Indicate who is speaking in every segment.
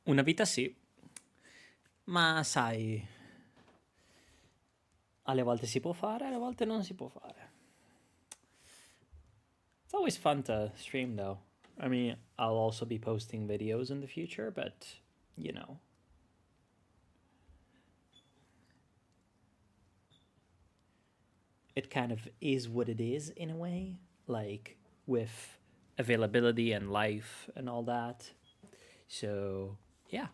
Speaker 1: Una vita sì, ma sai, alle volte si può fare, alle volte non si può fare. It's always fun to stream though. I mean, I'll also be posting videos in the future, but you know. It kind of is what it is in a way, like with availability and life and all that. So, yeah.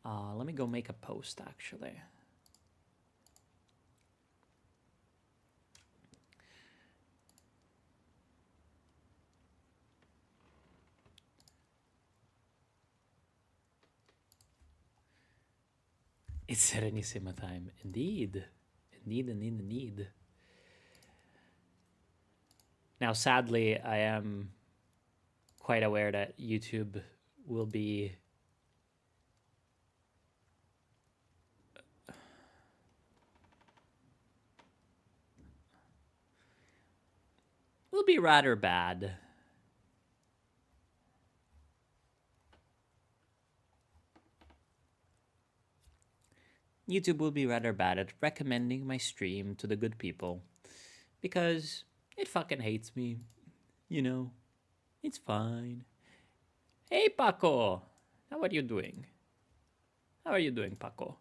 Speaker 1: Let me go make a post actually. It's Serenissima time. Indeed. Indeed. Now, sadly, I am quite aware that YouTube will be rather bad. YouTube will be rather bad at recommending my stream to the good people because it fucking hates me. You know, it's fine. Hey, Paco! How are you doing? How are you doing, Paco?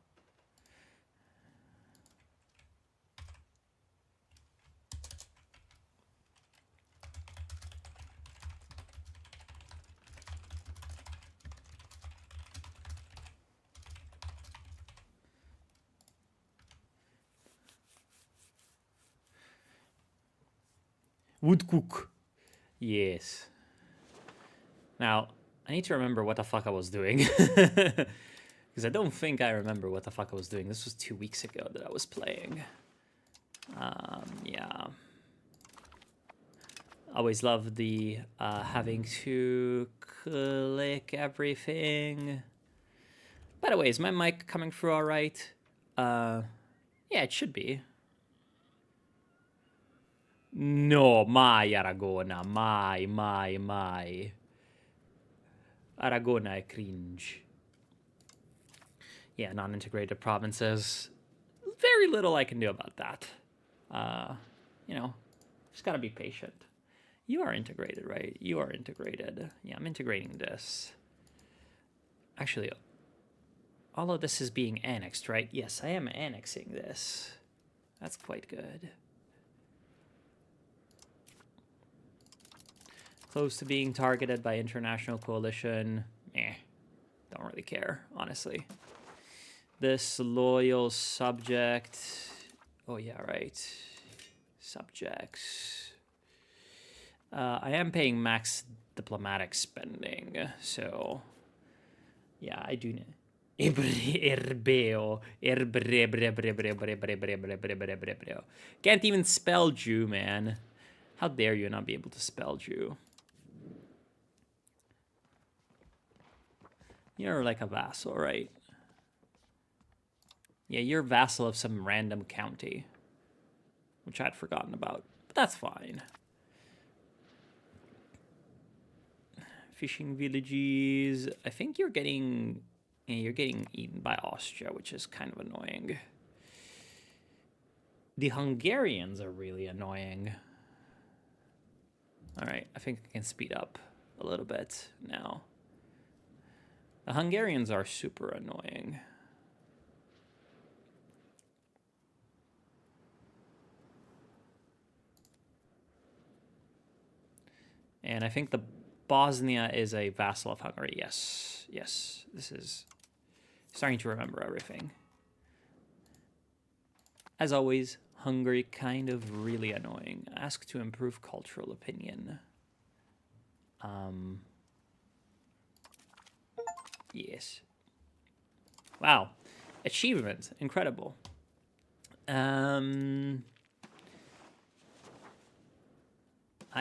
Speaker 1: Woodcook. Yes. Now, I need to remember what the fuck I was doing. Because I don't think I remember what the fuck I was doing. This was 2 weeks ago that I was playing. Yeah. Always love the having to click everything. By the way, is my mic coming through all right? Yeah, it should be. No, mai Aragona, mai. Aragona è cringe. Yeah, non-integrated provinces. Very little I can do about that. You know, just gotta be patient. You are integrated, right? You are integrated. Yeah, I'm integrating this. Actually, all of this is being annexed, right? Yes, I am annexing this. That's quite good. Close to being targeted by international coalition. Don't really care, honestly. This loyal subject. Oh, yeah, right. Subjects. I am paying max diplomatic spending, so yeah, I do. Can't even spell Jew, man. How dare you not be able to spell Jew? You're like a vassal, right? Yeah, you're a vassal of some random county, which I'd forgotten about, but that's fine. Fishing villages. I think you're getting eaten by Austria, which is kind of annoying. The Hungarians are really annoying. All right, I think I can speed up a little bit now. The Hungarians are super annoying. And I think the Bosnia is a vassal of Hungary. Yes, this is starting to remember everything. As always, Hungary kind of really annoying. Ask to improve cultural opinion. Yes. Wow. Achievement. Incredible. I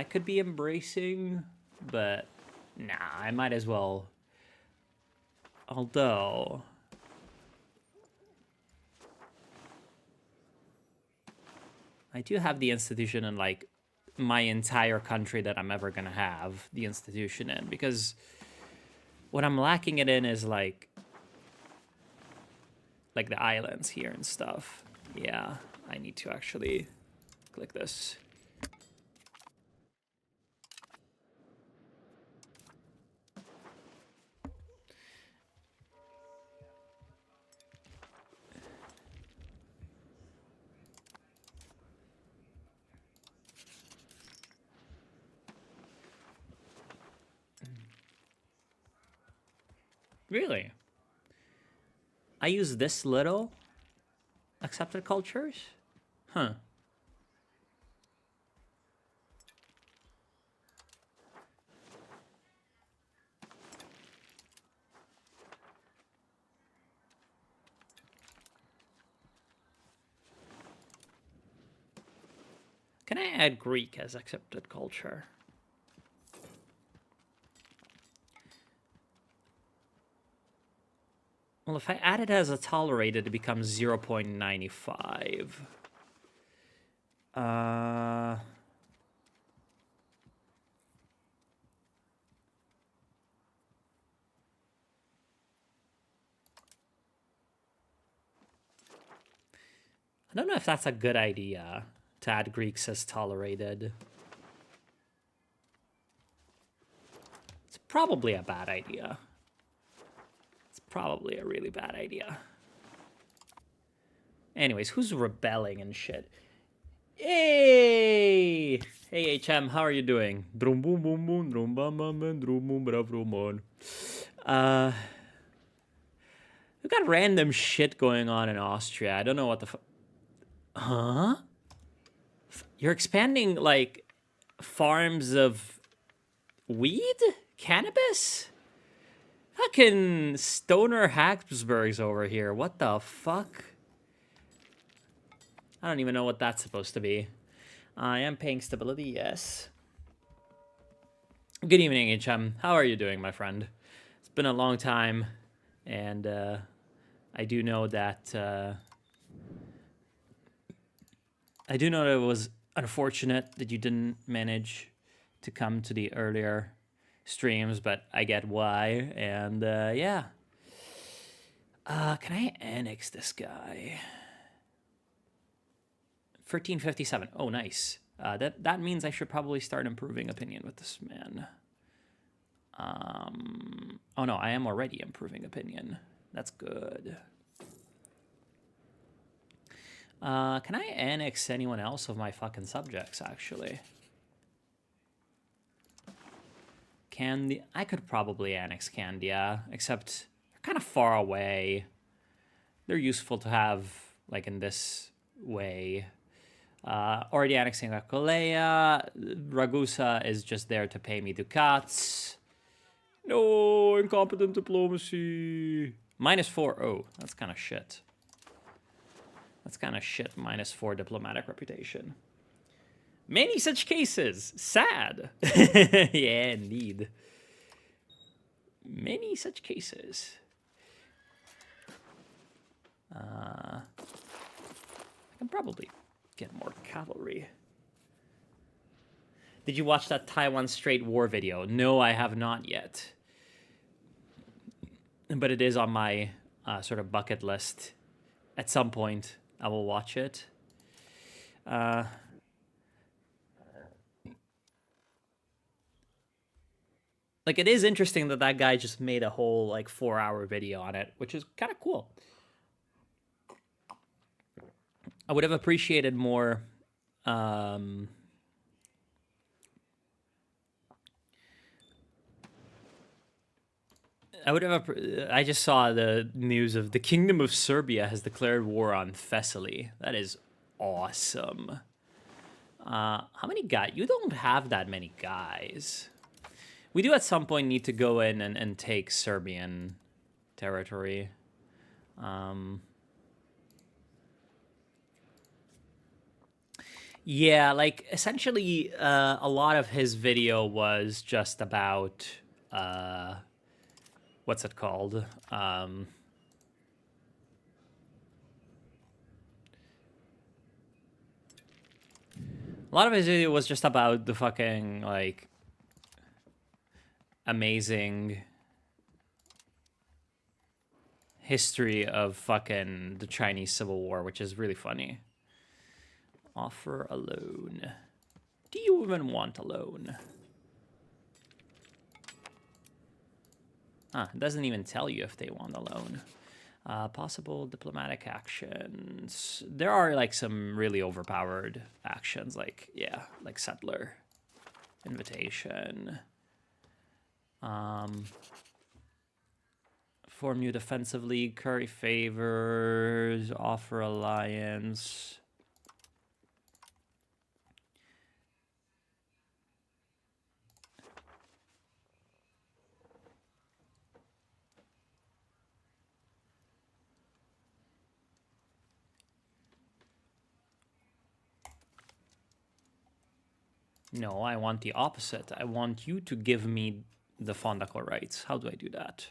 Speaker 1: could be embracing, but nah, I might as well. Although I do have the institution in like my entire country that I'm ever gonna have the institution in, because What I'm lacking it in is like the islands here and stuff. Yeah, I need to actually click this. Really? I use this little accepted cultures? Huh. Can I add Greek as accepted culture? Well, if I add it as a tolerated, it becomes 0.95. I don't know if that's a good idea to add Greeks as tolerated. It's probably a bad idea. It's probably a really bad idea. Anyways, who's rebelling and shit? Hey! Hey, HM, how are you doing? Drum boom boom boom, drum bam bam bam, drum boom bravo mon. We got random shit going on in Austria. I don't know what the Huh? You're expanding, like, farms of weed? Cannabis? Fucking stoner Habsburgs over here. What the fuck? I don't even know what that's supposed to be. I am paying stability, yes. Good evening, HM. How are you doing, my friend? It's been a long time, and I do know that it was unfortunate that you didn't manage to come to the earlier streams, but I get why, and yeah. Can I annex this guy? 1357. Oh, nice. That means I should probably start improving opinion with this man. Oh no, I am already improving opinion. That's good. Can I annex anyone else of my fucking subjects, actually? I could probably annex Candia, except they're kind of far away. They're useful to have, like, in this way. Already annexing Aquileia. Ragusa is just there to pay me ducats. No, incompetent diplomacy. -4. Oh, that's kind of shit. That's kind of shit. -4 diplomatic reputation. Many such cases. Sad. Yeah, indeed. Many such cases. I can probably get more cavalry. Did you watch that Taiwan Strait War video? No, I have not yet. But it is on my sort of bucket list. At some point, I will watch it. Like, it is interesting that that guy just made a whole, like, 4-hour video on it, which is kind of cool. I would have appreciated more I just saw the news of the Kingdom of Serbia has declared war on Thessaly. That is awesome. How many guys? You don't have that many guys. We do at some point need to go in and take Serbian territory. Yeah, like, essentially, a lot of his video was just about, what's it called? A lot of his video was just about the fucking, like, amazing history of fucking the Chinese Civil War, which is really funny. Offer a loan. Do you even want a loan? It doesn't even tell you if they want a loan. Possible diplomatic actions. There are like some really overpowered actions, like, yeah, like settler invitation. Form new defensive league, curry favors, offer alliance. No, I want the opposite. I want you to give me the Fondaco rights. How do I do that?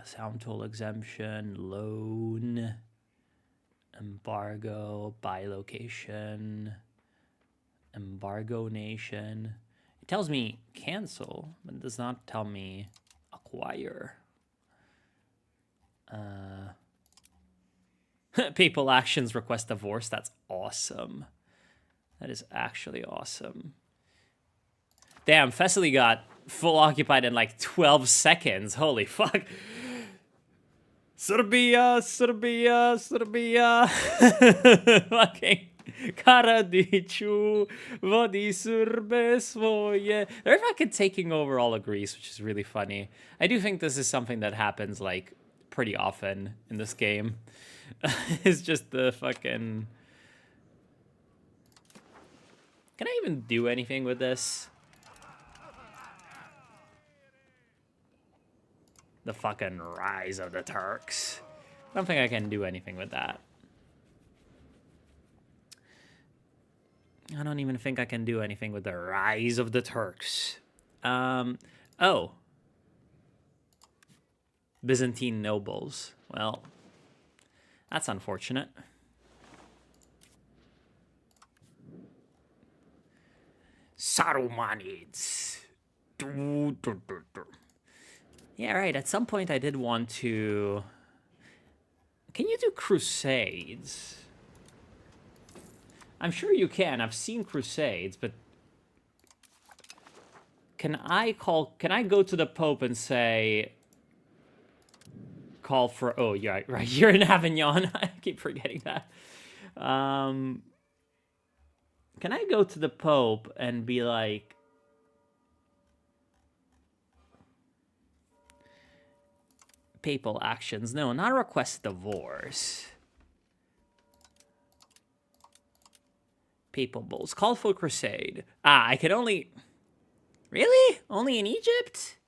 Speaker 1: Sound toll exemption, loan, embargo, buy location, embargo nation. It tells me cancel, but it does not tell me acquire. Papal actions request divorce. That's awesome. That is actually awesome. Damn, Thessaly got full occupied in like 12 seconds. Holy fuck. Serbia. Fucking Karadiciu, vodi Srbe svoje. They're fucking taking over all of Greece, which is really funny. I do think this is something that happens like pretty often in this game. It's just the fucking... Can I even do anything with this? The fucking rise of the Turks. I don't think I can do anything with that. I don't even think I can do anything with the rise of the Turks. Oh. Byzantine nobles. Well, that's unfortunate. Sarumanids. Yeah, right. At some point I did want to... Can you do crusades? I'm sure you can. I've seen crusades, but... Can I go to the Pope and say... Call for... Oh, yeah, right. You're in Avignon. I keep forgetting that. Can I go to the Pope and be like... Papal actions. No, not request divorce. Papal bulls. Call for crusade. I can only... Really? Only in Egypt?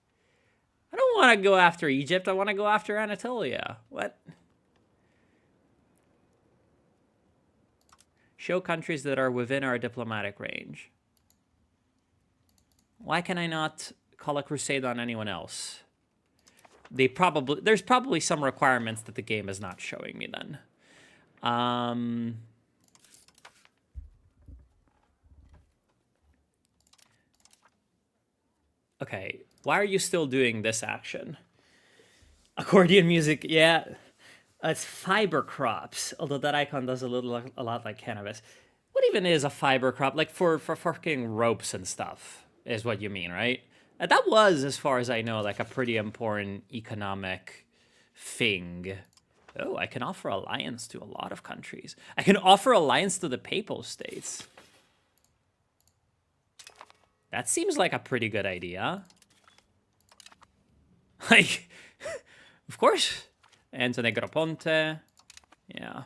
Speaker 1: I don't want to go after Egypt. I want to go after Anatolia. What? Show countries that are within our diplomatic range. Why can I not call a crusade on anyone else? There's probably some requirements that the game is not showing me then. Okay, why are you still doing this action? Accordion music, yeah. It's fiber crops, although that icon does a lot like cannabis. What even is a fiber crop? Like for fucking ropes and stuff, is what you mean, right? That was, as far as I know, like a pretty important economic thing. Oh, I can offer alliance to a lot of countries. I can offer alliance to the Papal States. That seems like a pretty good idea. Like, of course. And to Negroponte. Yeah.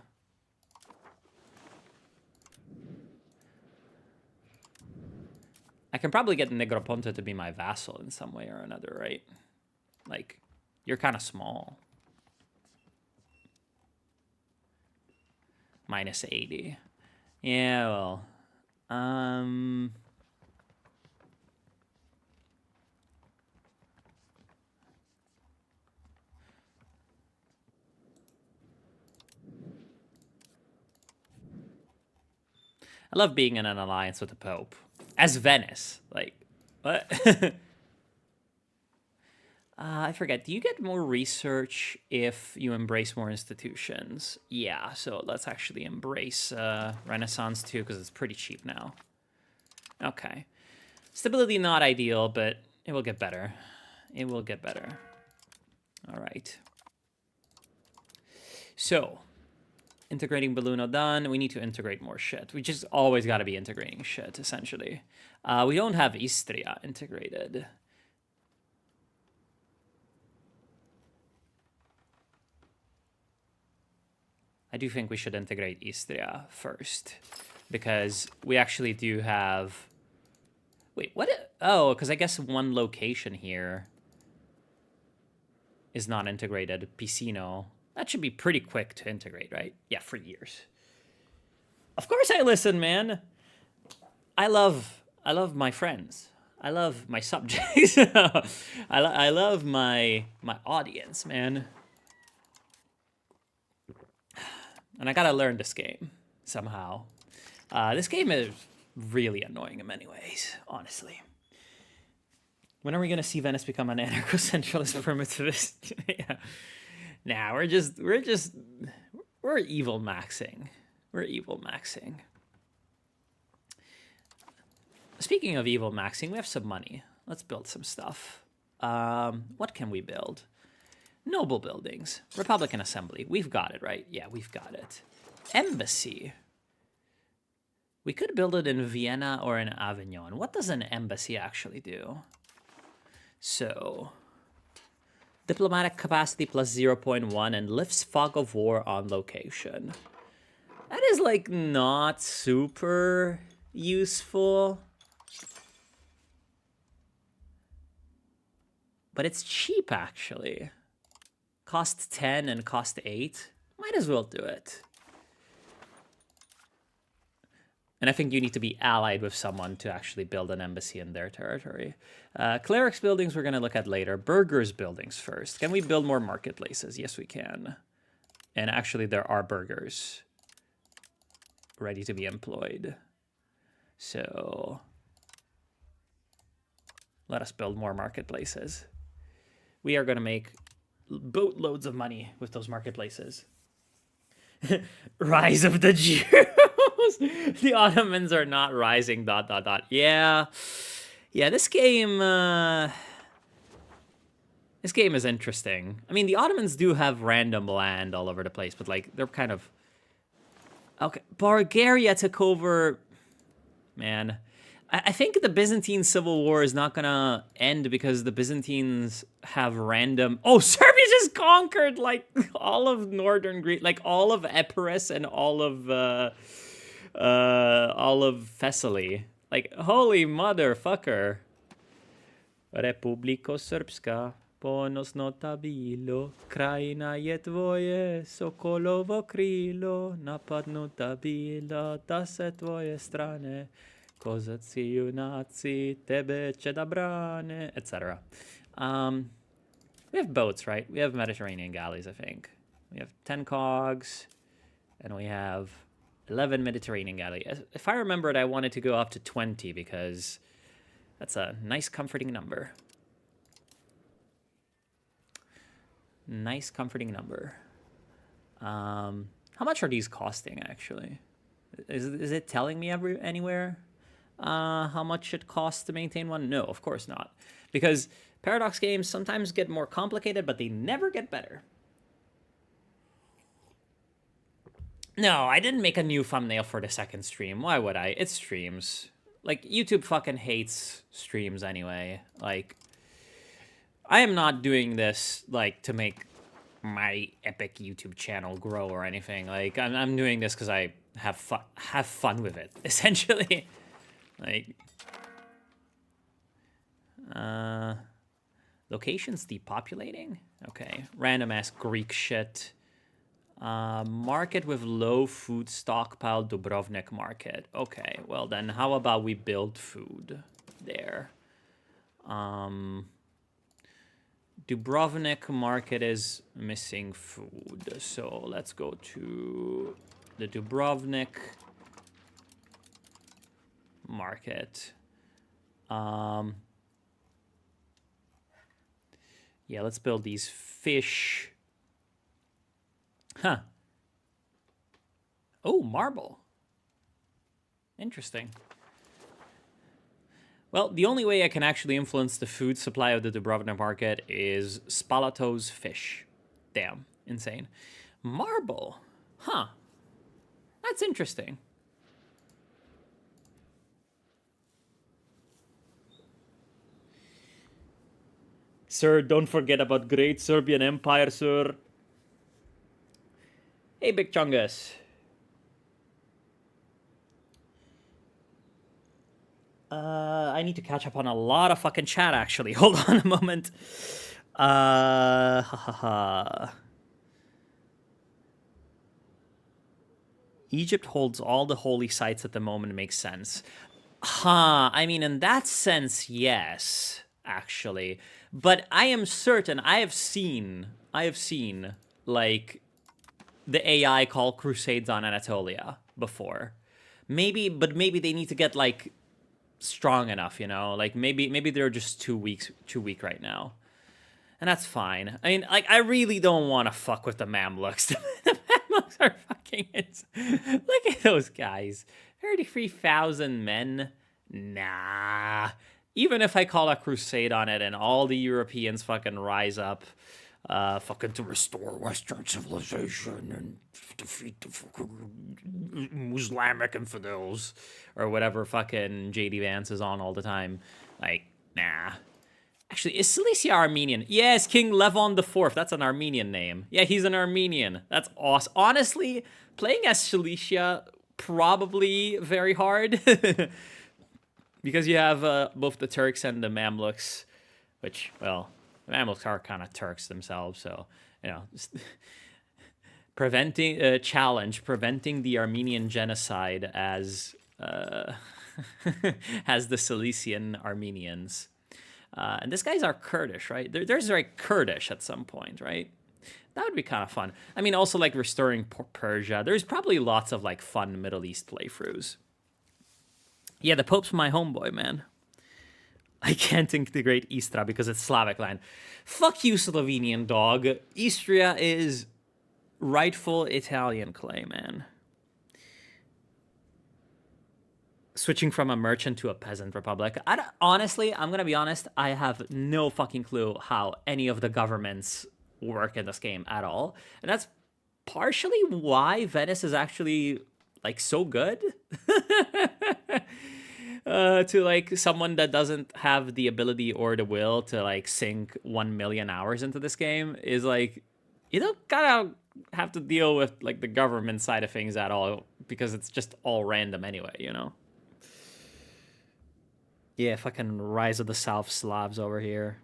Speaker 1: I can probably get Negroponte to be my vassal in some way or another, right? Like, you're kind of small. Minus 80. Yeah, well. I love being in an alliance with the Pope. As Venice. Like, what? I forget. Do you get more research if you embrace more institutions? Yeah, so let's actually embrace Renaissance too, because it's pretty cheap now. Okay. Stability not ideal, but it will get better. It will get better. All right. So, integrating Belluno done. We need to integrate more shit. We just always got to be integrating shit, essentially. We don't have Istria integrated. I do think we should integrate Istria first, because we actually do have... Wait, what? Oh, because I guess one location here is not integrated. Piscino. That should be pretty quick to integrate, right? Yeah, for years. Of course I listen, man. I love my friends. I love my subjects. I love my audience, man. And I gotta learn this game somehow. This game is really annoying in many ways, honestly. When are we gonna see Venice become an anarcho-centralist primitivist? Yeah. Nah, we're evil maxing. We're evil maxing. Speaking of evil maxing, we have some money. Let's build some stuff. What can we build? Noble buildings. Republican Assembly. We've got it, right? Yeah, we've got it. Embassy. We could build it in Vienna or in Avignon. What does an embassy actually do? So, diplomatic capacity plus 0.1 and lifts fog of war on location. That is, like, not super useful. But it's cheap, actually. Cost 10 and cost 8. Might as well do it. And I think you need to be allied with someone to actually build an embassy in their territory. Clerics buildings we're going to look at later. Burghers buildings first. Can we build more marketplaces? Yes, we can. And actually, there are burghers ready to be employed. So let us build more marketplaces. We are going to make boatloads of money with those marketplaces. Rise of the Jews. The Ottomans are not rising. ... Yeah, this game is interesting. I mean, the Ottomans do have random land all over the place, but like they're kind of okay. Bulgaria took over. Man, I think the Byzantine Civil War is not gonna end because the Byzantines have random... Oh, Serbia just conquered, like, all of northern Greece, like, all of Epirus and all of Thessaly. Like, holy motherfucker. Republiko Srpska, ponosno tabilo, krajina je tvoje, sokolovo krilo, napadnuta bila, da se tvoje strane... Kozaci, junaci, tebe će da brane, etc. We have boats, right? We have Mediterranean galleys, I think. We have 10 cogs, and we have 11 Mediterranean galleys. If I remembered, I wanted to go up to 20 because that's a nice, comforting number. Nice, comforting number. How much are these costing, actually? Is it telling me anywhere? How much it costs to maintain one? No, of course not. Because Paradox games sometimes get more complicated, but they never get better. No, I didn't make a new thumbnail for the second stream. Why would I? It's streams. Like, YouTube fucking hates streams anyway. Like, I am not doing this, like, to make my epic YouTube channel grow or anything. Like, I'm doing this because I have fun with it, essentially. Like, locations depopulating? Okay, random ass Greek shit. Market with low food stockpile, Dubrovnik market. Okay, well then how about we build food there? Dubrovnik market is missing food. So let's go to the Dubrovnik market. Yeah, let's build these fish. Huh. Oh, marble. Interesting. Well, the only way I can actually influence the food supply of the Dubrovnik market is Spalato's fish. Damn, insane. Marble. Huh. That's interesting. Sir, don't forget about Great Serbian Empire, sir. Hey, Big Chungus. I need to catch up on a lot of fucking chat, actually. Hold on a moment. Ha ha ha. Egypt holds all the holy sites at the moment. Makes sense. Huh. I mean, in that sense, yes, actually. But I am certain I have seen, like, the AI call crusades on Anatolia before. Maybe they need to get, like, strong enough, you know? Like, maybe they're just too weak right now. And that's fine. I mean, like, I really don't want to fuck with the Mamluks. The Mamluks are fucking Look at those guys. 33,000 men? Nah. Even if I call a crusade on it and all the Europeans fucking rise up, fucking to restore Western civilization and defeat the fucking Islamic infidels, or whatever fucking JD Vance is on all the time, like, nah. Actually, is Cilicia Armenian? Yes, King Levon IV. That's an Armenian name. Yeah, he's an Armenian. That's awesome. Honestly, playing as Cilicia, probably very hard. Because you have both the Turks and the Mamluks, which, well, the Mamluks are kind of Turks themselves, so, you know, preventing the Armenian genocide as as the Cilician Armenians. And these guys are Kurdish, right? There's like Kurdish at some point, right? That would be kind of fun. I mean, also like restoring Persia. There's probably lots of like fun Middle East playthroughs. Yeah, the Pope's my homeboy, man. I can't integrate Istra because it's Slavic land. Fuck you, Slovenian dog. Istria is rightful Italian clay, man. Switching from a merchant to a peasant republic. Honestly, I'm gonna be honest, I have no fucking clue how any of the governments work in this game at all. And that's partially why Venice is actually like so good. To like someone that doesn't have the ability or the will to like sink 1 million hours into this game is like, you don't gotta have to deal with like the government side of things at all, because it's just all random anyway, you know? Yeah, fucking Rise of the South Slavs over here.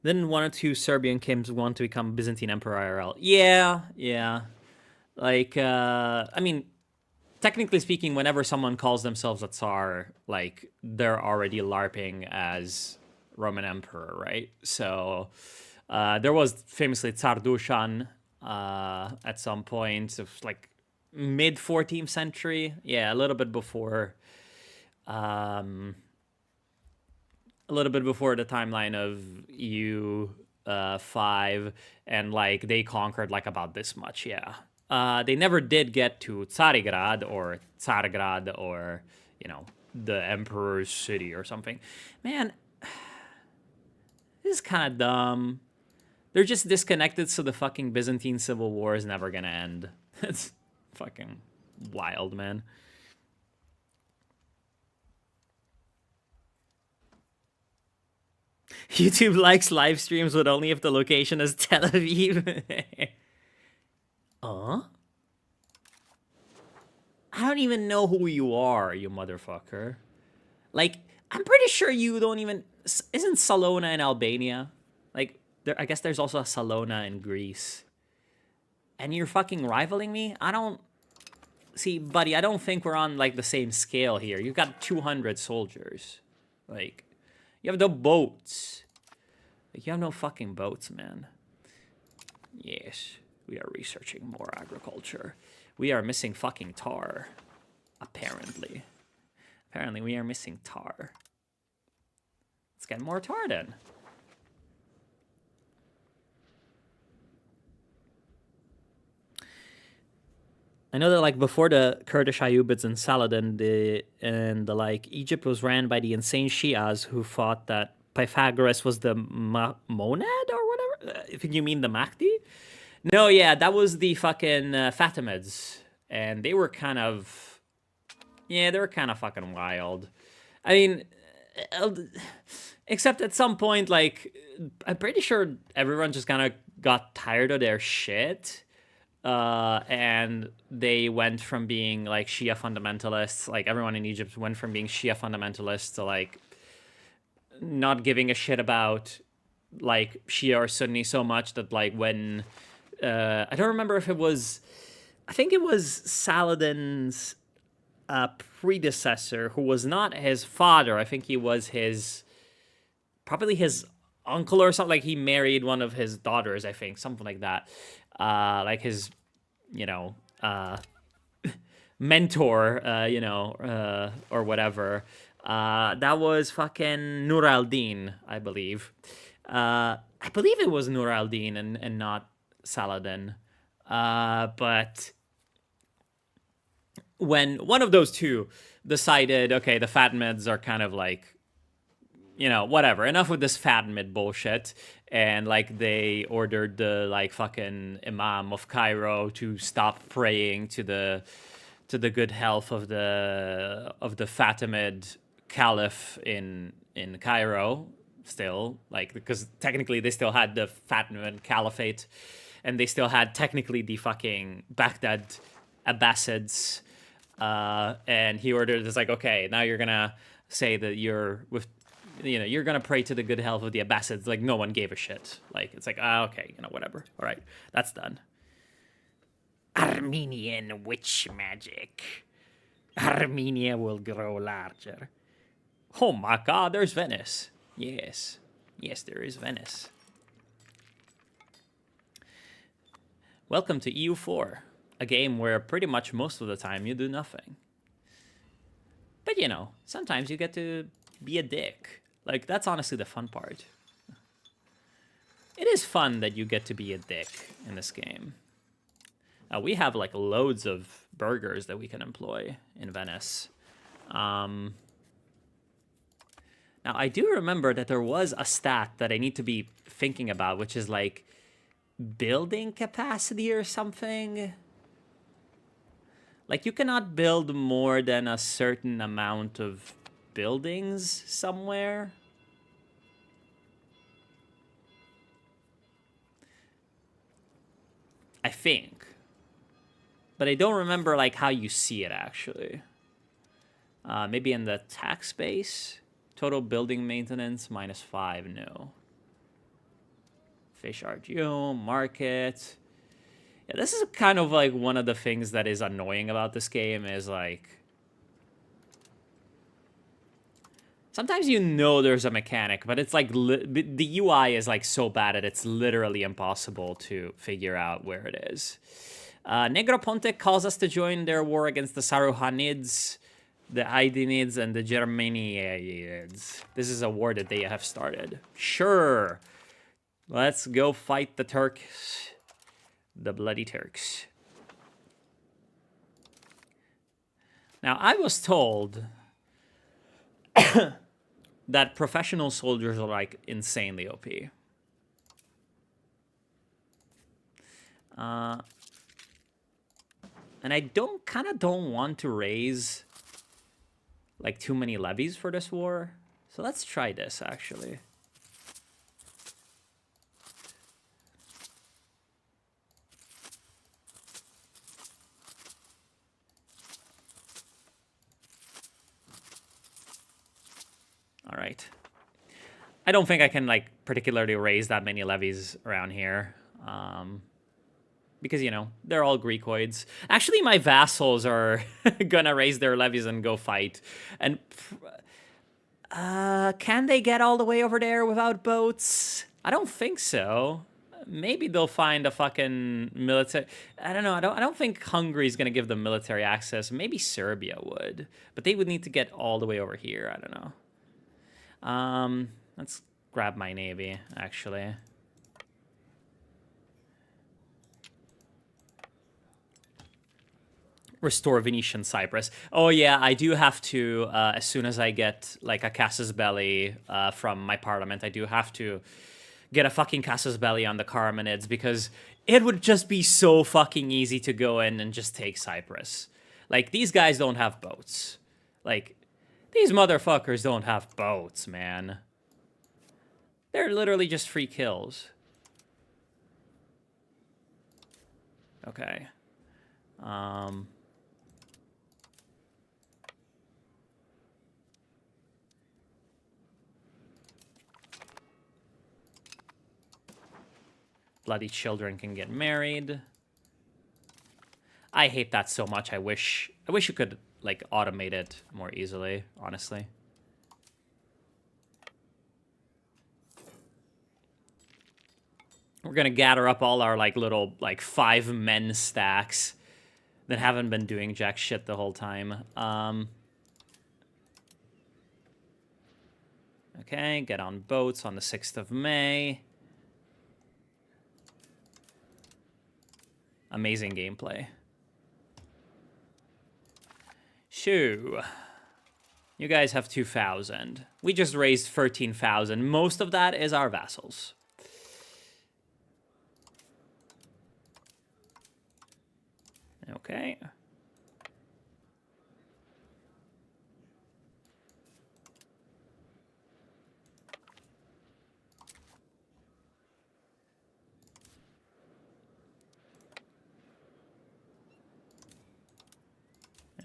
Speaker 1: Then 1 or 2 Serbian kings want to become Byzantine Emperor IRL. Yeah. Like, I mean, technically speaking, whenever someone calls themselves a Tsar, like, they're already LARPing as Roman Emperor, right? So, there was famously Tsar Dushan at some point, of like mid 14th century. Yeah, a little bit before the timeline of EU5, and like they conquered like about this much. Yeah, they never did get to Tsarigrad or Tsargrad or, you know, the Emperor's City or something. Man, this is kind of dumb. They're just disconnected, so the fucking Byzantine Civil War is never gonna end. It's fucking wild, man. YouTube likes live streams, but only if the location is Tel Aviv. I don't even know who you are, you motherfucker. Like, I'm pretty sure you don't even... Isn't Salona in Albania? Like, I guess there's also a Salona in Greece. And you're fucking rivaling me? I don't... See, buddy, I don't think we're on, like, the same scale here. You've got 200 soldiers. Like, you have the boats. Like, you have no fucking boats, man. Yes, we are researching more agriculture. We are missing fucking tar, apparently. Apparently we are missing tar. Let's get more tar then. I know that like before the Kurdish Ayyubids and Saladin, like Egypt was ran by the insane Shias who thought that Pythagoras was the monad or whatever. If you mean the Mahdi? No, yeah, that was the fucking Fatimids, and they were kind of, yeah, they were kind of fucking wild. I mean, except at some point, like, I'm pretty sure everyone just kind of got tired of their shit. And they went from being like Shia fundamentalists, like everyone in Egypt went from being Shia fundamentalists to like not giving a shit about like Shia or Sunni so much that like when I don't remember if it was, I think it was Saladin's predecessor who was not his father. I think he was probably his uncle or something. Like he married one of his daughters, I think, something like that. Like his, mentor, or whatever. That was fucking Nur al-Din, I believe. I believe it was Nur al-Din and not Saladin. But when one of those two decided, okay, the Fatimids are kind of like, whatever, enough with this Fatimid bullshit. And like they ordered the like fucking Imam of Cairo to stop praying to the good health of the Fatimid Caliph in Cairo still, like, because technically they still had the Fatimid Caliphate and they still had technically the fucking Baghdad Abbasids. And he ordered, it's like, okay, now you're gonna say that you're gonna pray to the good health of the Abbasids. Like, no one gave a shit. Like, it's like, okay, whatever. All right, that's done. Armenian witch magic. Armenia will grow larger. Oh my god, there's Venice. Yes, there is Venice. Welcome to EU4, a game where pretty much most of the time you do nothing. But sometimes you get to be a dick. Like, that's honestly the fun part. It is fun that you get to be a dick in this game. We have, like, loads of burgers that we can employ in Venice. Now, I do remember that there was a stat that I need to be thinking about, which is, like, building capacity or something. Like, you cannot build more than a certain amount of buildings somewhere. I think. But I don't remember like how you see it actually. Maybe in the tax space. Total building maintenance -5, no. Fish RGO, market. Yeah, this is kind of like one of the things that is annoying about this game is like sometimes there's a mechanic, but it's like the UI is like so bad that it's literally impossible to figure out where it is. Negroponte calls us to join their war against the Saruhanids, the Aydinids, and the Germaniads. This is a war that they have started. Sure. Let's go fight the Turks. The bloody Turks. Now, I was told that professional soldiers are like insanely OP. And I kind of don't want to raise like too many levies for this war. So let's try this actually. All right. I don't think I can like particularly raise that many levies around here. Because, they're all Greekoids. Actually, my vassals are gonna raise their levies and go fight. And can they get all the way over there without boats? I don't think so. Maybe they'll find a fucking military. I don't know. I don't think Hungary's gonna give them military access. Maybe Serbia would, but they would need to get all the way over here. I don't know. Let's grab my navy actually. Restore Venetian Cyprus. Oh yeah, I do have to, as soon as I get like a casus belli from my parliament, I do have to get a fucking casus belli on the Carmenids, because it would just be so fucking easy to go in and just take Cyprus. Like, these guys don't have boats. Like, these motherfuckers don't have boats, man. They're literally just free kills. Okay. Bloody children can get married. I hate that so much. I wish you could like automate it more easily, honestly. We're gonna gather up all our like little like 5 men stacks that haven't been doing jack shit the whole time. Okay, get on boats on the 6th of May. Amazing gameplay. Shoo. You guys have 2,000. We just raised 13,000. Most of that is our vassals. Okay.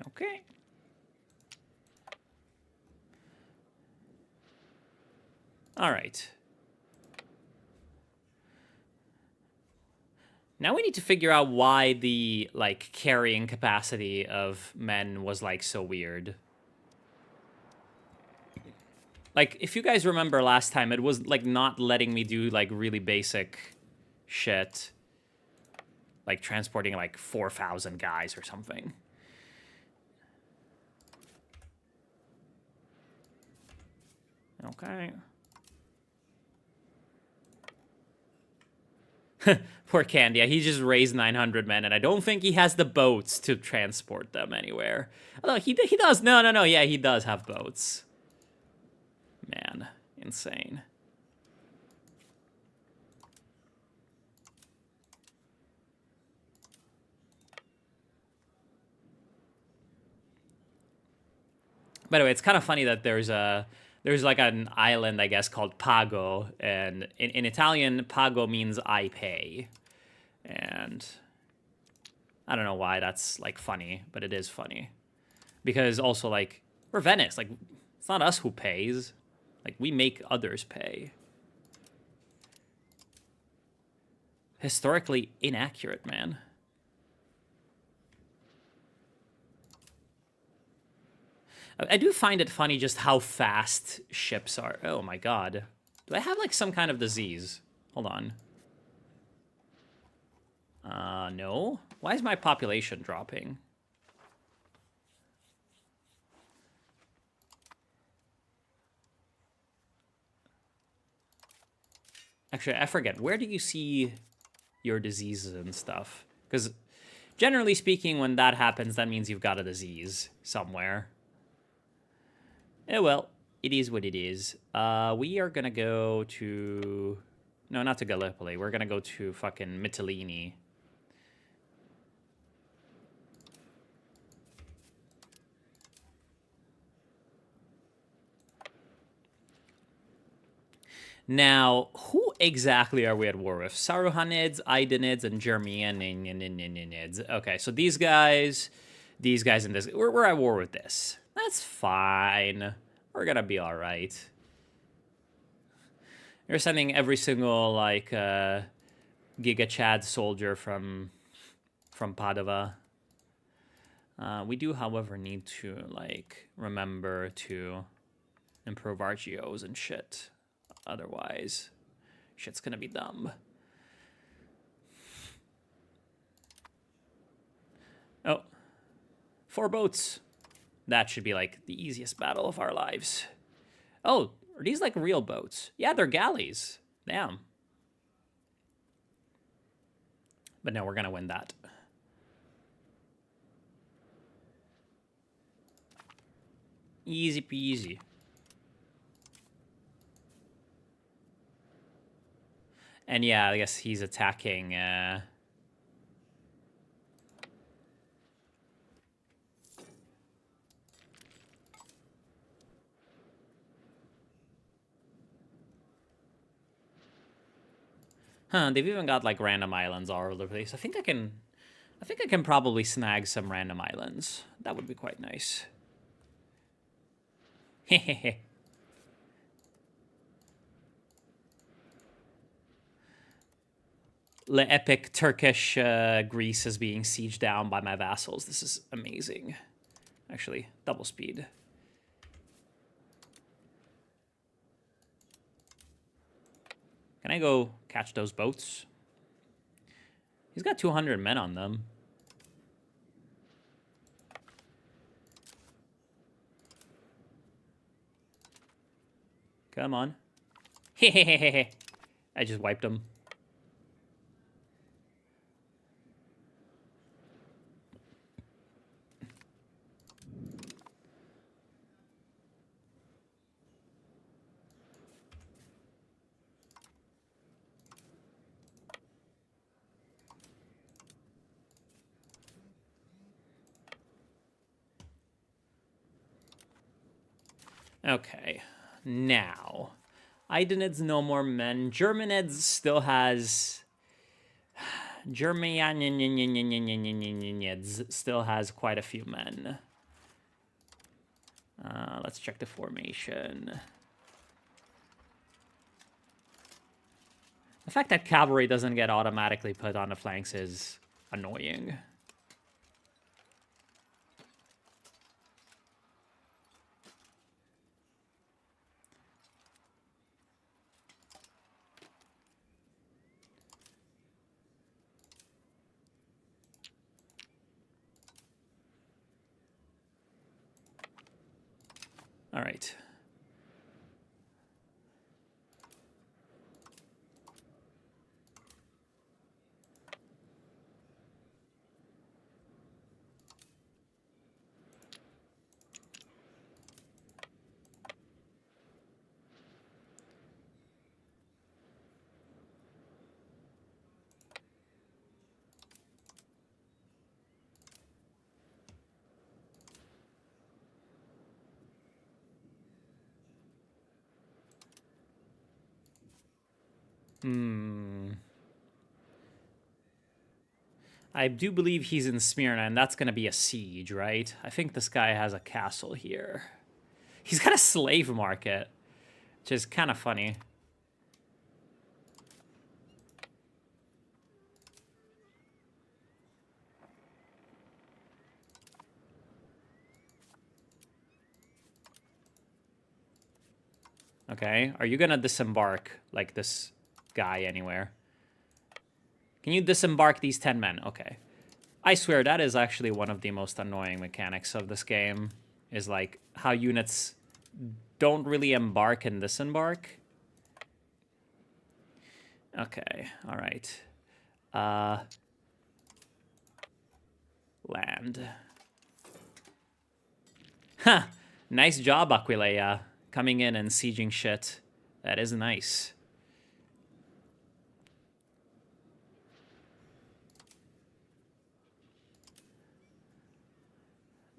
Speaker 1: Okay. All right. Now we need to figure out why the, like, carrying capacity of men was, like, so weird. Like, if you guys remember last time, it was, like, not letting me do, like, really basic shit. Like, transporting, like, 4,000 guys or something. Okay. Poor Candia. He just raised 900 men, and I don't think he has the boats to transport them anywhere. Although he does. No. Yeah, he does have boats. Man, insane. By the way, it's kind of funny that there's like an island, I guess, called Pago, and in Italian, Pago means I pay. And I don't know why that's, like, funny, but it is funny. Because also, like, we're Venice. Like, it's not us who pays. Like, we make others pay. Historically inaccurate, man. I do find it funny just how fast ships are. Oh my god. Do I have, like, some kind of disease? Hold on. No. Why is my population dropping? Actually, I forget. Where do you see your diseases and stuff? Because generally speaking, when that happens, that means you've got a disease somewhere. Oh, well, it is what it is. We are gonna go to... No, not to Gallipoli. We're gonna go to fucking Mytilene. Now, who exactly are we at war with? Saruhanids, Aidenids, and Germanianids. Okay, so these guys, and this. We're at war with this. That's fine. We're gonna be all right. You're sending every single, like, Giga Chad soldier from Padova. We do, however, need to, like, remember to improve our geos and shit. Otherwise, shit's gonna be dumb. 4 boats. That should be like the easiest battle of our lives. Oh, are these like real boats? Yeah, they're galleys. Damn. But no, we're gonna win that. Easy peasy. And yeah, I guess he's attacking... Huh, they've even got like random islands all over the place. I think I can probably snag some random islands. That would be quite nice. Hehehe. Le epic Turkish Greece is being sieged down by my vassals. This is amazing. Actually, double speed. Can I go catch those boats? He's got 200 men on them. Come on. Hehehehe. I just wiped him. Okay, now, Idenids no more men. Germanids still has... Germanids still has quite a few men. Let's check the formation. The fact that cavalry doesn't get automatically put on the flanks is annoying. All right. I do believe he's in Smyrna, and that's going to be a siege, right? I think this guy has a castle here. He's got a slave market, which is kind of funny. Okay, are you going to disembark, like, this guy anywhere? Can you disembark these 10 men? Okay. I swear, that is actually one of the most annoying mechanics of this game, is, like, how units don't really embark and disembark. Okay, all right. Land. Huh, nice job, Aquileia. Coming in and sieging shit. That is nice.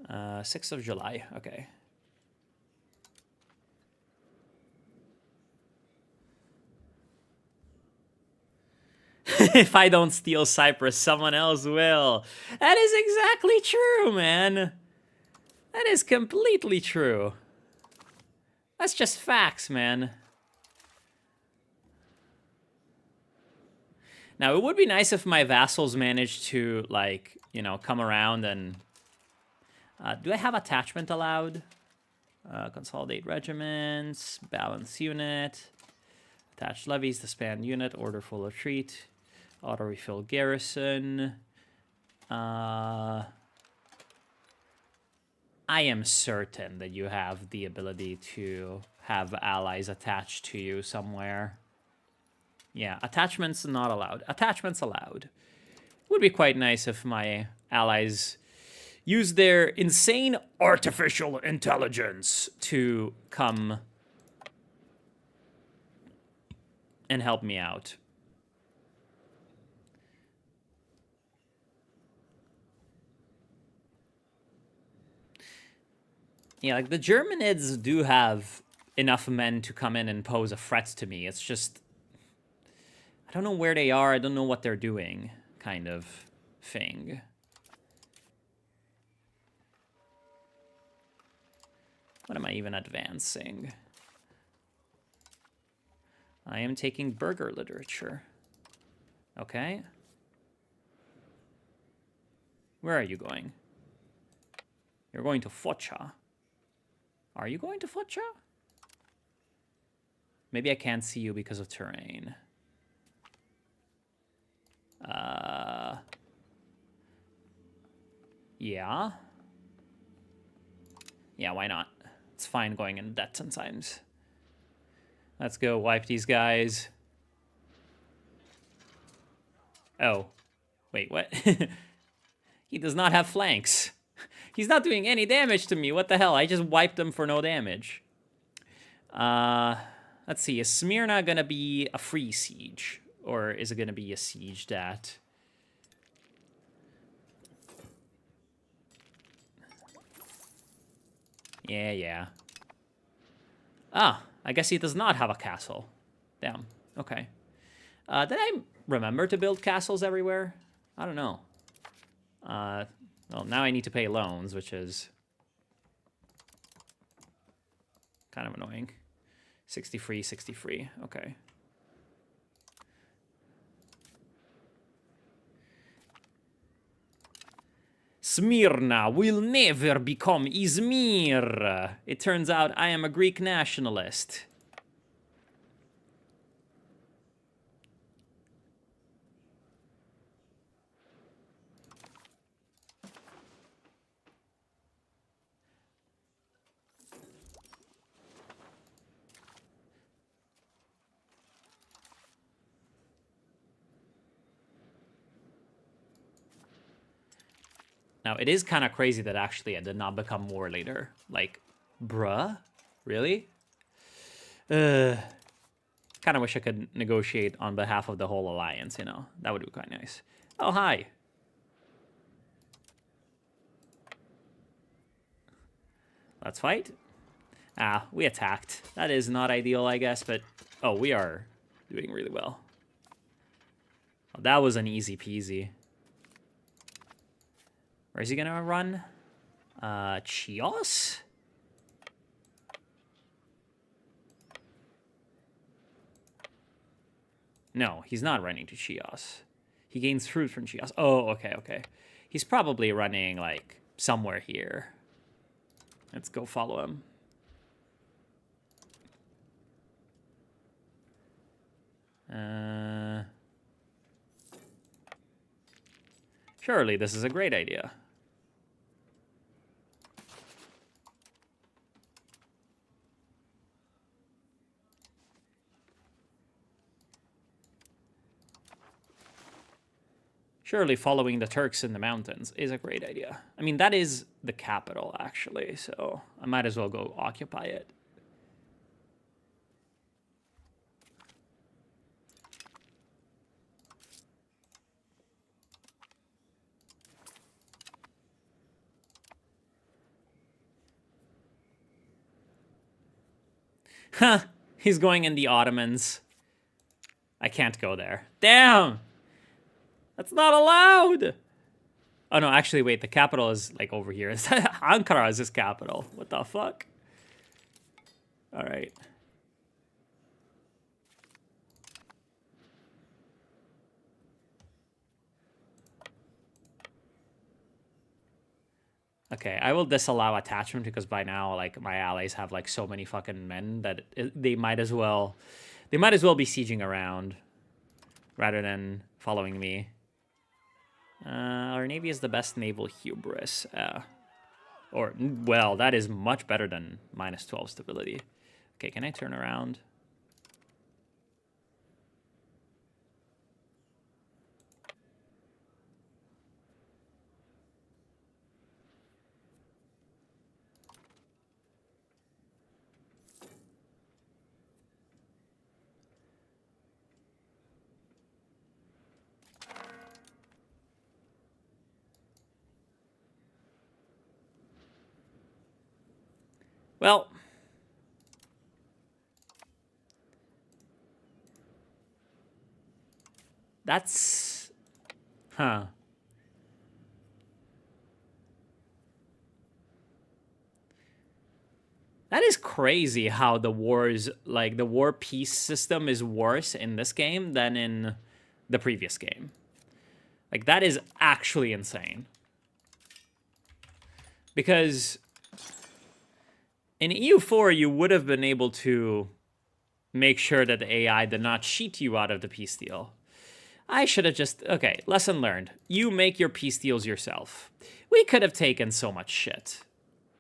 Speaker 1: Uh, 6th of July, okay. If I don't steal Cyprus, someone else will. That is exactly true, man. That is completely true. That's just facts, man. Now, it would be nice if my vassals managed to, like, you know, come around and... do I have attachment allowed? Consolidate regiments, balance unit, attach levies, disband unit, order full retreat, auto-refill garrison. I am certain that you have the ability to have allies attached to you somewhere. Yeah, attachments not allowed. Attachments allowed. Would be quite nice if my allies use their insane artificial intelligence to come and help me out. Yeah, like the Germanids do have enough men to come in and pose a threat to me. It's just, I don't know where they are. I don't know what they're doing, kind of thing. What am I even advancing? I am taking burger literature. Okay. Where are you going? You're going to Focha. Are you going to Focha? Maybe I can't see you because of terrain. Yeah. Yeah, why not? It's fine going in debt sometimes. Let's go wipe these guys. Oh. Wait, what? He does not have flanks. He's not doing any damage to me. What the hell? I just wiped him for no damage. Let's see. Is Smyrna gonna be a free siege? Or is it gonna be a siege that... Yeah. Ah, I guess he does not have a castle. Damn. Okay. Did I remember to build castles everywhere? I don't know. Well, now I need to pay loans, which is kind of annoying. 63. Okay. Smyrna will never become Izmir. It turns out I am a Greek nationalist. Now, it is kind of crazy that actually I did not become war leader. Like, bruh? Really? Kind of wish I could negotiate on behalf of the whole alliance, you know? That would be quite nice. Oh, hi. Let's fight. Ah, we attacked. That is not ideal, I guess, but... Oh, we are doing really well. Oh, that was an easy peasy. Where's he gonna run? Chios? No, he's not running to Chios. He gains fruit from Chios. Oh, okay. He's probably running, like, somewhere here. Let's go follow him. Surely this is a great idea. Surely following the Turks in the mountains is a great idea. I mean, that is the capital, actually, so I might as well go occupy it. Huh, he's going in the Ottomans. I can't go there. Damn! That's not allowed! Oh no, actually, wait, the capital is, like, over here. Ankara is his capital. What the fuck? Alright. Okay, I will disallow attachment because by now, like, my allies have, like, so many fucking men that they might as well be sieging around rather than following me. Our navy is the best naval hubris. Or, well, that is much better than -12 stability. Okay, can I turn around? Well, that's... Huh. That is crazy how the wars, like the war peace system is worse in this game than in the previous game. Like, that is actually insane. Because in EU4, you would have been able to make sure that the AI did not cheat you out of the peace deal. I should have just... Okay, lesson learned. You make your peace deals yourself. We could have taken so much shit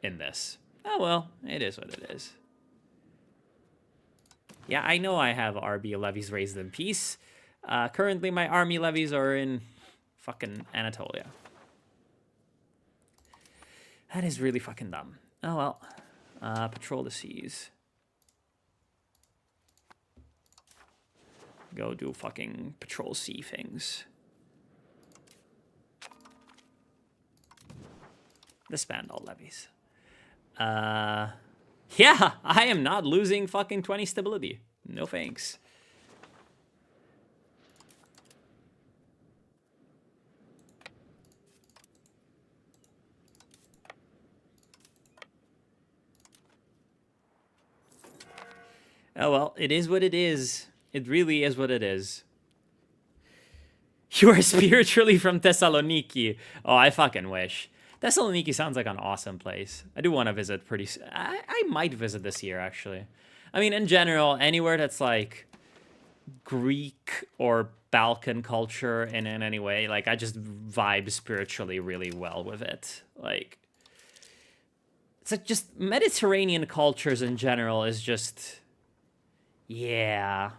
Speaker 1: in this. Oh, well, it is what it is. Yeah, I know I have RB levies raised in peace. Currently, my army levies are in fucking Anatolia. That is really fucking dumb. Oh, well. Patrol the seas. Go do fucking patrol sea things. Disband all levies. Yeah, I am not losing fucking 20 stability. No thanks. Oh well, it is what it is. It really is what it is. You are spiritually from Thessaloniki. Oh, I fucking wish. Thessaloniki sounds like an awesome place. I do want to visit pretty soon. I might visit this year, actually. I mean, in general, anywhere that's like Greek or Balkan culture in any way, like, I just vibe spiritually really well with it. Like, it's like just Mediterranean cultures in general is just... Yeah.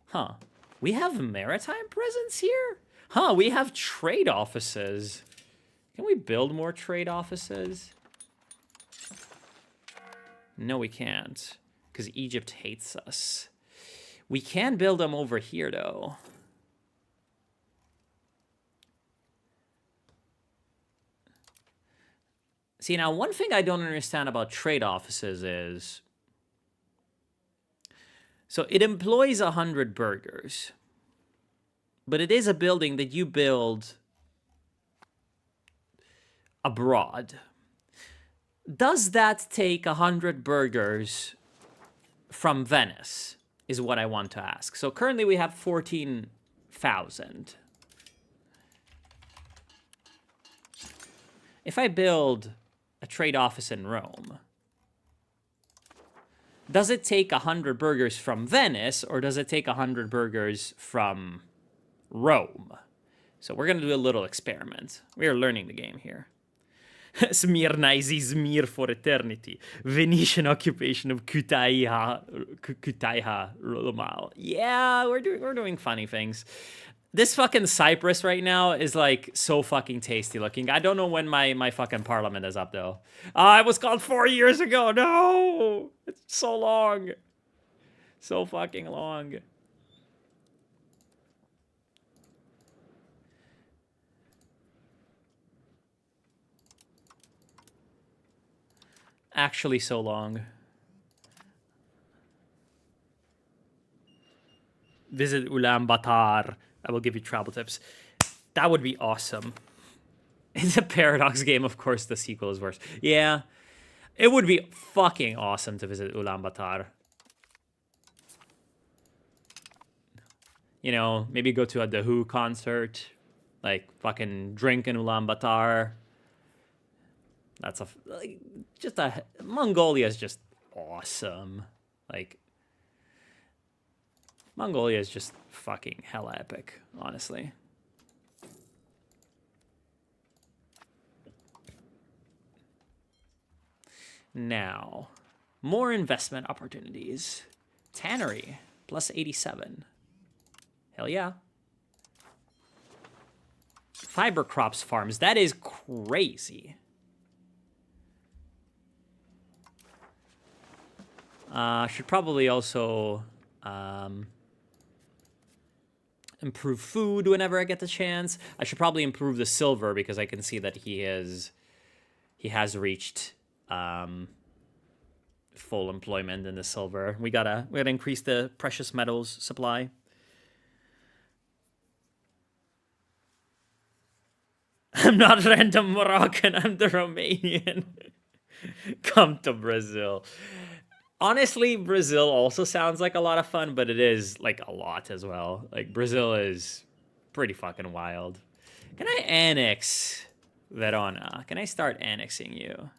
Speaker 1: Huh. We have maritime presence here? Huh, we have trade offices. Can we build more trade offices? No, we can't. Because Egypt hates us. We can build them over here, though. See, now, one thing I don't understand about trade offices is... So it employs 100 burghers. But it is a building that you build abroad. Does that take 100 burghers from Venice, is what I want to ask. So currently we have 14,000. If I build a trade office in Rome, does it take 100 burghers from Venice, or does it take 100 burghers from Rome? So we're going to do a little experiment. We are learning the game here. Smyrna is Izmir for eternity. Venetian occupation of Kütahya Romal. Yeah, we're doing funny things. This fucking Cyprus right now is like so fucking tasty looking. I don't know when my fucking parliament is up though. It was called 4 years ago. No, it's so long, so fucking long. Actually, so long. Visit Ulaanbaatar. I will give you travel tips. That would be awesome. It's a Paradox game, of course the sequel is worse. Yeah, it would be fucking awesome to visit Ulaanbaatar. You know, maybe go to a The Who concert. Like, fucking drink in Ulaanbaatar. That's Mongolia is just awesome. Like, Mongolia is just fucking hella epic, honestly. Now, more investment opportunities. Tannery, plus 87. Hell yeah. Fiber crops farms, that is crazy. Should probably also improve food whenever I get the chance. I should probably improve the silver because I can see that he has reached full employment in the silver. We gotta increase the precious metals supply. I'm not random Moroccan, I'm the Romanian. Come to Brazil. Honestly, Brazil also sounds like a lot of fun, but it is like a lot as well. Like Brazil is pretty fucking wild. Can I annex Verona? Can I start annexing you?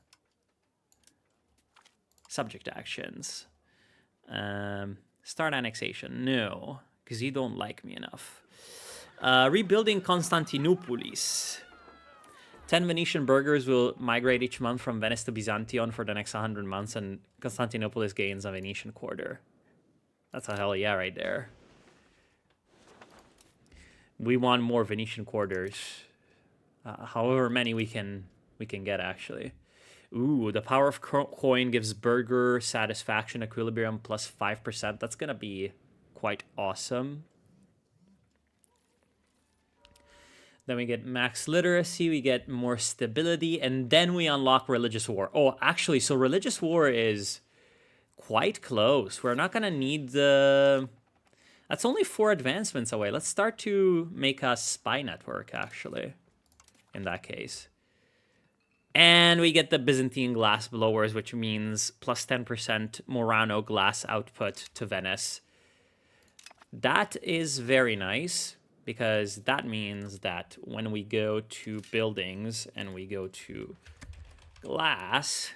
Speaker 1: Subject actions. Start annexation. No, because you don't like me enough. Rebuilding Constantinopolis. 10 Venetian burghers will migrate each month from Venice to Byzantion for the next 100 months, and Constantinopolis gains a Venetian quarter. That's a hell yeah right there. We want more Venetian quarters. However many we can get, actually. Ooh, the power of coin gives burger satisfaction equilibrium plus 5%. That's going to be quite awesome. Then we get max literacy, we get more stability, and then we unlock religious war. Oh, actually, so religious war is quite close. We're not going to need the... That's only 4 advancements away. Let's start to make a spy network, actually, in that case. And we get the Byzantine glass blowers, which means plus 10% Murano glass output to Venice. That is very nice, because that means that when we go to buildings and we go to glass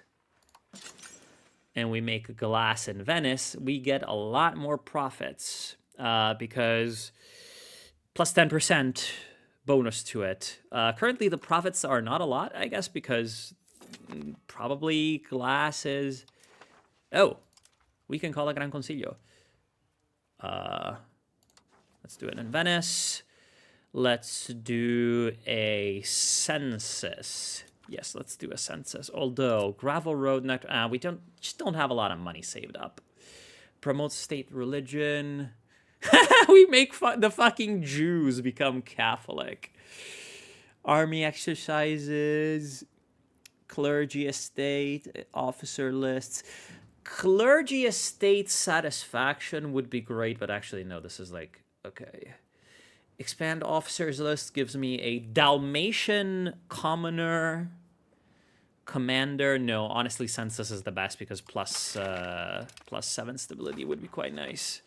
Speaker 1: and we make glass in Venice, we get a lot more profits because plus 10% bonus to it. Currently, the profits are not a lot, I guess, because probably glass is... Oh, we can call a Gran Consiglio. Let's do it in Venice. Let's do a census. Yes, let's do a census. Although gravel road net, we just don't have a lot of money saved up. Promote state religion. We make the fucking Jews become Catholic. Army exercises. Clergy estate. Officer lists. Clergy estate satisfaction would be great, but actually no, this is like, okay. Expand officers list gives me a Dalmatian commoner commander. No, honestly, census is the best because plus 7 stability would be quite nice.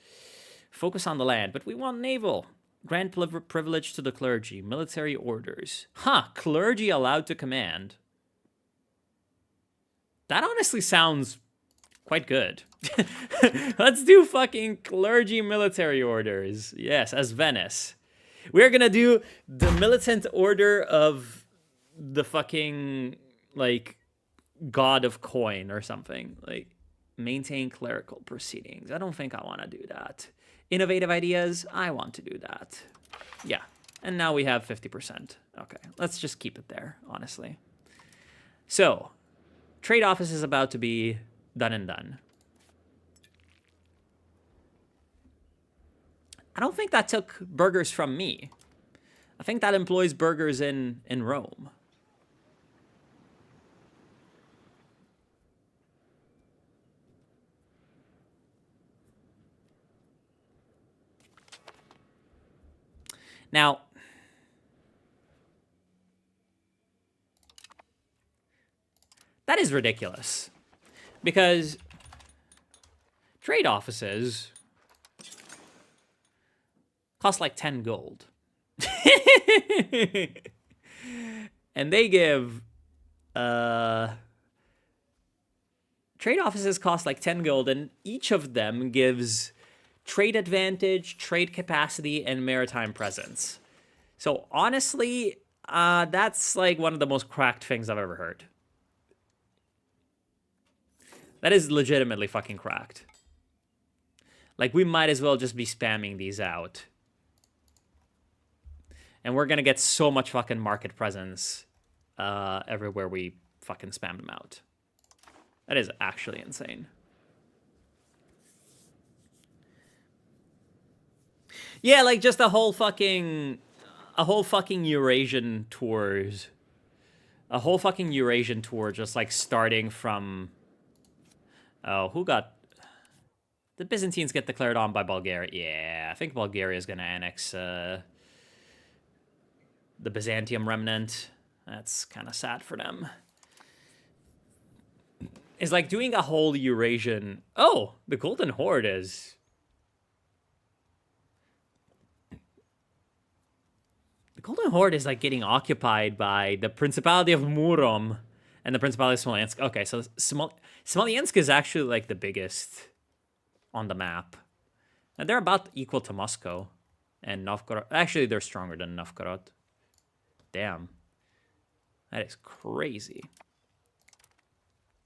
Speaker 1: Focus on the land, but we want naval. Grant privilege to the clergy. Military orders. Huh, clergy allowed to command. That honestly sounds quite good. Let's do fucking clergy military orders. Yes, as Venice. We're gonna do the militant order of the fucking, like, god of coin or something. Like, maintain clerical proceedings. I don't think I want to do that. Innovative ideas, I want to do that. Yeah, and now we have 50%. Okay, let's just keep it there, honestly. So, trade office is about to be done and done. I don't think that took burgers from me. I think that employs burgers in Rome. Now, that is ridiculous. Because trade offices cost like 10 gold. And they give... trade offices cost like 10 gold, and each of them gives trade advantage, trade capacity, and maritime presence. So honestly, that's like one of the most cracked things I've ever heard. That is legitimately fucking cracked. Like, we might as well just be spamming these out. And we're gonna get so much fucking market presence everywhere we fucking spam them out. That is actually insane. Yeah, like just a whole fucking Eurasian tours. A whole fucking Eurasian tour just like starting from... Oh, who got... The Byzantines get declared on by Bulgaria. Yeah, I think Bulgaria is going to annex the Byzantium remnant. That's kind of sad for them. It's like doing a whole Eurasian... Oh, the Golden Horde is... The Golden Horde is like getting occupied by the Principality of Murom and the Principality of Smolensk. Okay, so Smolensk is actually like the biggest on the map. And they're about equal to Moscow and Novgorod. Actually, they're stronger than Novgorod. Damn. That is crazy.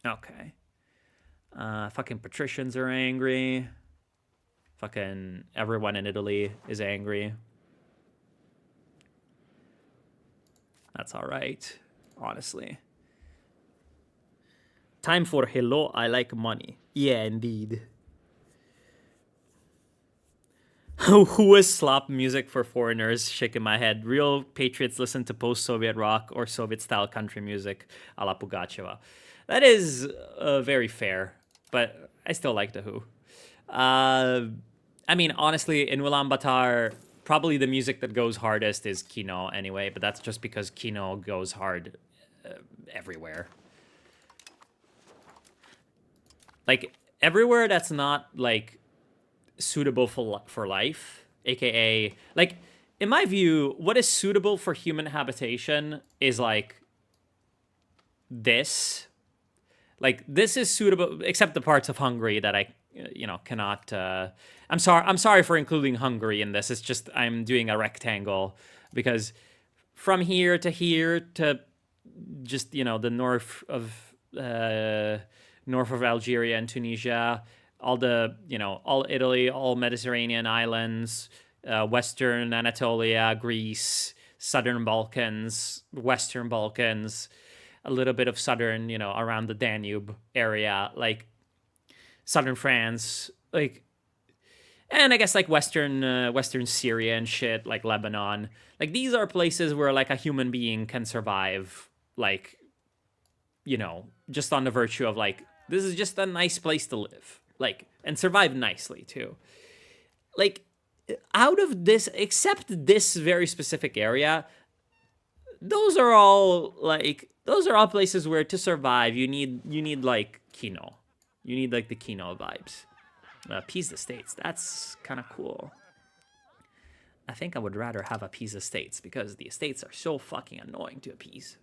Speaker 1: Okay. Fucking patricians are angry. Fucking everyone in Italy is angry. That's all right, honestly. Time for hello, I like money. Yeah, indeed. Who is slop music for foreigners? Shaking my head. Real patriots listen to post-Soviet rock or Soviet-style country music a la Pugacheva. That is very fair, but I still like the Who. I mean, honestly, in Ulaanbaatar, probably the music that goes hardest is Kino anyway, but that's just because Kino goes hard everywhere. Like, everywhere that's not, like, suitable for life, aka, like, in my view, what is suitable for human habitation is, like, this. Like, this is suitable, except the parts of Hungary that I, cannot... I'm sorry for including Hungary in this. It's just I'm doing a rectangle because from here to just, the north of Algeria and Tunisia, all Italy, all Mediterranean islands, Western Anatolia, Greece, Southern Balkans, Western Balkans, a little bit of southern, around the Danube area, like southern France, like, and I guess like Western Syria and shit, like Lebanon. Like, these are places where like a human being can survive, like, just on the virtue of like, this is just a nice place to live, like, and survive nicely too. Like, out of this, except this very specific area, those are all places where to survive you need like Kino. You need like the Kino vibes. Appease the states. That's kind of cool. I think I would rather have appease the states because the estates are so fucking annoying to appease.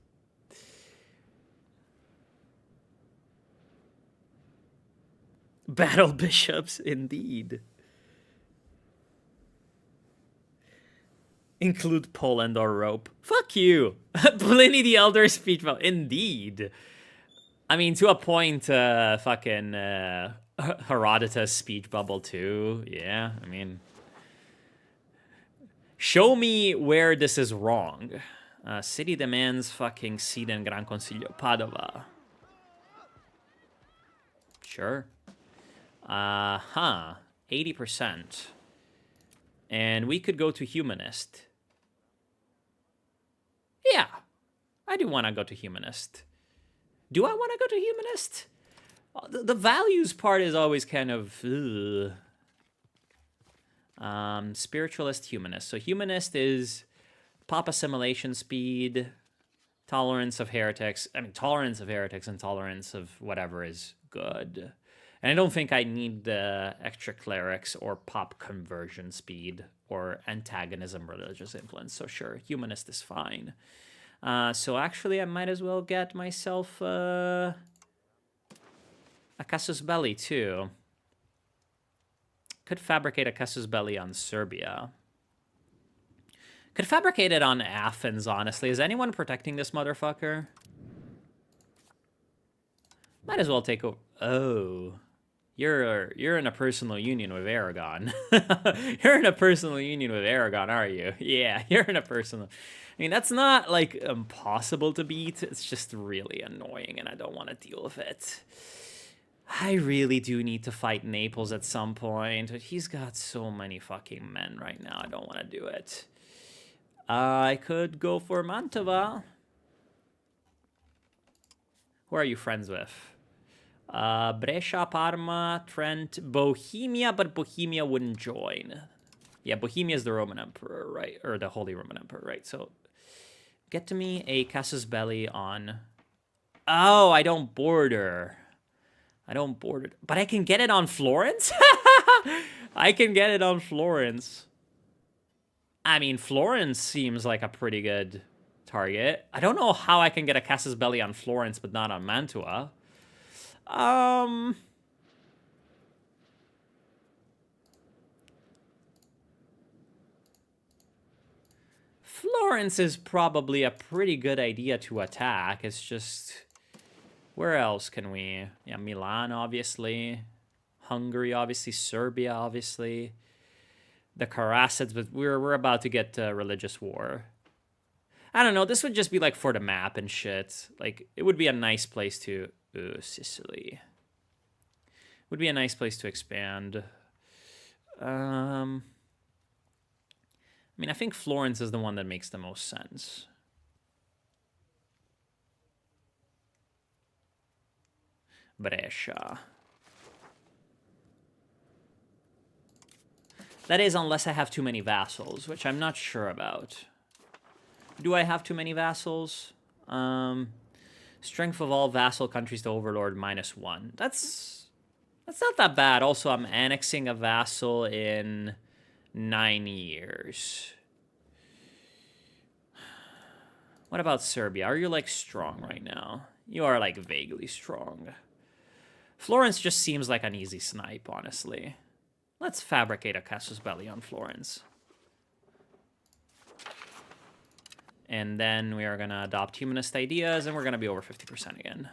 Speaker 1: Battle bishops, indeed. Include Poland or rope. Fuck you. Pliny the Elder speech bubble. Indeed. I mean, to a point, fucking Herodotus speech bubble too. Yeah, I mean, show me where this is wrong. City demands fucking seat in Gran Consiglio Padova. Sure. 80%. And we could go to humanist. Yeah, I do want to go to humanist. Do I want to go to humanist? The values part is always kind of... spiritualist, humanist. So humanist is pop assimilation speed, tolerance of heretics. I mean, tolerance of heretics and tolerance of whatever is good. And I don't think I need the extra clerics or pop conversion speed or antagonism religious influence. So sure, humanist is fine. So actually, I might as well get myself a casus belli too. Could fabricate a casus belli on Serbia. Could fabricate it on Athens, honestly. Is anyone protecting this motherfucker? Might as well take over. Oh, you're in a personal union with Aragon. You're in a personal union with Aragon, are you? Yeah, you're in a personal. I mean, that's not like impossible to beat. It's just really annoying, and I don't want to deal with it. I really do need to fight Naples at some point, but he's got so many fucking men right now. I don't want to do it. I could go for Mantova. Who are you friends with? Brescia, Parma, Trent, Bohemia, but Bohemia wouldn't join. Yeah, Bohemia is the Roman Emperor, right? Or the Holy Roman Emperor, right? So get to me a Casus Belli on... Oh, I don't border. I don't border. But I can get it on Florence? I can get it on Florence. I mean, Florence seems like a pretty good target. I don't know how I can get a Casus Belli on Florence, but not on Mantua. Florence is probably a pretty good idea to attack. It's just... Where else can we... Yeah, Milan, obviously. Hungary, obviously. Serbia, obviously. The Karassids, but we're about to get religious war. I don't know. This would just be like for the map and shit. Like, it would be a nice place to... Ooh, Sicily. Would be a nice place to expand. I mean, I think Florence is the one that makes the most sense. Brescia. That is, unless I have too many vassals, which I'm not sure about. Do I have too many vassals? Strength of all vassal countries to overlord -1. That's not that bad. Also, I'm annexing a vassal in 9 years. What about Serbia? Are you, like, strong right now? You are, like, vaguely strong. Florence just seems like an easy snipe, honestly. Let's fabricate a Casus Belli on Florence. And then we are going to adopt humanist ideas, and we're going to be over 50% again.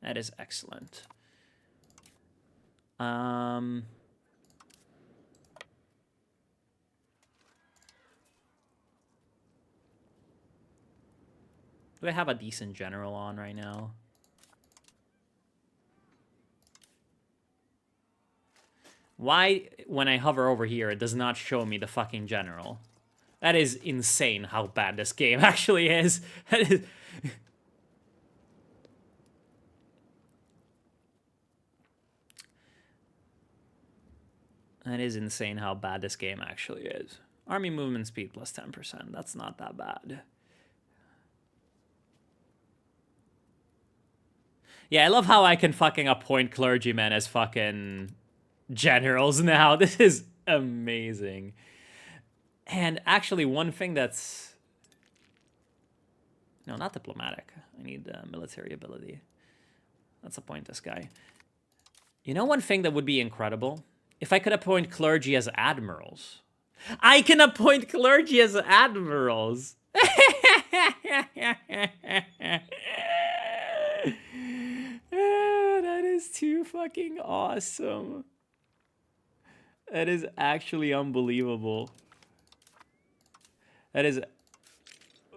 Speaker 1: That is excellent. Do I have a decent general on right now? Why, when I hover over here, it does not show me the fucking general? That is insane how bad this game actually is. That is... That is insane how bad this game actually is. Army movement speed plus 10%. That's not that bad. Yeah, I love how I can fucking appoint clergymen as fucking generals now. This is amazing. And actually, one thing that's... No, not diplomatic. I need military ability. Let's appoint this guy. You know one thing that would be incredible? If I could appoint clergy as admirals. I can appoint clergy as admirals! That is too fucking awesome. That is actually unbelievable. That is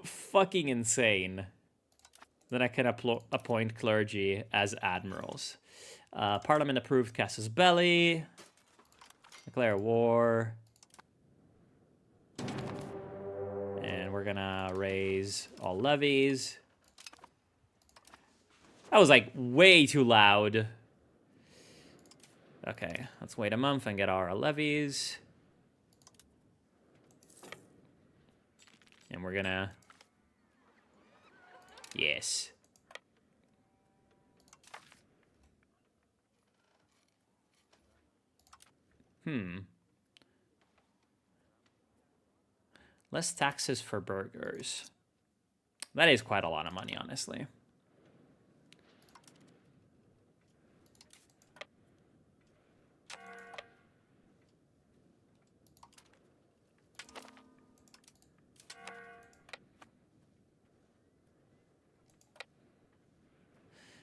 Speaker 1: fucking insane that I can appoint clergy as admirals. Parliament approved Casus Belli. Declare war. And we're gonna raise all levies. That was like way too loud. Okay, let's wait a month and get our levies. And we're gonna... Yes. Less taxes for burghers. That is quite a lot of money, honestly.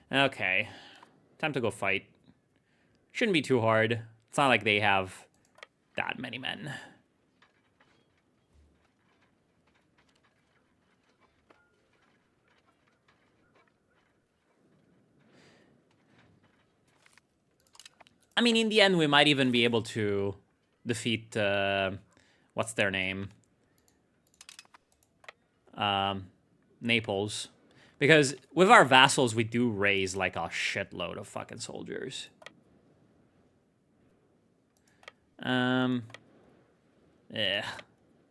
Speaker 1: Okay. Time to go fight. Shouldn't be too hard. It's not like they have that many men. I mean, in the end, we might even be able to defeat, what's their name? Naples. Because with our vassals, we do raise, like, a shitload of fucking soldiers.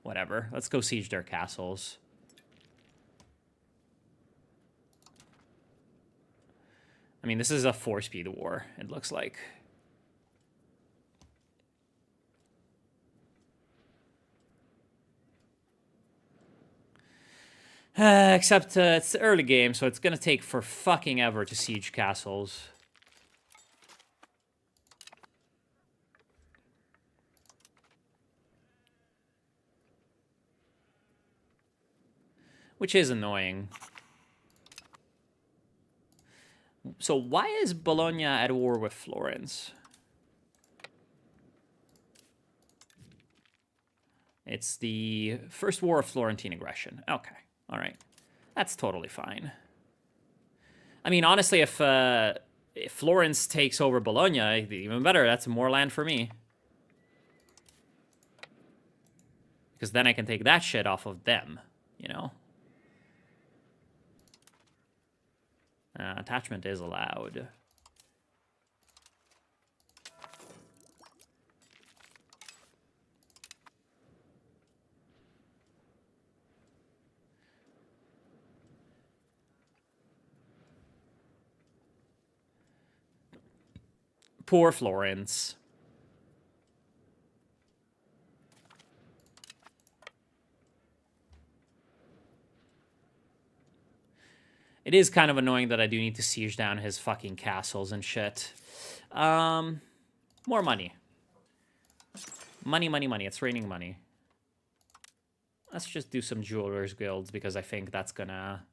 Speaker 1: Whatever. Let's go siege their castles. I mean, this is a 4-speed war, it looks like. Except it's the early game, so it's gonna take for fucking ever to siege castles. Which is annoying. So why is Bologna at war with Florence? It's the First War of Florentine Aggression. Okay. All right, that's totally fine. I mean, honestly, if Florence takes over Bologna, even better. That's more land for me. Because then I can take that shit off of them, you know? Attachment is allowed. Poor Florence. It is kind of annoying that I do need to siege down his fucking castles and shit. More money. Money, money, money. It's raining money. Let's just do some jewelers guilds because I think that's gonna...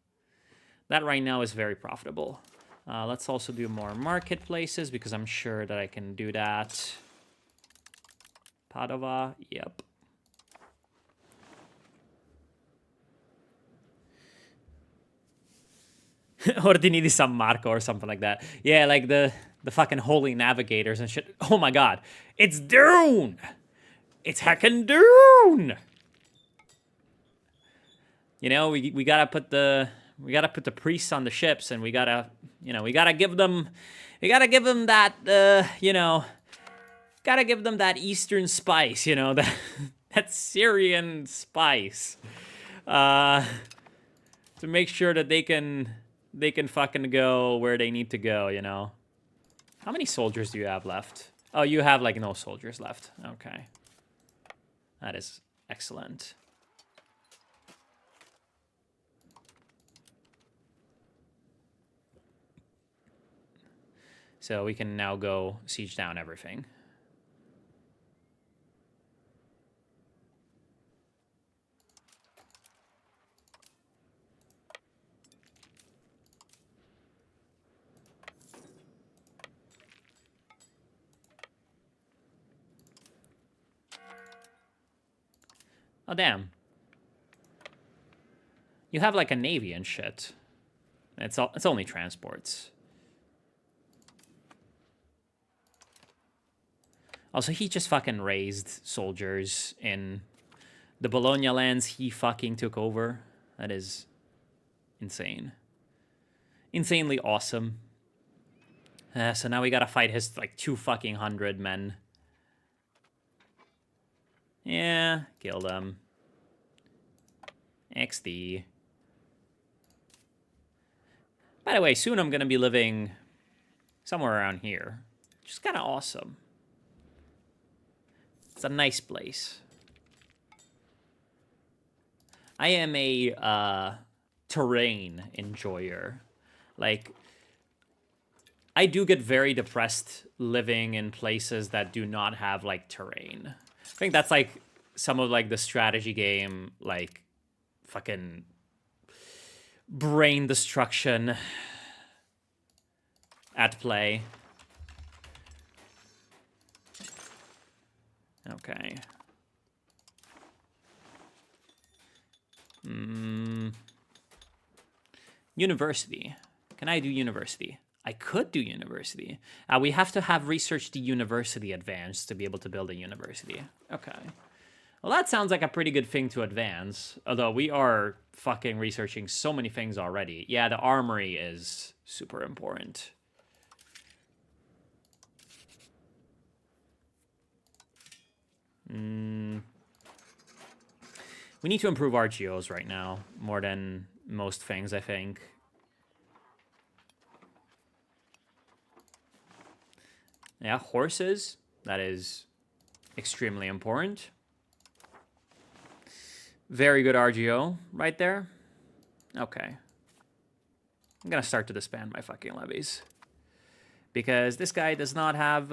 Speaker 1: That right now is very profitable. Let's also do more marketplaces because I'm sure that I can do that. Padova, yep. Ordini di San Marco or something like that. Yeah, like the fucking holy navigators and shit. Oh my god. It's Dune! It's heckin' Dune! You know, we gotta put the... We gotta put the priests on the ships, and we gotta, you know, we gotta give them that, you know, gotta give them that Eastern spice, you know, that Syrian spice, to make sure that they can fucking go where they need to go, you know. How many soldiers do you have left? Oh, you have like no soldiers left. Okay, that is excellent. So we can now go siege down everything. Oh, damn. You have like a navy and shit. It's only transports. Also, he just fucking raised soldiers in the Bologna lands he fucking took over. That is insane. Insanely awesome. So now we gotta fight his, like, 200 men. Yeah, kill them. XD. By the way, soon I'm gonna be living somewhere around here. Which is kinda awesome. It's a nice place. I am a terrain enjoyer. Like, I do get very depressed living in places that do not have, like, terrain. I think that's, like, some of, like, the strategy game, like, fucking brain destruction at play. Okay. University. Can I do university? I could do university. We have to have researched the university advanced to be able to build a university. Okay. Well, that sounds like a pretty good thing to advance. Although we are fucking researching so many things already. Yeah, the armory is super important. We need to improve our geos right now more than most things, I think. Yeah, horses. That is extremely important. Very good RGO right there. Okay. I'm gonna start to disband my fucking levies. Because this guy does not have...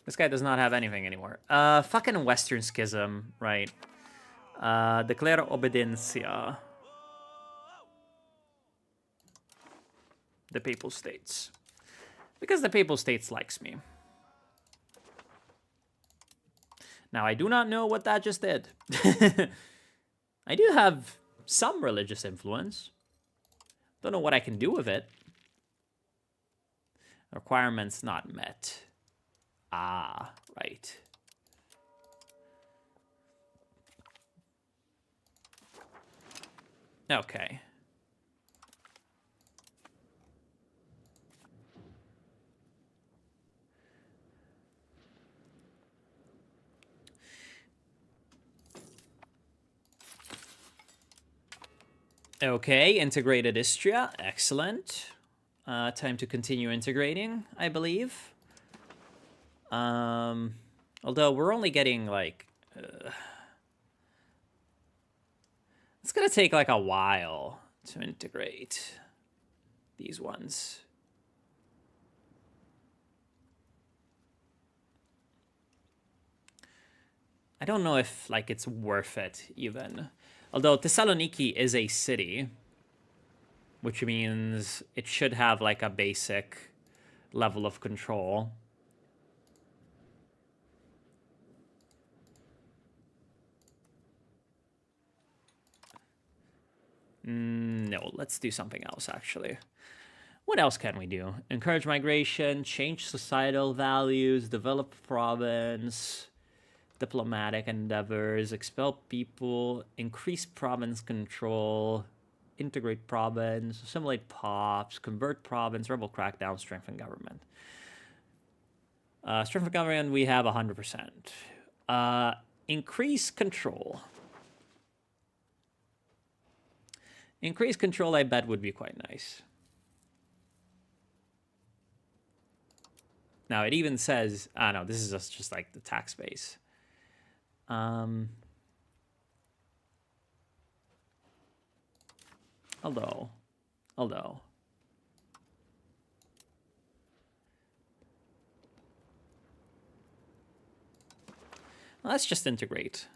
Speaker 1: This guy does not have anything anymore. Fucking Western Schism, right. Declare obediencia. The Papal States. Because the Papal States likes me. Now, I do not know what that just did. I do have some religious influence. Don't know what I can do with it. Requirements not met. Ah, right. Okay. Okay, integrated Istria. Excellent. Time to continue integrating, I believe. Although we're only getting, like... it's gonna take, like, a while to integrate these ones. I don't know if, like, it's worth it, even. Although Thessaloniki is a city, which means it should have, like, a basic level of control. No, let's do something else, actually. What else can we do? Encourage migration, change societal values, develop province, diplomatic endeavors, expel people, increase province control, integrate province, assimilate pops, convert province, rebel crackdown, strengthen government. Strengthen government, we have 100%. Increase control. Increase control, I bet, would be quite nice. Now, it even says... no, this is just like the tax base. Although... Let's just integrate.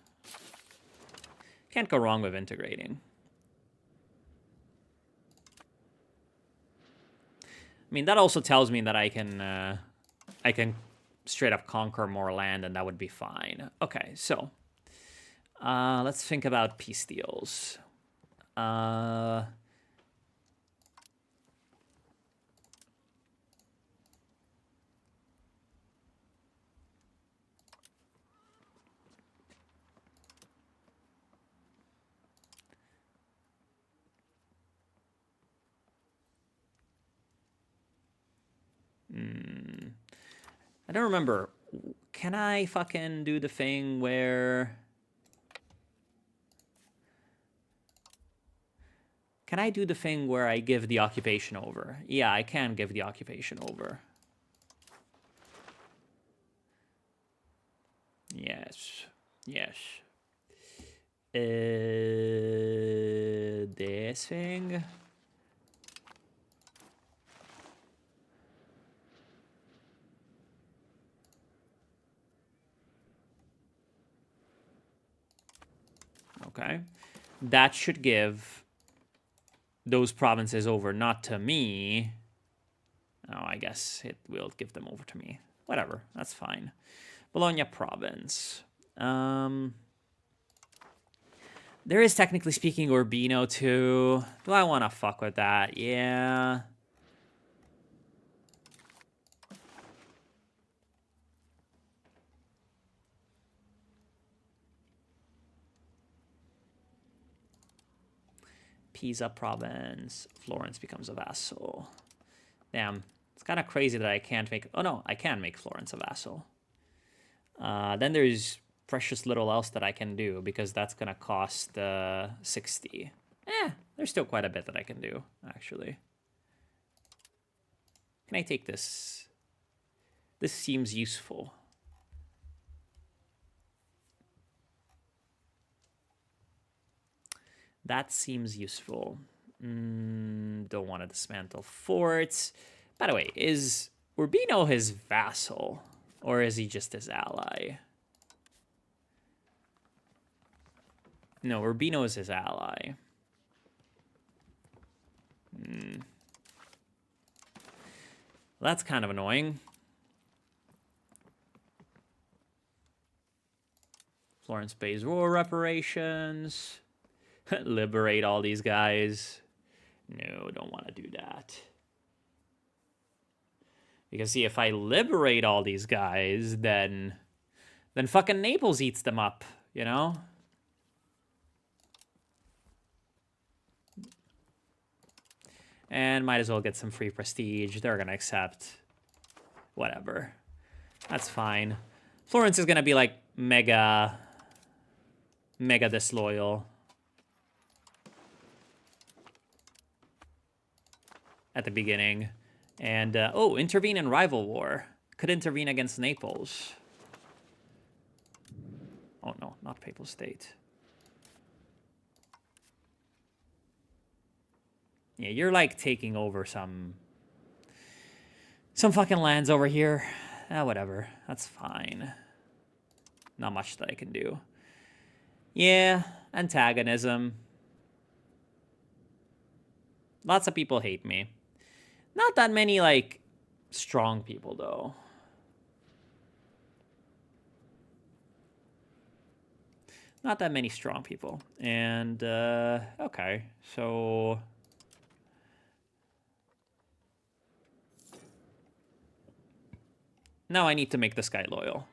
Speaker 1: Can't go wrong with integrating. I mean, that also tells me that I can straight up conquer more land, and that would be fine. Okay, so let's think about peace deals. I don't remember. Can I fucking do the thing where... Can I do the thing where I give the occupation over? Yeah, I can give the occupation over. Yes. Yes. This thing... Okay. That should give those provinces over not to me. Oh, I guess it will give them over to me. Whatever, that's fine. Bologna province. There is, technically speaking, Urbino too. Do I want to fuck with that? Yeah. Pisa province. Florence becomes a vassal. Damn. It's kind of crazy that I can't make... Oh, no. I can make Florence a vassal. Then there's precious little else that I can do because that's going to cost 60. There's still quite a bit that I can do, actually. Can I take this? This seems useful. That seems useful. Don't want to dismantle forts. By the way, is Urbino his vassal? Or is he just his ally? No, Urbino is his ally. That's kind of annoying. Florence pays war reparations. Liberate all these guys. No, don't want to do that. Because see, if I liberate all these guys, then fucking Naples eats them up, you know? And might as well get some free prestige. They're gonna accept. Whatever. That's fine. Florence is gonna be like mega disloyal. At the beginning. And, intervene in rival war. Could intervene against Naples. Oh, no, not Papal State. Yeah, you're, like, taking over some fucking lands over here. Whatever. That's fine. Not much that I can do. Yeah, antagonism. Lots of people hate me. Not that many, like, strong people, though. Not that many strong people. And, okay. So... now I need to make this guy loyal.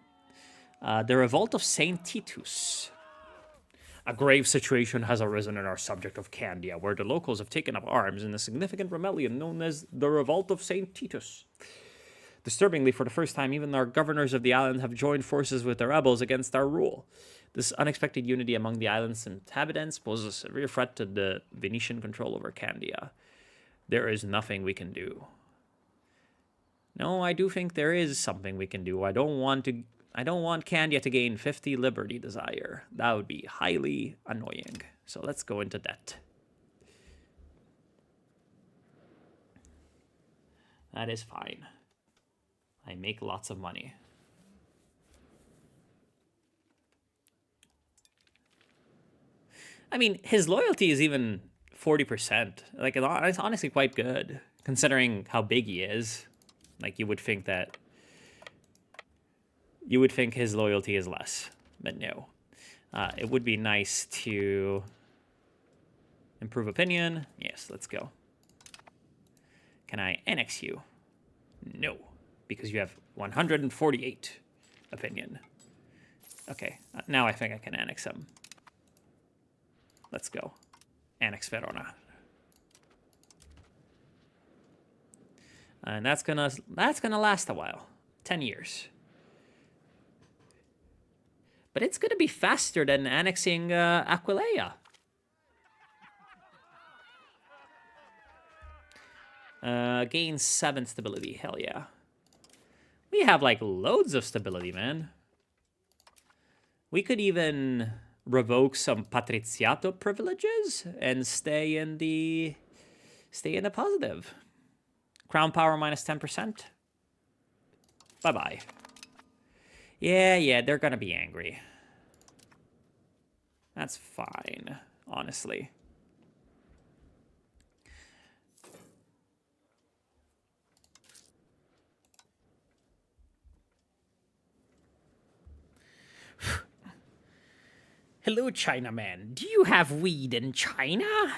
Speaker 1: The Revolt of Saint Titus. A grave situation has arisen in our subject of Candia, where the locals have taken up arms in a significant rebellion known as the Revolt of Saint Titus. Disturbingly, for the first time, even our governors of the island have joined forces with the rebels against our rule. This unexpected unity among the island's inhabitants poses a severe threat to the Venetian control over Candia. There is nothing we can do. No, I do think there is something we can do. I don't want Candia to gain 50 liberty desire. That would be highly annoying. So let's go into debt. That is fine. I make lots of money. I mean, his loyalty is even 40%. Like, it's honestly quite good, considering how big he is. Like, you would think his loyalty is less, but no. It would be nice to improve opinion. Yes, let's go. Can I annex you? No, because you have 148 opinion. Okay, now I think I can annex him. Let's go. Annex Verona. And that's gonna last a while. 10 years. But it's gonna be faster than annexing Aquileia. Gain 7 stability. Hell yeah. We have like loads of stability, man. We could even revoke some patriziato privileges and stay in the positive. Crown power minus 10%. Bye-bye. Yeah, they're gonna be angry. That's fine, honestly. Hello, Chinaman. Do you have weed in China?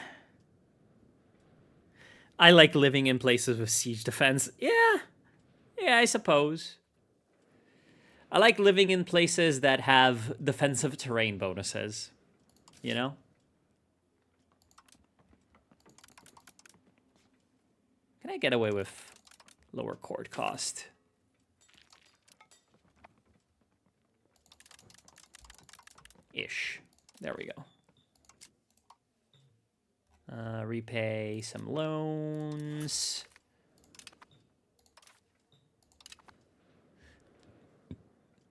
Speaker 1: I like living in places with siege defense. Yeah, I suppose. I like living in places that have defensive terrain bonuses, you know? Can I get away with lower court cost? Ish. There we go. Repay some loans.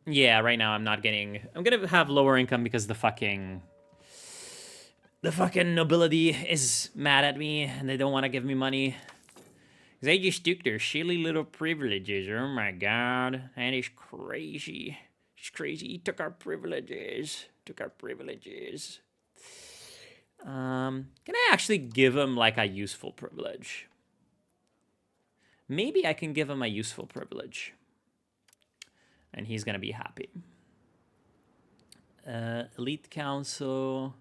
Speaker 1: Yeah, right now I'm not getting... I'm gonna have lower income because the fucking nobility is mad at me and they don't want to give me money. They just took their silly little privileges. Oh my god. That is crazy. It's crazy. He took our privileges. Can I actually give him like a useful privilege? Maybe I can give him a useful privilege. And he's gonna be happy. Elite Council.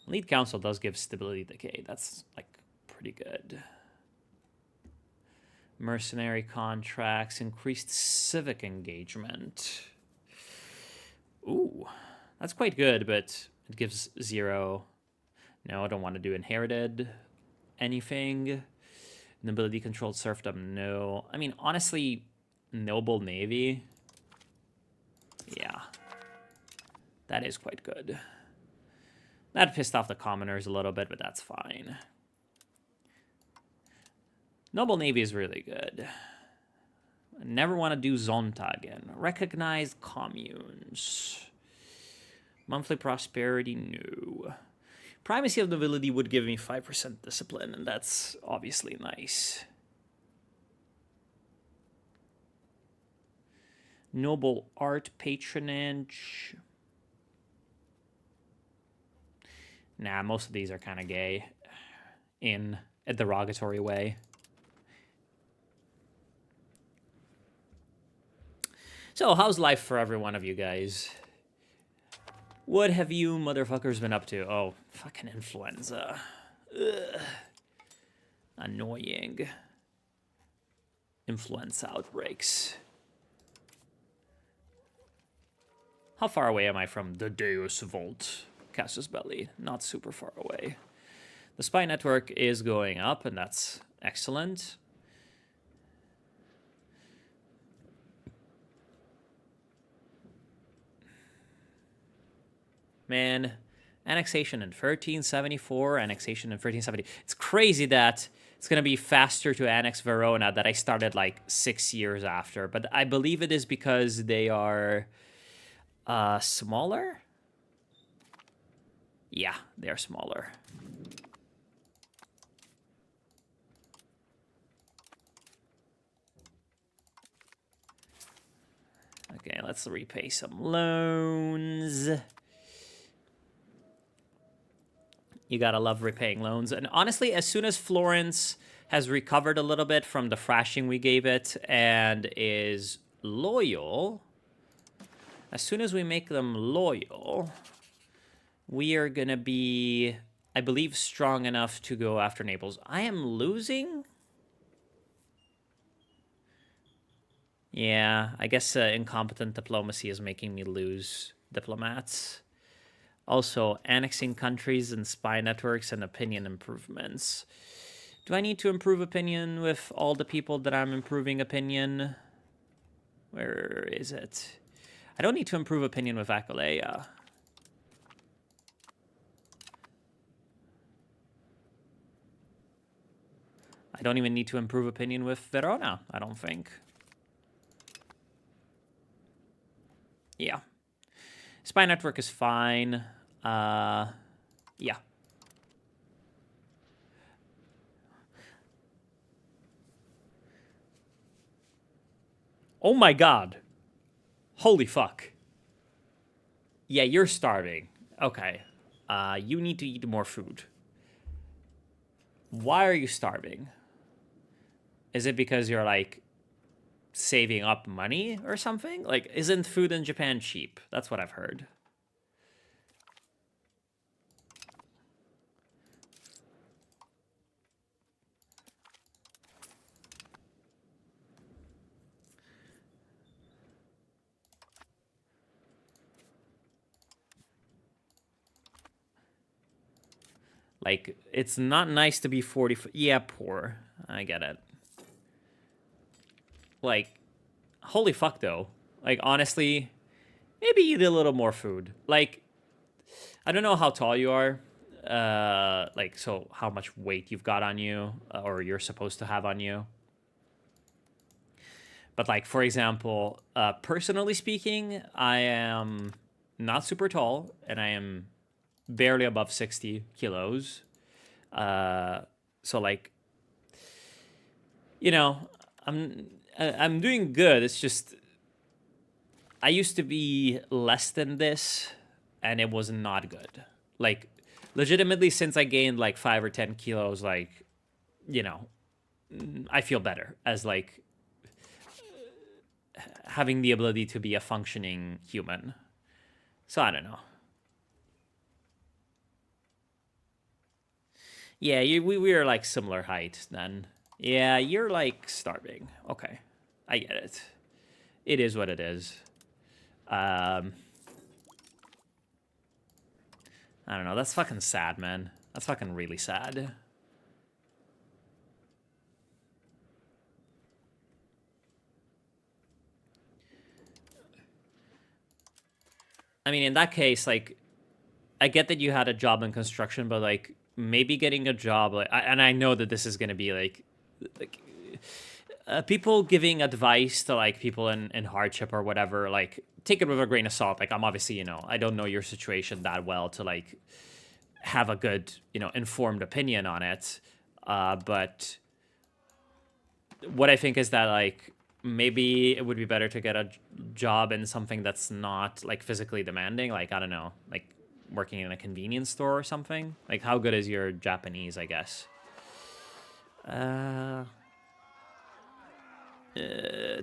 Speaker 1: Elite Council does give stability decay. That's like pretty good. Mercenary contracts, increased civic engagement. Ooh, that's quite good, but it gives 0. No, I don't want to do inherited anything. Nobility controlled serfdom, no. I mean, honestly, noble navy. Yeah, that is quite good. That pissed off the commoners a little bit, but that's fine. Noble navy is really good. I never want to do Zonta again. Recognized communes. Monthly prosperity, no. Primacy of nobility would give me 5% discipline, and that's obviously nice. Noble art patronage. Nah, most of these are kind of gay in a derogatory way. So, how's life for every one of you guys? What have you motherfuckers been up to? Oh, fucking influenza. Ugh. Annoying. Influenza outbreaks. How far away am I from the Deus Volt? Casus Belli. Not super far away. The spy network is going up, and that's excellent. Man, annexation in 1374, annexation in 1370. It's crazy that it's going to be faster to annex Verona that I started like 6 years after. But I believe it is because they are smaller. Yeah, they're smaller. Okay, let's repay some loans. You gotta love repaying loans. And honestly, as soon as Florence has recovered a little bit from the thrashing we gave it and is loyal, as soon as we make them loyal, we are gonna be, I believe, strong enough to go after Naples. I am losing? Yeah, I guess incompetent diplomacy is making me lose diplomats. Also, annexing countries and spy networks and opinion improvements. Do I need to improve opinion with all the people that I'm improving opinion? Where is it? I don't need to improve opinion with Aquileia. I don't even need to improve opinion with Verona, I don't think. Yeah. Spy network is fine. Yeah. Oh my god. Holy fuck. Yeah, you're starving. Okay. You need to eat more food. Why are you starving? Is it because you're like saving up money or something. Like, isn't food in Japan cheap? That's what I've heard. Like, it's not nice to be 40. Yeah, poor. I get it. Like, holy fuck, though. Like, honestly, maybe eat a little more food. Like, I don't know how tall you are. Like, so how much weight you've got on you, or you're supposed to have on you. But, like, for example, personally speaking, I am not super tall, and I am barely above 60 kilos. So, like, you know, I'm doing good. It's just I used to be less than this, and it was not good. Like, legitimately, since I gained like 5 or 10 kilos, like, you know, I feel better as like having the ability to be a functioning human. So I don't know. Yeah, we are like similar height then. Yeah, you're like starving. Okay, I get it. It is what it is. I don't know. That's fucking sad, man. That's fucking really sad. I mean, in that case, like, I get that you had a job in construction, but like maybe getting a job, like, and I know that this is gonna be like people giving advice to like people in hardship or whatever. Like, take it with a grain of salt. Like, I'm obviously, you know, I don't know your situation that well to like have a good, you know, informed opinion on it. But what I think is that like maybe it would be better to get a job in something that's not like physically demanding. Like, I don't know, like working in a convenience store or something. Like, how good is your Japanese, I guess?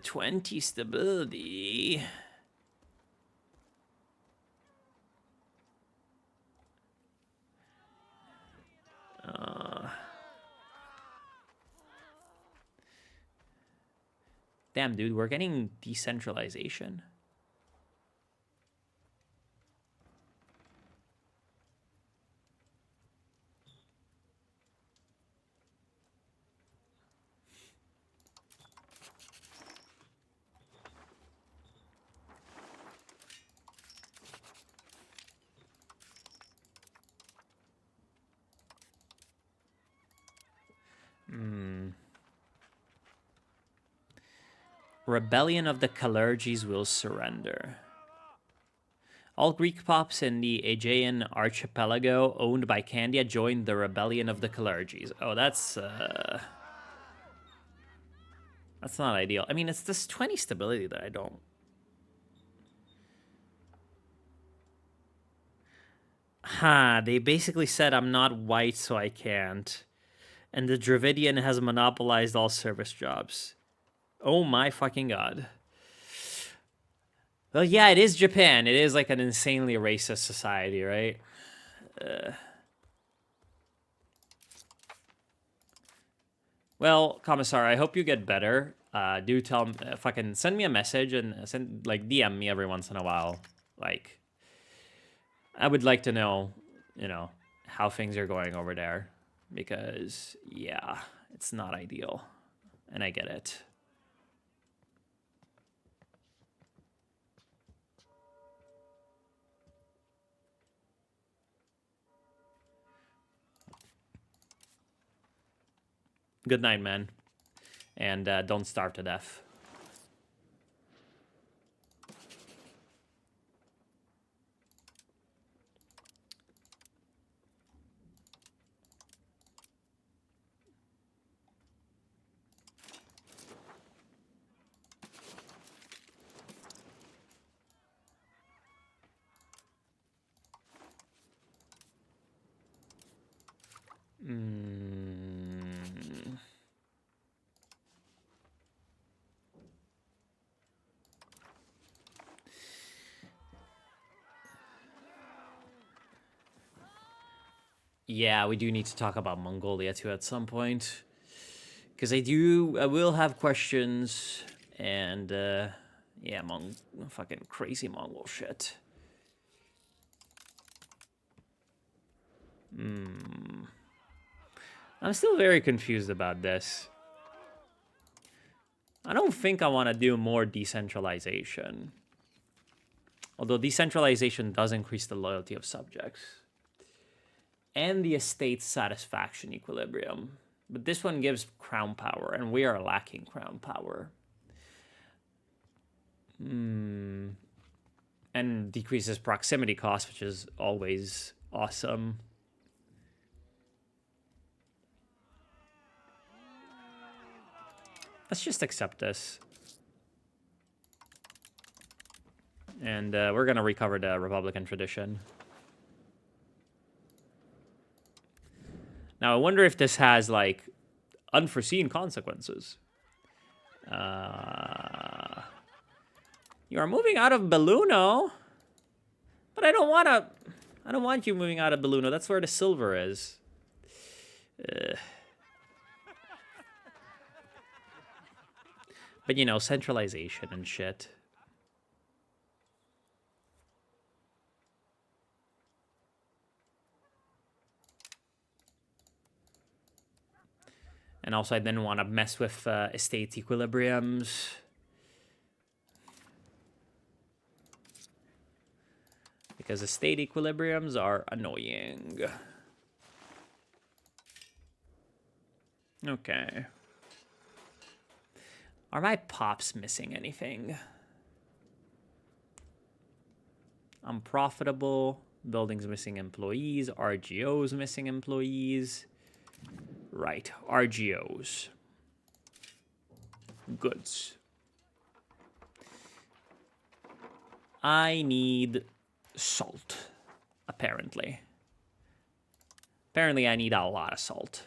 Speaker 1: 20 stability. Damn, dude, we're getting decentralization. Rebellion of the Calerges will surrender. All Greek pops in the Aegean archipelago owned by Candia joined the Rebellion of the Calerges. Oh, that's not ideal. I mean, it's this 20 stability that I don't. They basically said I'm not white, so I can't. And the Dravidian has monopolized all service jobs. Oh my fucking god. Well, yeah, it is Japan. It is like an insanely racist society, right? Well, Commissar, I hope you get better. Do tell, fucking send me a message and send, like, DM me every once in a while. Like, I would like to know, you know, how things are going over there. Because, yeah, it's not ideal. And I get it. Good night, man. And don't starve to death. Yeah, we do need to talk about Mongolia too at some point. Because I will have questions. And, yeah, fucking crazy Mongol shit. I'm still very confused about this. I don't think I want to do more decentralization. Although decentralization does increase the loyalty of subjects. And the estate's satisfaction equilibrium. But this one gives crown power, and we are lacking crown power. And decreases proximity cost, which is always awesome. Let's just accept this. And we're going to recover the Republican tradition. Now, I wonder if this has, like, unforeseen consequences. You are moving out of Belluno. But I don't want you moving out of Belluno. That's where the silver is. But, you know, centralization and shit. And also, I didn't want to mess with estate equilibriums. Because estate equilibriums are annoying. Okay. Are my pops missing anything? Unprofitable. Buildings missing employees. RGOs missing employees. Right. RGOs. Goods. I need salt. Apparently. Apparently I need a lot of salt.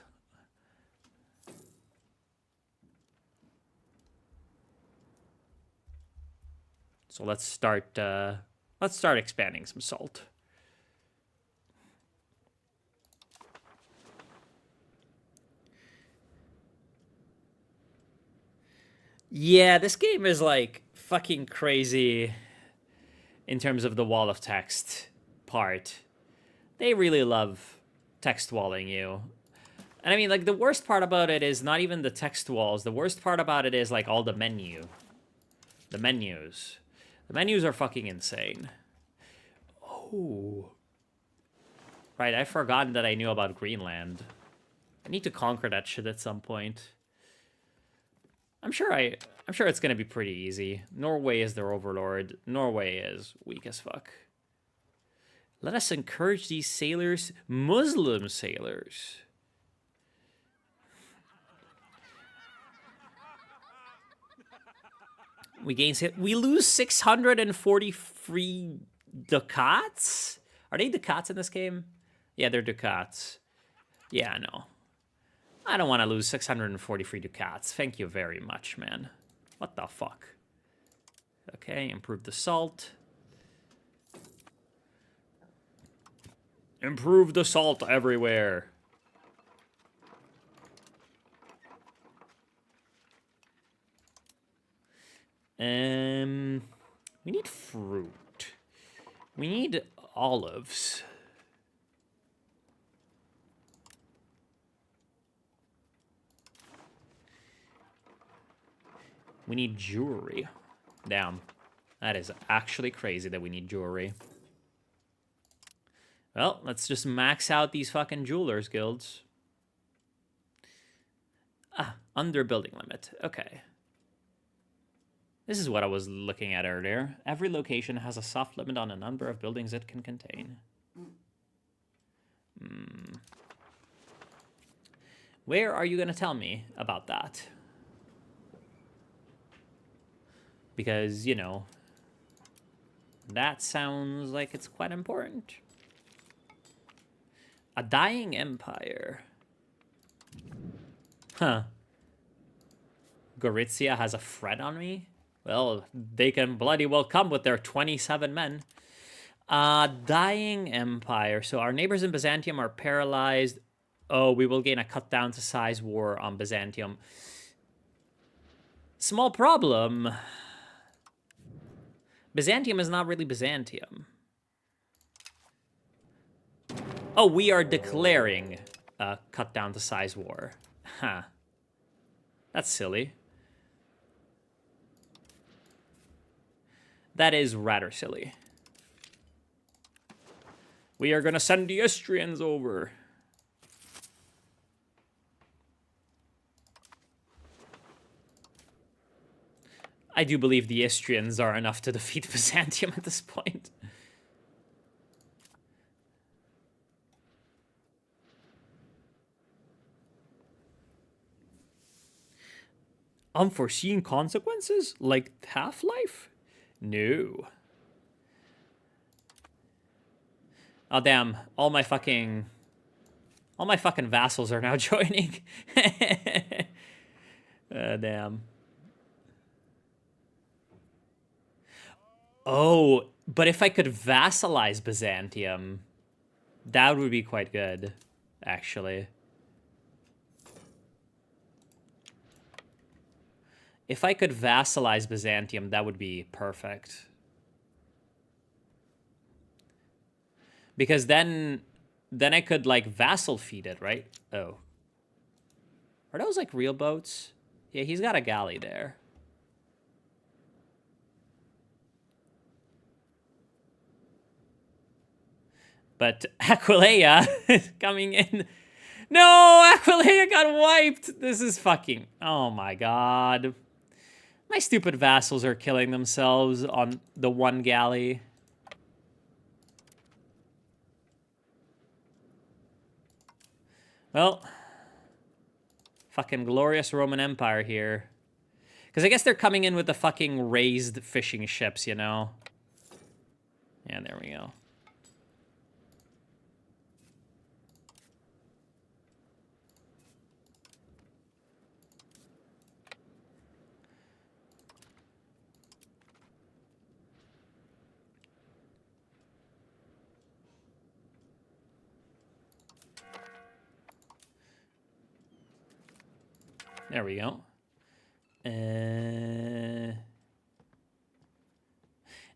Speaker 1: So let's start expanding some salt. Yeah, this game is like fucking crazy in terms of the wall of text part. They really love text walling you. And I mean, like, the worst part about it is not even the text walls. The worst part about it is like all the menu. The menus. The menus are fucking insane. Oh. Right, I've forgotten that I knew about Greenland. I need to conquer that shit at some point. I'm sure it's gonna be pretty easy. Norway is their overlord. Norway is weak as fuck. Let us encourage these sailors, Muslim sailors. We lose 643 ducats? Are they ducats in this game? Yeah, they're ducats. Yeah, no. I don't want to lose 643 ducats. Thank you very much, man. What the fuck? Okay, improve the salt. Improve the salt everywhere. We need fruit. We need olives. We need jewelry. Damn. That is actually crazy that we need jewelry. Well, let's just max out these fucking jewelers guilds. Ah, under building limit. Okay. This is what I was looking at earlier. Every location has a soft limit on the number of buildings it can contain. Where are you going to tell me about that? Because, you know, that sounds like it's quite important. A dying empire. Huh. Gorizia has a threat on me? Well, they can bloody well come with their 27 men. Dying empire. So our neighbors in Byzantium are paralyzed. Oh, we will gain a cut down to size war on Byzantium. Small problem. Byzantium is not really Byzantium. Oh, we are declaring a cut down to size war. Huh. That's silly. That is rather silly. We are gonna send the Istrians over. I do believe the Istrians are enough to defeat Byzantium at this point. Unforeseen consequences? Like Half-Life? No. Oh, damn. All my fucking vassals are now joining. Damn. Oh, but if I could vassalize Byzantium, that would be quite good, actually. If I could vassalize Byzantium, that would be perfect. Because then I could, like, vassal feed it, right? Oh. Are those, like, real boats? Yeah, he's got a galley there. But Aquileia is coming in. No, Aquileia got wiped. This is fucking... Oh, my God. My stupid vassals are killing themselves on the one galley. Well, fucking glorious Roman Empire here. Because I guess they're coming in with the fucking raised fishing ships, you know? Yeah, there we go. There we go.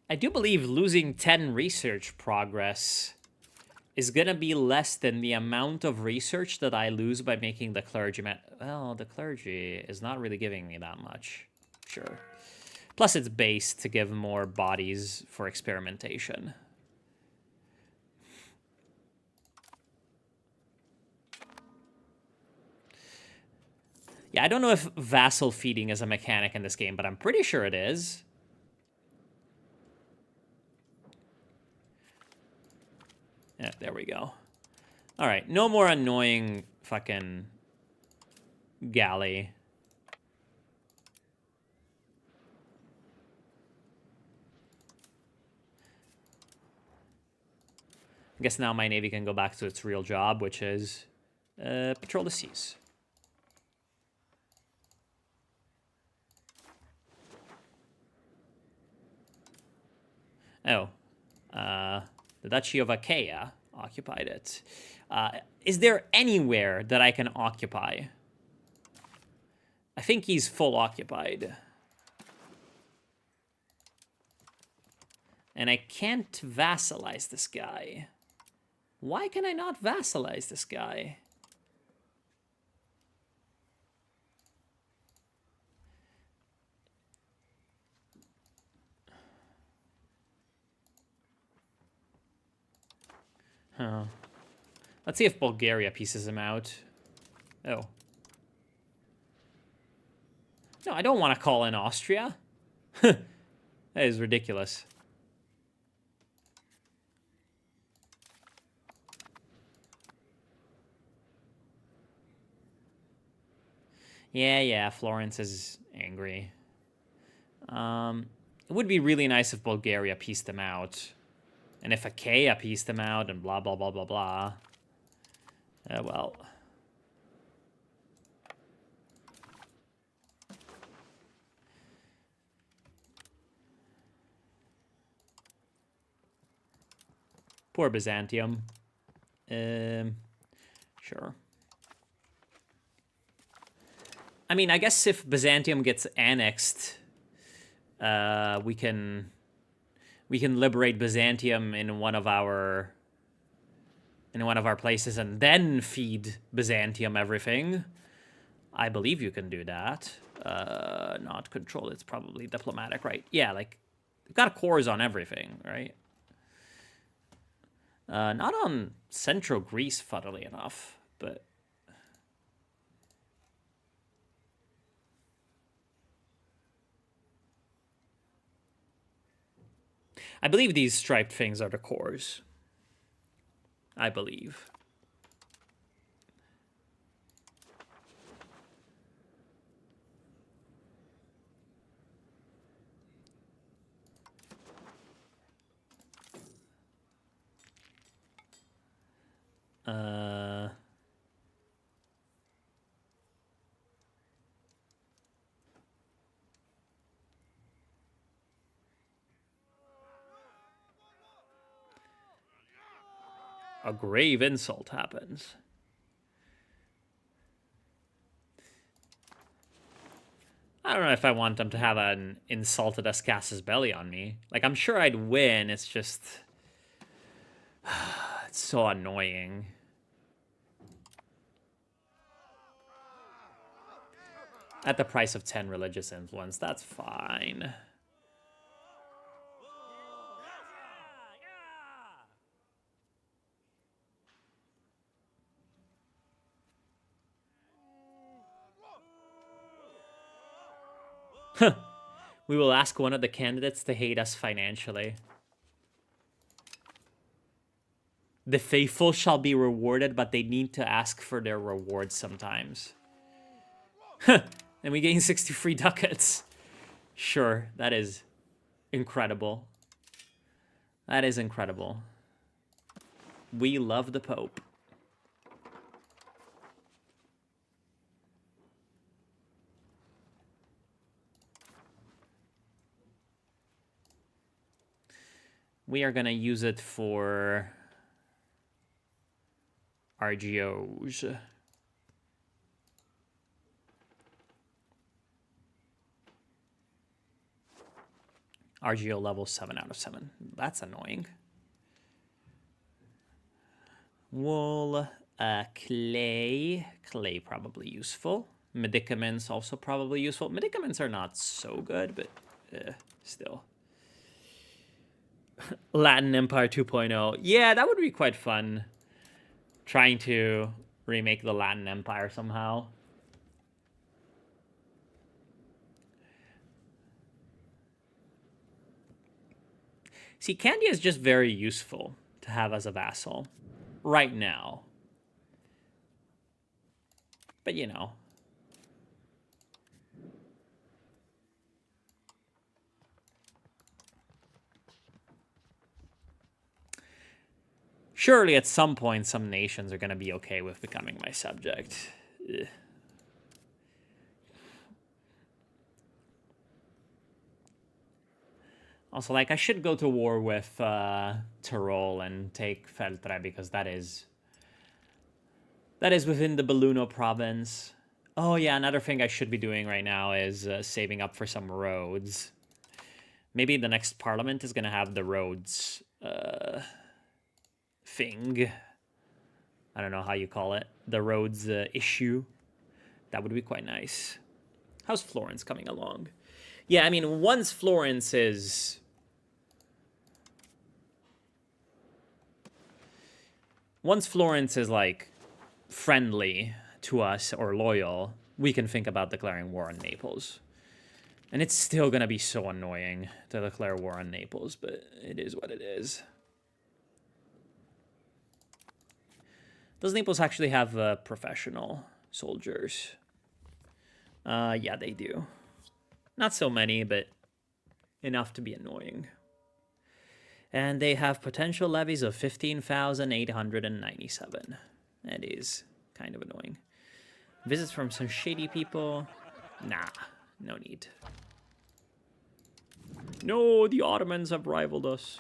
Speaker 1: I do believe losing 10 research progress is going to be less than the amount of research that I lose by making the clergyman. Well, the clergy is not really giving me that much. Sure. Plus, it's based to give more bodies for experimentation. Yeah, I don't know if vassal feeding is a mechanic in this game, but I'm pretty sure it is. Yeah, there we go. All right, no more annoying fucking galley. I guess now my navy can go back to its real job, which is patrol the seas. Oh, the Duchy of Achaia occupied it. Is there anywhere that I can occupy? I think he's full occupied. And I can't vassalize this guy. Why can I not vassalize this guy? Huh. Let's see if Bulgaria pieces him out. Oh. No, I don't want to call in Austria. That is ridiculous. Yeah, Florence is angry. It would be really nice if Bulgaria pieced them out. And if Achaia pieced them out and blah, blah, blah, blah, blah. Well. Poor Byzantium. Sure. I mean, I guess if Byzantium gets annexed, we can liberate Byzantium in one of our places and then feed Byzantium everything. I believe you can do that. Not control. It's probably diplomatic, right? Yeah, like we've got cores on everything, right? Not on central Greece, funnily enough, but I believe these striped things are the cores. I believe. A grave insult happens. I don't know if I want them to have an insulted Ascasis belly on me. Like, I'm sure I'd win, it's just... it's so annoying. At the price of 10 religious influence, that's fine. We will ask one of the candidates to hate us financially. The faithful shall be rewarded, but they need to ask for their reward sometimes. And we gain 63 ducats. Sure, that is incredible. That is incredible. We love the Pope. We are going to use it for RGOs. RGO level 7 out of 7. That's annoying. Wool, clay. Clay probably useful. Medicaments also probably useful. Medicaments are not so good, but still. Latin Empire 2.0. Yeah, that would be quite fun. Trying to remake the Latin Empire somehow. See, Candia is just very useful to have as a vassal right now. But, you know. Surely at some point, some nations are going to be okay with becoming my subject. Ugh. Also, like, I should go to war with Tyrol and take Feltre because that is within the Belluno province. Oh yeah, another thing I should be doing right now is saving up for some roads. Maybe the next parliament is going to have the roads thing. I don't know how you call it. The roads issue. That would be quite nice. How's Florence coming along? Yeah, I mean, once Florence is... Once Florence is, like, friendly to us or loyal, we can think about declaring war on Naples. And it's still going to be so annoying to declare war on Naples, but it is what it is. Does Naples actually have professional soldiers? Yeah, they do. Not so many, but enough to be annoying. And they have potential levies of 15,897. That is kind of annoying. Visits from some shady people. Nah, no need. No, the Ottomans have rivaled us.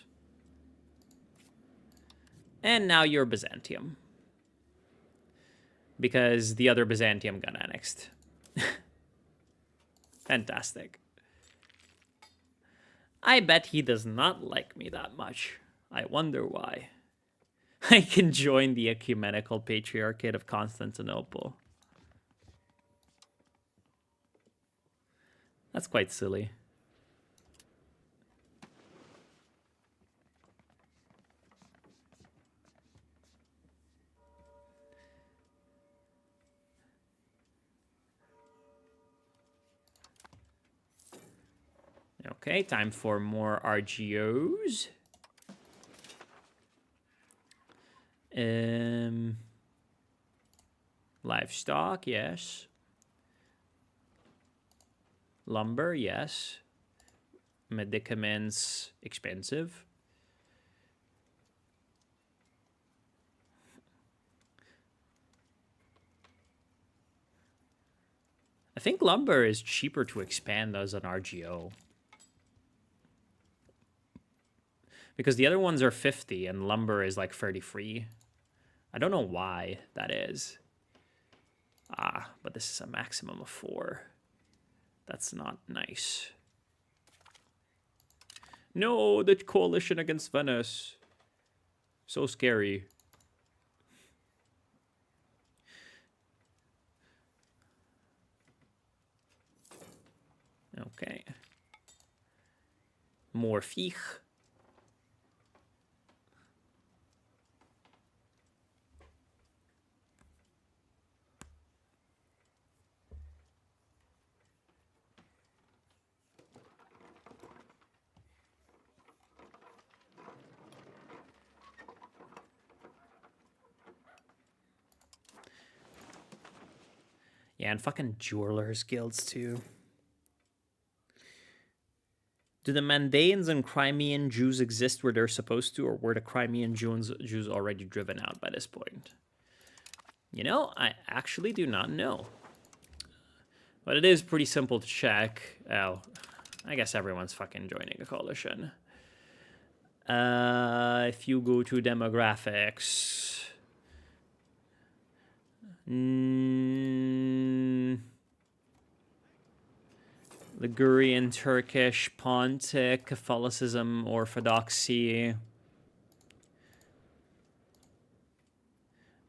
Speaker 1: And now you're Byzantium. Because the other Byzantium got annexed. Fantastic. I bet he does not like me that much. I wonder why. I can join the ecumenical patriarchate of Constantinople. That's quite silly. Okay, time for more RGOs. Livestock, yes. Lumber, yes. Medicaments, expensive. I think lumber is cheaper to expand as an RGO. Because the other ones are 50 and lumber is like 33. I don't know why that is. Ah, but this is a maximum of 4. That's not nice. No, the coalition against Venice. So scary. Okay. More fiech. Yeah, and fucking jewelers guilds too. Do the Mandaeans and Crimean Jews exist where they're supposed to, or were the Crimean Jews already driven out by this point? You know, I actually do not know. But it is pretty simple to check. Oh, I guess everyone's fucking joining a coalition. If you go to demographics... Ligurian, Turkish, Pontic, Catholicism, Orthodoxy,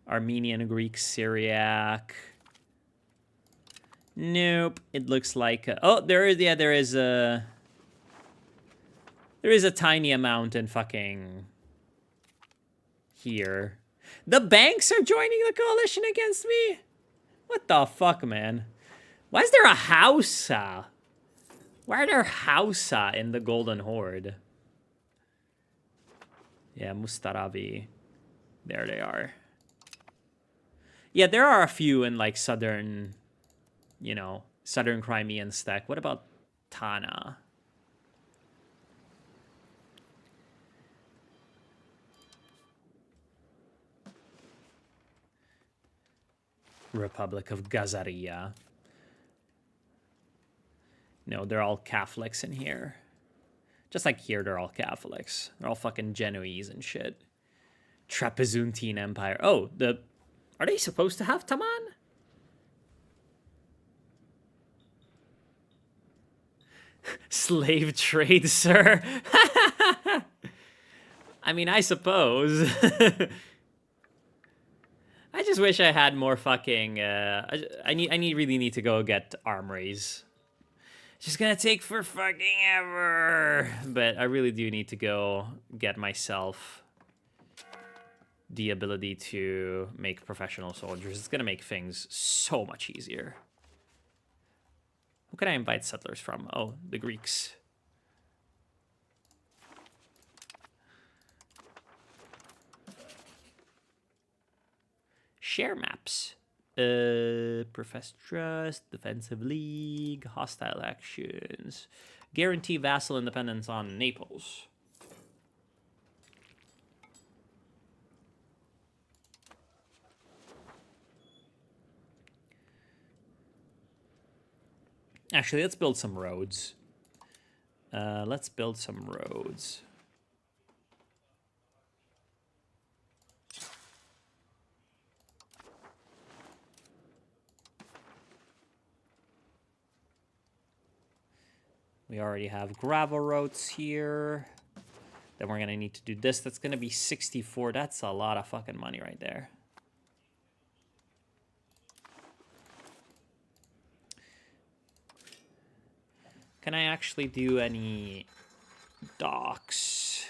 Speaker 1: Armenian, Greek, Syriac. Nope. It looks like oh, there is a tiny amount in fucking here. The banks are joining the coalition against me? What the fuck, man? Why is there a house? Why are there Hausa in the Golden Horde? Yeah, Mustarabi. There they are. Yeah, there are a few in like southern, you know, southern Crimean stack. What about Tana? Republic of Gazaria. No, they're all Catholics in here. Just like here, they're all Catholics. They're all fucking Genoese and shit. Trapezuntine Empire. Oh, are they supposed to have Taman? Slave trade, sir. I mean, I suppose. I just wish I had more fucking... I really need to go get armories. It's just gonna take for fucking ever. But I really do need to go get myself the ability to make professional soldiers. It's gonna make things so much easier. Who can I invite settlers from? Oh, the Greeks. Share maps. Profess trust, defensive league, hostile actions, guarantee vassal independence on Naples. Actually, let's build some roads. Let's build some roads. We already have gravel roads here. Then we're going to need to do this. That's going to be 64. That's a lot of fucking money right there. Can I actually do any docks?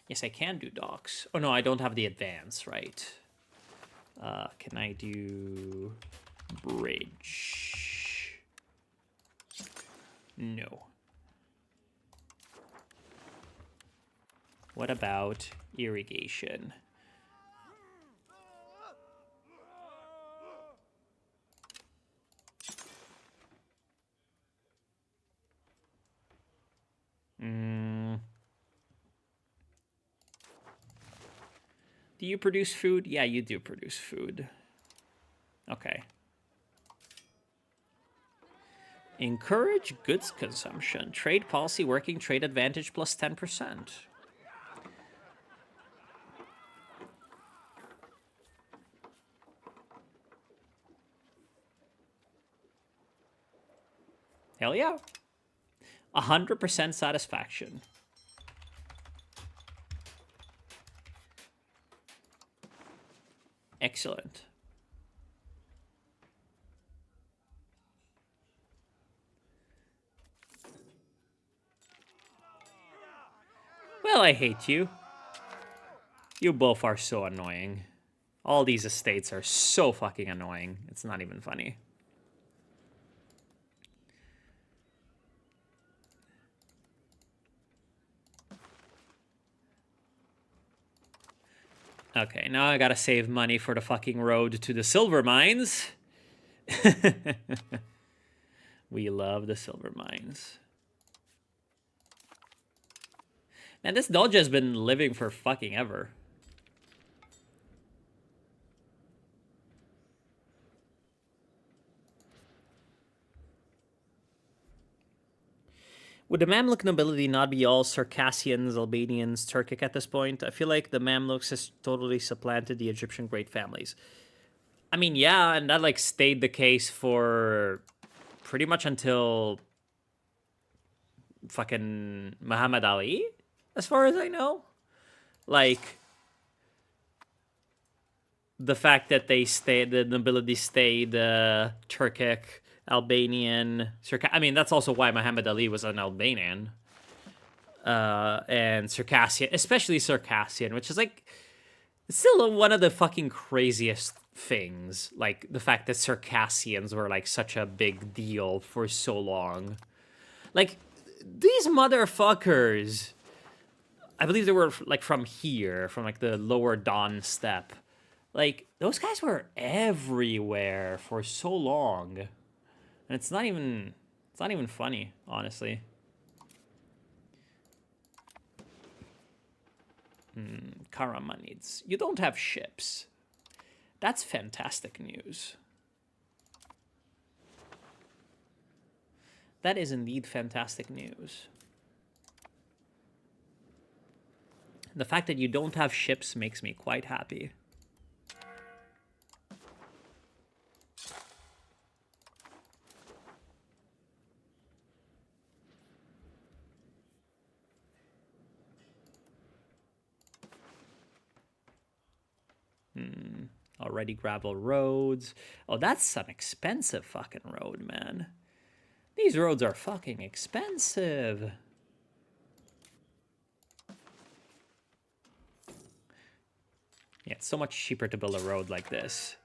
Speaker 1: Yes, I can do docks. Oh, no, I don't have the advance, right? Can I do bridge? No. What about irrigation? Do you produce food? Yeah, you do produce food. Okay. Encourage goods consumption. Trade policy working. Trade advantage plus 10%. Hell yeah. 100% satisfaction. Excellent. Well, I hate you. You both are so annoying. All these estates are so fucking annoying. It's not even funny. Okay, now I gotta save money for the fucking road to the silver mines. We love the silver mines. And this Doge has been living for fucking ever. Would the Mamluk nobility not be all Circassians, Albanians, Turkic at this point? I feel like the Mamluks has totally supplanted the Egyptian great families. I mean, yeah, and that like stayed the case for pretty much until fucking Muhammad Ali, as far as I know. Like, the fact that they stayed, the nobility stayed Turkic, Albanian, I mean, that's also why Muhammad Ali was an Albanian. And Circassian, especially Circassian, which is like still one of the fucking craziest things. Like the fact that Circassians were like such a big deal for so long. Like these motherfuckers, I believe they were like from here, from like the lower Don steppe. Like those guys were everywhere for so long. And it's not even funny, honestly. Karamanids. You don't have ships. That's fantastic news. That is indeed fantastic news. The fact that you don't have ships makes me quite happy. Already gravel roads. Oh, that's an expensive fucking road, man. These roads are fucking expensive. Yeah, it's so much cheaper to build a road like this.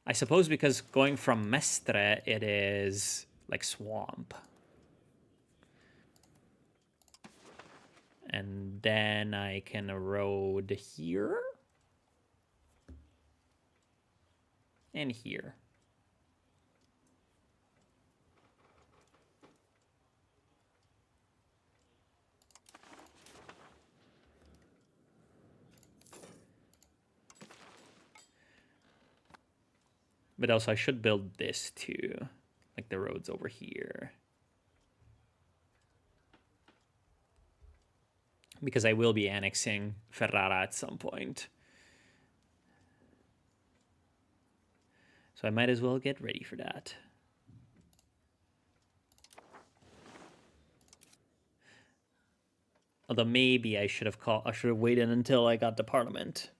Speaker 1: I suppose because going from Mestre, it is like swamp. And then I can road here. And here. But also I should build this too. Like the roads over here. Because I will be annexing Ferrara at some point. So I might as well get ready for that. Although maybe I should have waited until I got the parliament.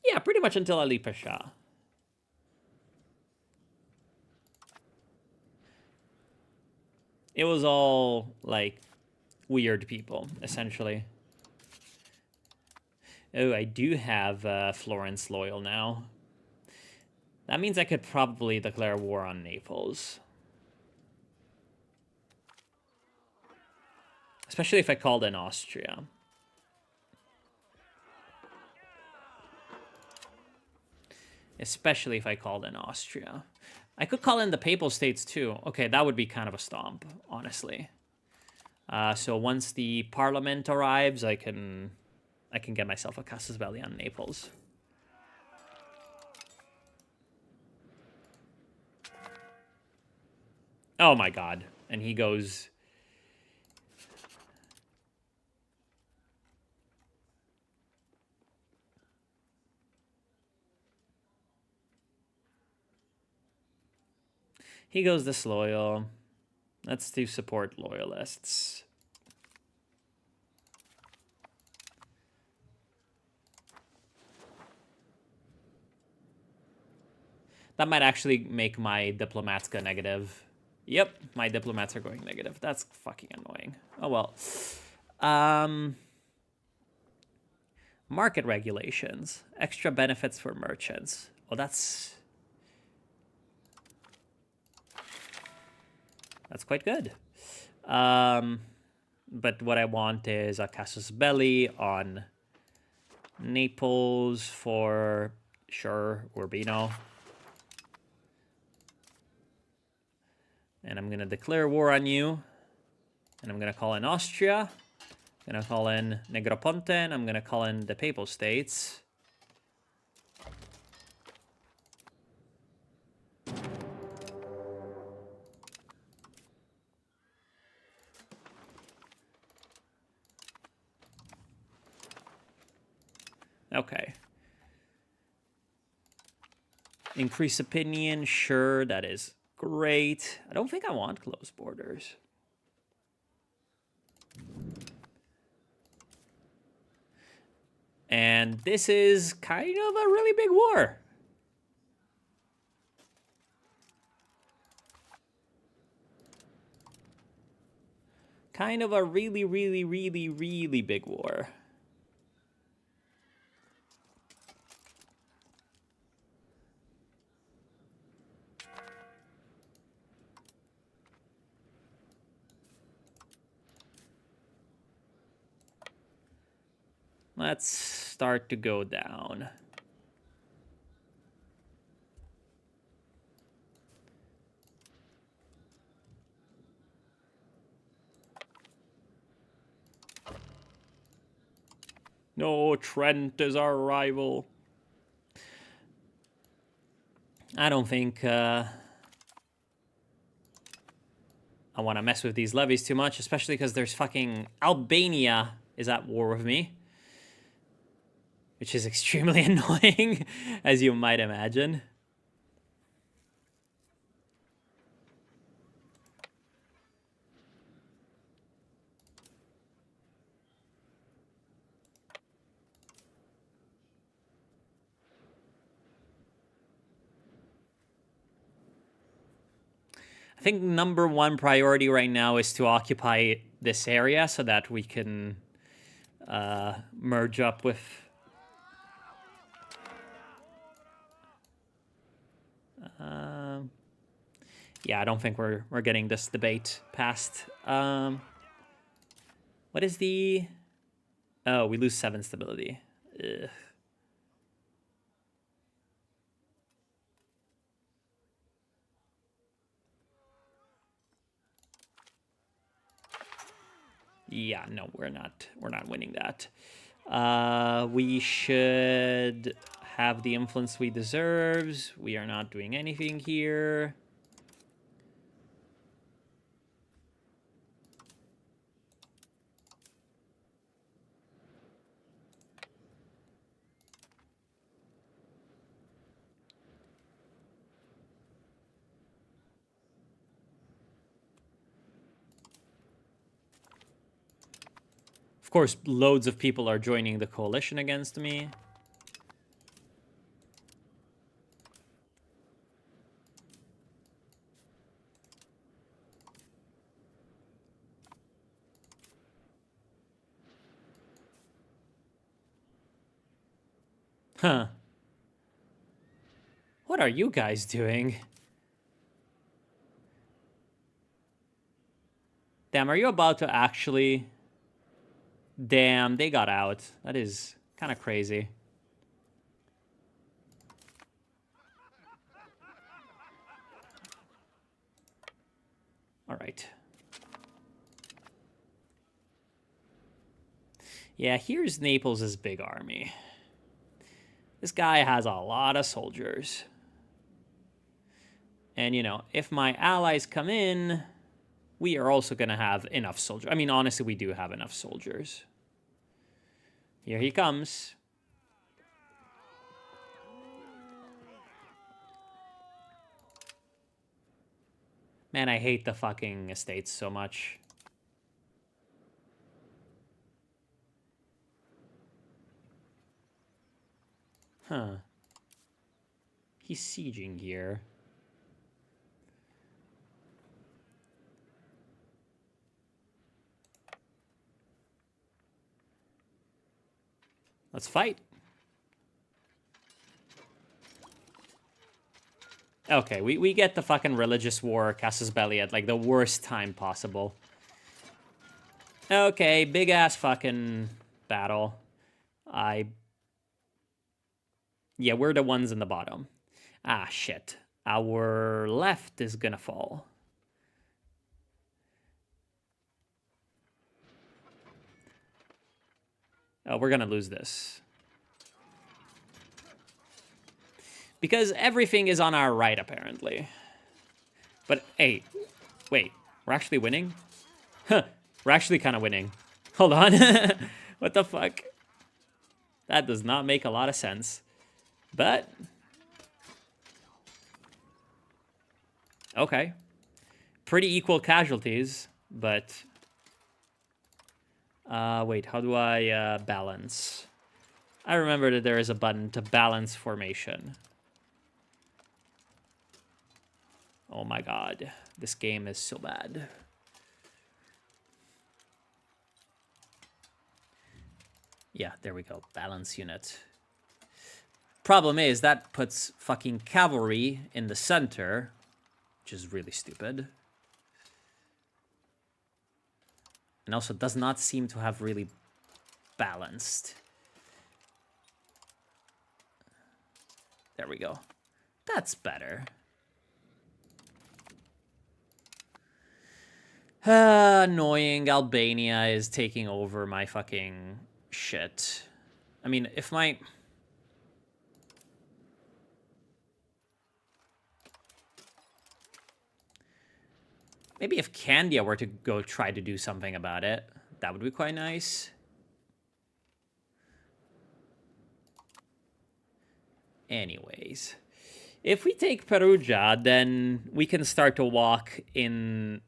Speaker 1: Yeah, pretty much until Ali Pasha. It was all, like, weird people, essentially. Oh, I do have Florence loyal now. That means I could probably declare war on Naples. Especially if I called in Austria. Especially if I called in Austria. I could call in the Papal States too. Okay, that would be kind of a stomp, honestly. So once the Parliament arrives, I can get myself a Casus Belli on Naples. Oh my god. And he goes... He goes disloyal. Let's do support loyalists. That might actually make my diplomats go negative. Yep, my diplomats are going negative. That's fucking annoying. Oh well. Market regulations. Extra benefits for merchants. Well, that's quite good. But what I want is a Casus Belli on Naples for sure, Urbino. And I'm going to declare war on you. And I'm going to call in Austria. I'm going to call in Negroponte. And I'm going to call in the Papal States. Okay. Increase opinion. Sure, that is great. I don't think I want closed borders. And this is kind of a really big war. Kind of a really, really, really, really big war. Let's start to go down. No, Trent is our rival. I don't think I want to mess with these levies too much, especially because there's fucking Albania is at war with me. Which is extremely annoying, as you might imagine. I think number one priority right now is to occupy this area so that we can merge up with... yeah, I don't think we're getting this debate past. What is the... Oh, we lose 7 stability. Ugh. Yeah, no, we're not winning that. We should have the influence we deserves. We are not doing anything here. Of course, loads of people are joining the coalition against me. Huh. What are you guys doing? Damn, are you about to actually... Damn, they got out. That is kind of crazy. All right. Yeah, here's Naples' big army. This guy has a lot of soldiers. And, you know, if my allies come in, we are also going to have enough soldiers. I mean, honestly, we do have enough soldiers. Here he comes. Man, I hate the fucking estates so much. Huh. He's sieging here. Let's fight. Okay, we get the fucking religious war, Casus Belli, at like the worst time possible. Okay, big ass fucking battle. Yeah, we're the ones in the bottom. Ah, shit. Our left is gonna fall. Oh, we're gonna lose this. Because everything is on our right, apparently. But, hey, wait. We're actually winning? Huh. We're actually kind of winning. Hold on. What the fuck? That does not make a lot of sense. But... okay. Pretty equal casualties, but... wait, how do I balance? I remember that there is a button to balance formation. Oh my god, this game is so bad. Yeah, there we go, balance unit. Problem is, that puts fucking cavalry in the center, which is really stupid. And also does not seem to have really balanced. There we go. That's better. Annoying. Albania is taking over my fucking shit. I mean, if my... maybe if Candia were to go try to do something about it, that would be quite nice. Anyways, if we take Perugia, then we can start to walk in...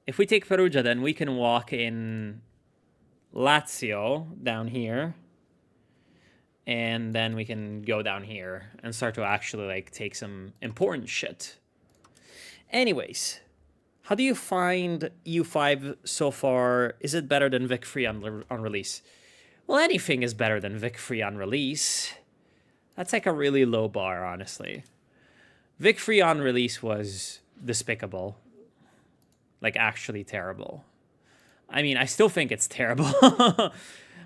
Speaker 1: if we take Perugia, then we can walk in Lazio down here. And then we can go down here and start to actually, like, take some important shit. Anyways, how do you find EU5 so far? Is it better than Vic-Free on release? Well, anything is better than Vic-Free on release. That's like a really low bar, honestly. Vic-Free on release was despicable. Like, actually terrible. I mean, I still think it's terrible.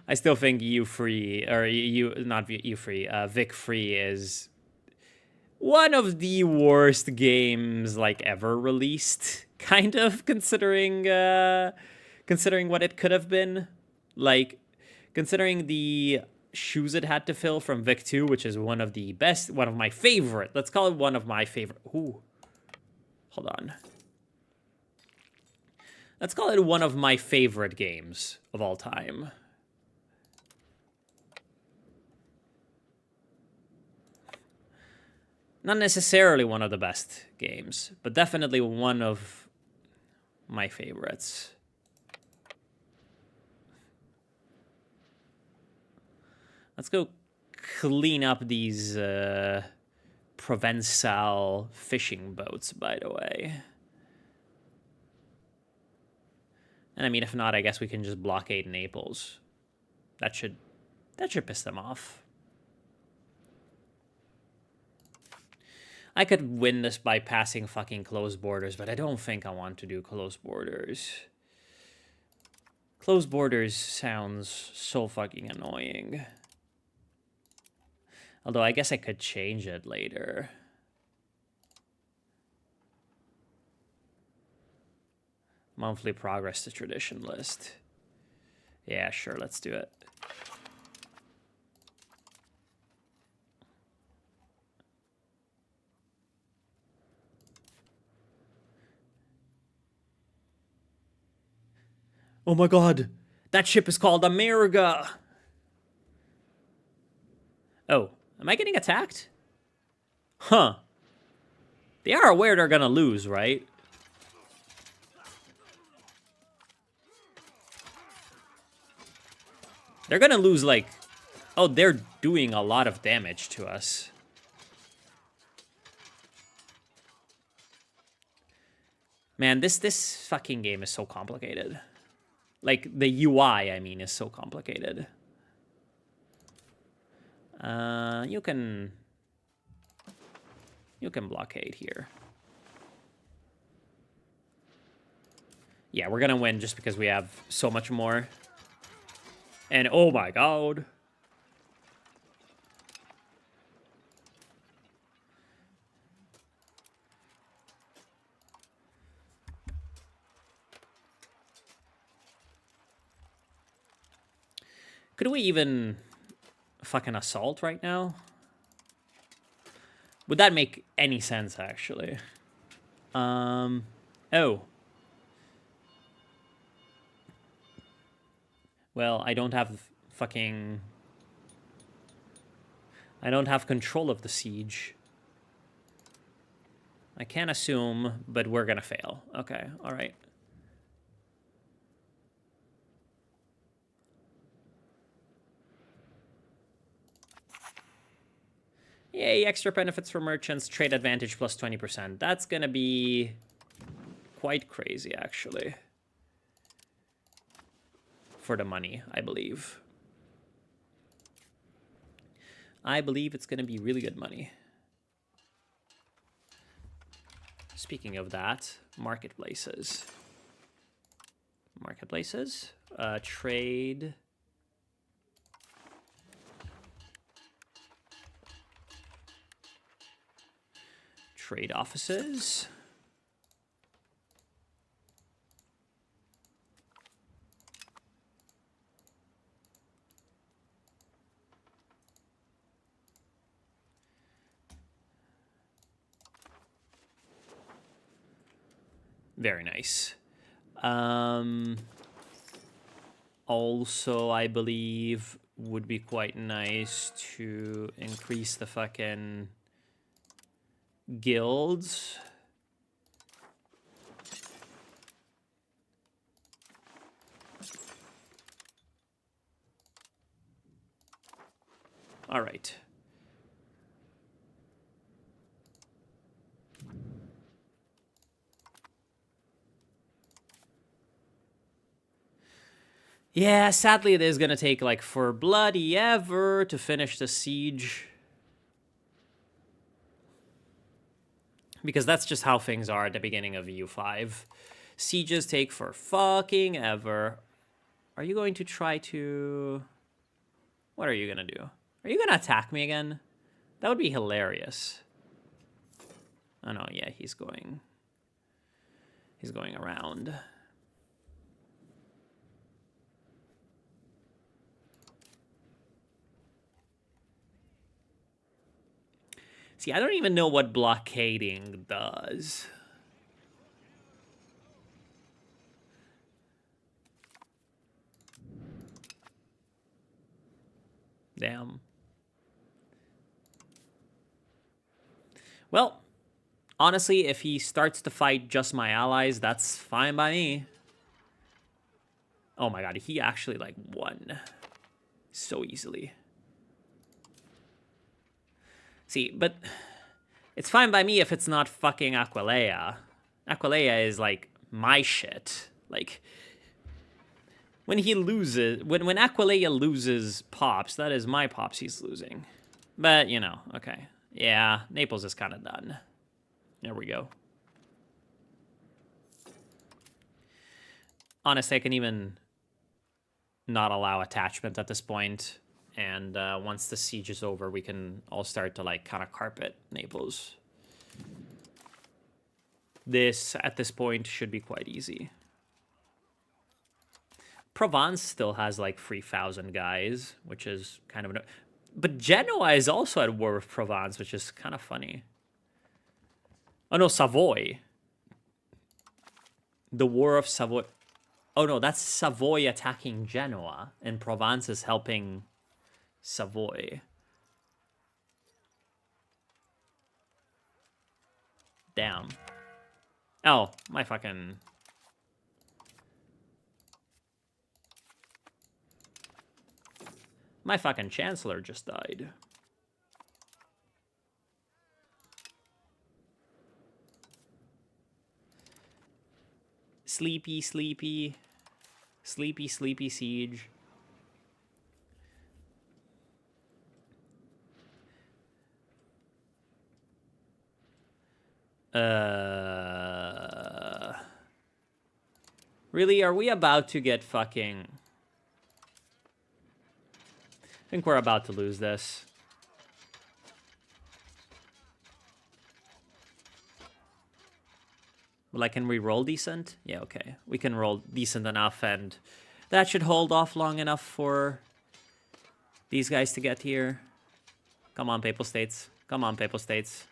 Speaker 1: I still think EU-Free, or not EU-Free, Vic-Free is one of the worst games, like, ever released, kind of, considering what it could have been. Like, considering the shoes it had to fill from Vic 2, which is one of the best, one of my favorite, let's call it one of my favorite, ooh, hold on. Let's call it one of my favorite games of all time. Not necessarily one of the best games, but definitely one of my favorites. Let's go clean up these Provençal fishing boats, by the way. And I mean, if not, I guess we can just blockade Naples. That should piss them off. I could win this by passing fucking closed borders, but I don't think I want to do closed borders. Closed borders sounds so fucking annoying. Although I guess I could change it later. Monthly progress to tradition list. Yeah, sure, let's do it. Oh my god, that ship is called America. Oh, am I getting attacked? Huh. They are aware they're gonna lose, right? They're gonna lose, like... Oh, they're doing a lot of damage to us. Man, this fucking game is so complicated. Like, the UI, I mean, is so complicated. You can blockade here. Yeah, we're gonna win just because we have so much more. And oh my god. Could we even fucking assault right now? Would that make any sense, actually? Oh. Well, I don't have fucking... I don't have control of the siege. I can't assume, but we're gonna fail. Okay, alright. Yay, extra benefits for merchants, trade advantage plus 20%. That's gonna be quite crazy, actually. For the money, I believe. I believe it's gonna be really good money. Speaking of that, marketplaces. Marketplaces, trade... Trade offices. Very nice. Also, I believe would be quite nice to increase the fucking guilds. All right. Yeah, sadly it is gonna take like for bloody ever to finish the siege. Because that's just how things are at the beginning of EU5. Sieges take for fucking ever. Are you going to try to... What are you gonna do? Are you gonna attack me again? That would be hilarious. Oh no, yeah, he's going around. See, I don't even know what blockading does. Damn. Well, Honestly, if he starts to fight just my allies, that's fine by me. Oh my god, he actually, like, won so easily. See, but it's fine by me if it's not fucking Aquileia. Aquileia is, like, my shit. Like, when he loses, when Aquileia loses pops, that is my pops he's losing. But, you know, okay. Yeah, Naples is kind of done. There we go. Honestly, I can even not allow attachment at this point. And once the siege is over, we can all start to, like, kind of carpet Naples. This, at this point, should be quite easy. Provence still has, like, 3,000 guys, which is kind of... But Genoa is also at war with Provence, which is kind of funny. Oh, no, Savoy. The War of Savoy. Oh, no, that's Savoy attacking Genoa, and Provence is helping Savoy. Damn. Oh, my fucking... My fucking Chancellor just died. Sleepy, sleepy. Sleepy, sleepy siege. Really, are we about to get fucking... I think we're about to lose this. Like, can we roll decent? Yeah, okay. We can roll decent enough, and that should hold off long enough for these guys to get here. Come on, Papal States. Come on, Papal States.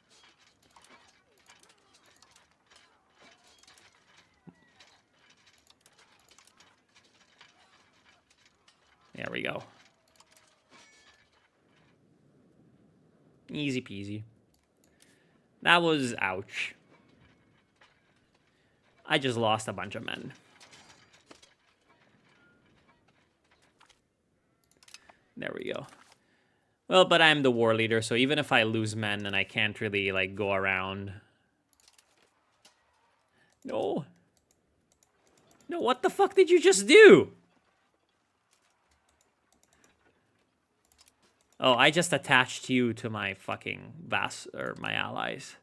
Speaker 1: There we go. Easy peasy. That was ouch. I just lost a bunch of men. There we go. Well, but I'm the war leader, so even if I lose men and I can't really, like, go around... No. No, what the fuck did you just do? Oh, I just attached you to my fucking or my allies.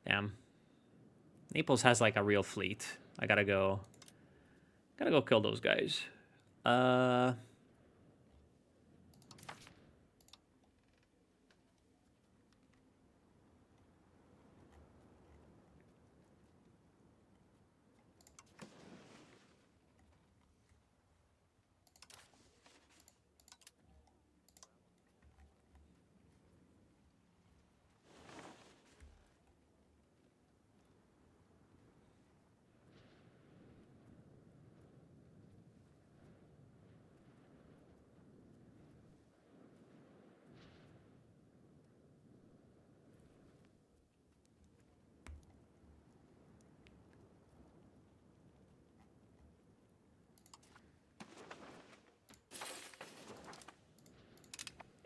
Speaker 1: Damn. Naples has, like, a real fleet. I gotta go kill those guys.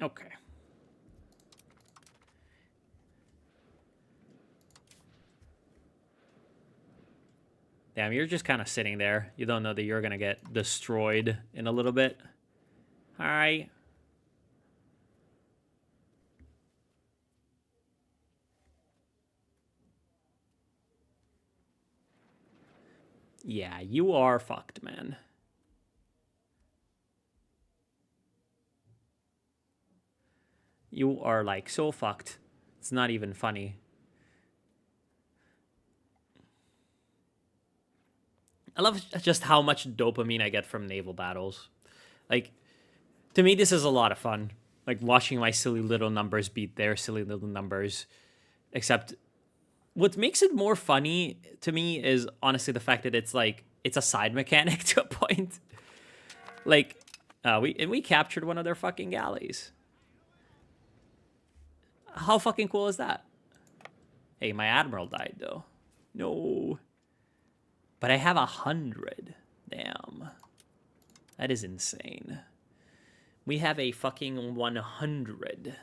Speaker 1: Okay. Damn, you're just kind of sitting there. You don't know that you're going to get destroyed in a little bit. All right. Yeah, you are fucked, man. You are, like, so fucked. It's not even funny. I love just how much dopamine I get from naval battles. Like, to me, this is a lot of fun. Like, watching my silly little numbers beat their silly little numbers. Except, What makes it more funny to me is honestly the fact that it's like it's a side mechanic to a point. Like, we captured one of their fucking galleys. How fucking cool is that? Hey, my admiral died though. No. But I have 100. Damn. That is insane. We have a fucking 100.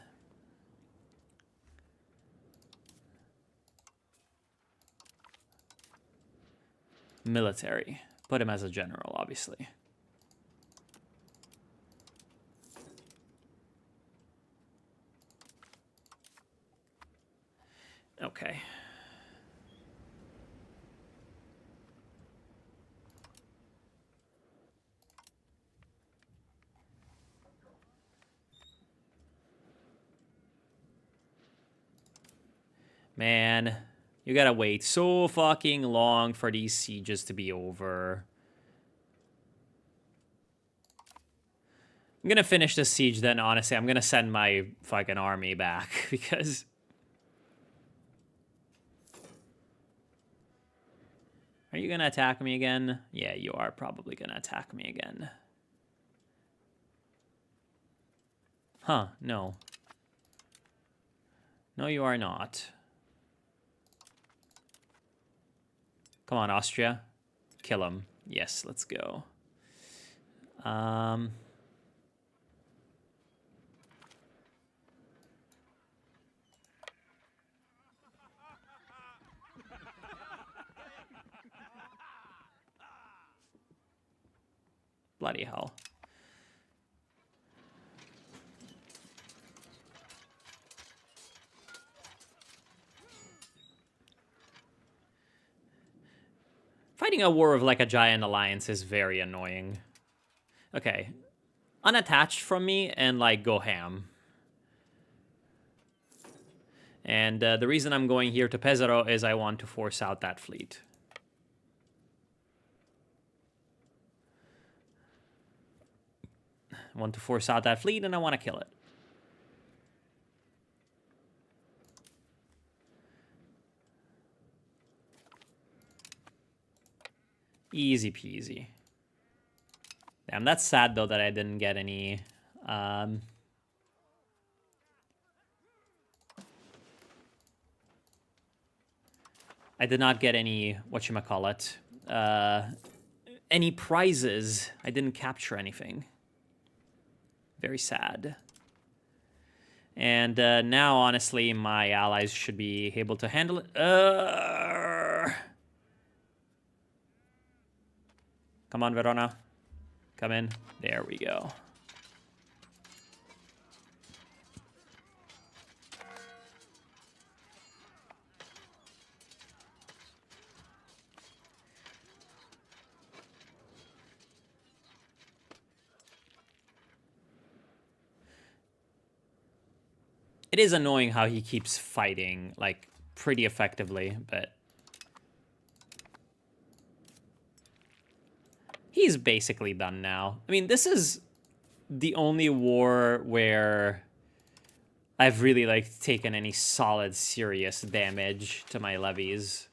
Speaker 1: Military. Put him as a general, obviously. Okay. Man, you gotta wait so fucking long for these sieges to be over. I'm gonna finish this siege then, honestly. I'm gonna send my fucking army back because... Are you gonna attack me again? Yeah, you are probably gonna attack me again. Huh, no. No, you are not. Come on, Austria. Kill him. Yes, let's go. Bloody hell. Fighting a war of like a giant alliance is very annoying. Okay. Unattached from me and like go ham. And the reason I'm going here to Pesaro is I want to force out that fleet. I want to force out that fleet and I want to kill it. Easy peasy. Damn, that's sad though that I didn't get any... I did not get any, whatchamacallit, any prizes. I didn't capture anything. Very sad. And now, honestly, my allies should be able to handle it. Come on, Verona. Come in. There we go. It is annoying how he keeps fighting, like, pretty effectively, but... He's basically done now. I mean, this is the only war where I've really, like, taken any solid, serious damage to my levies.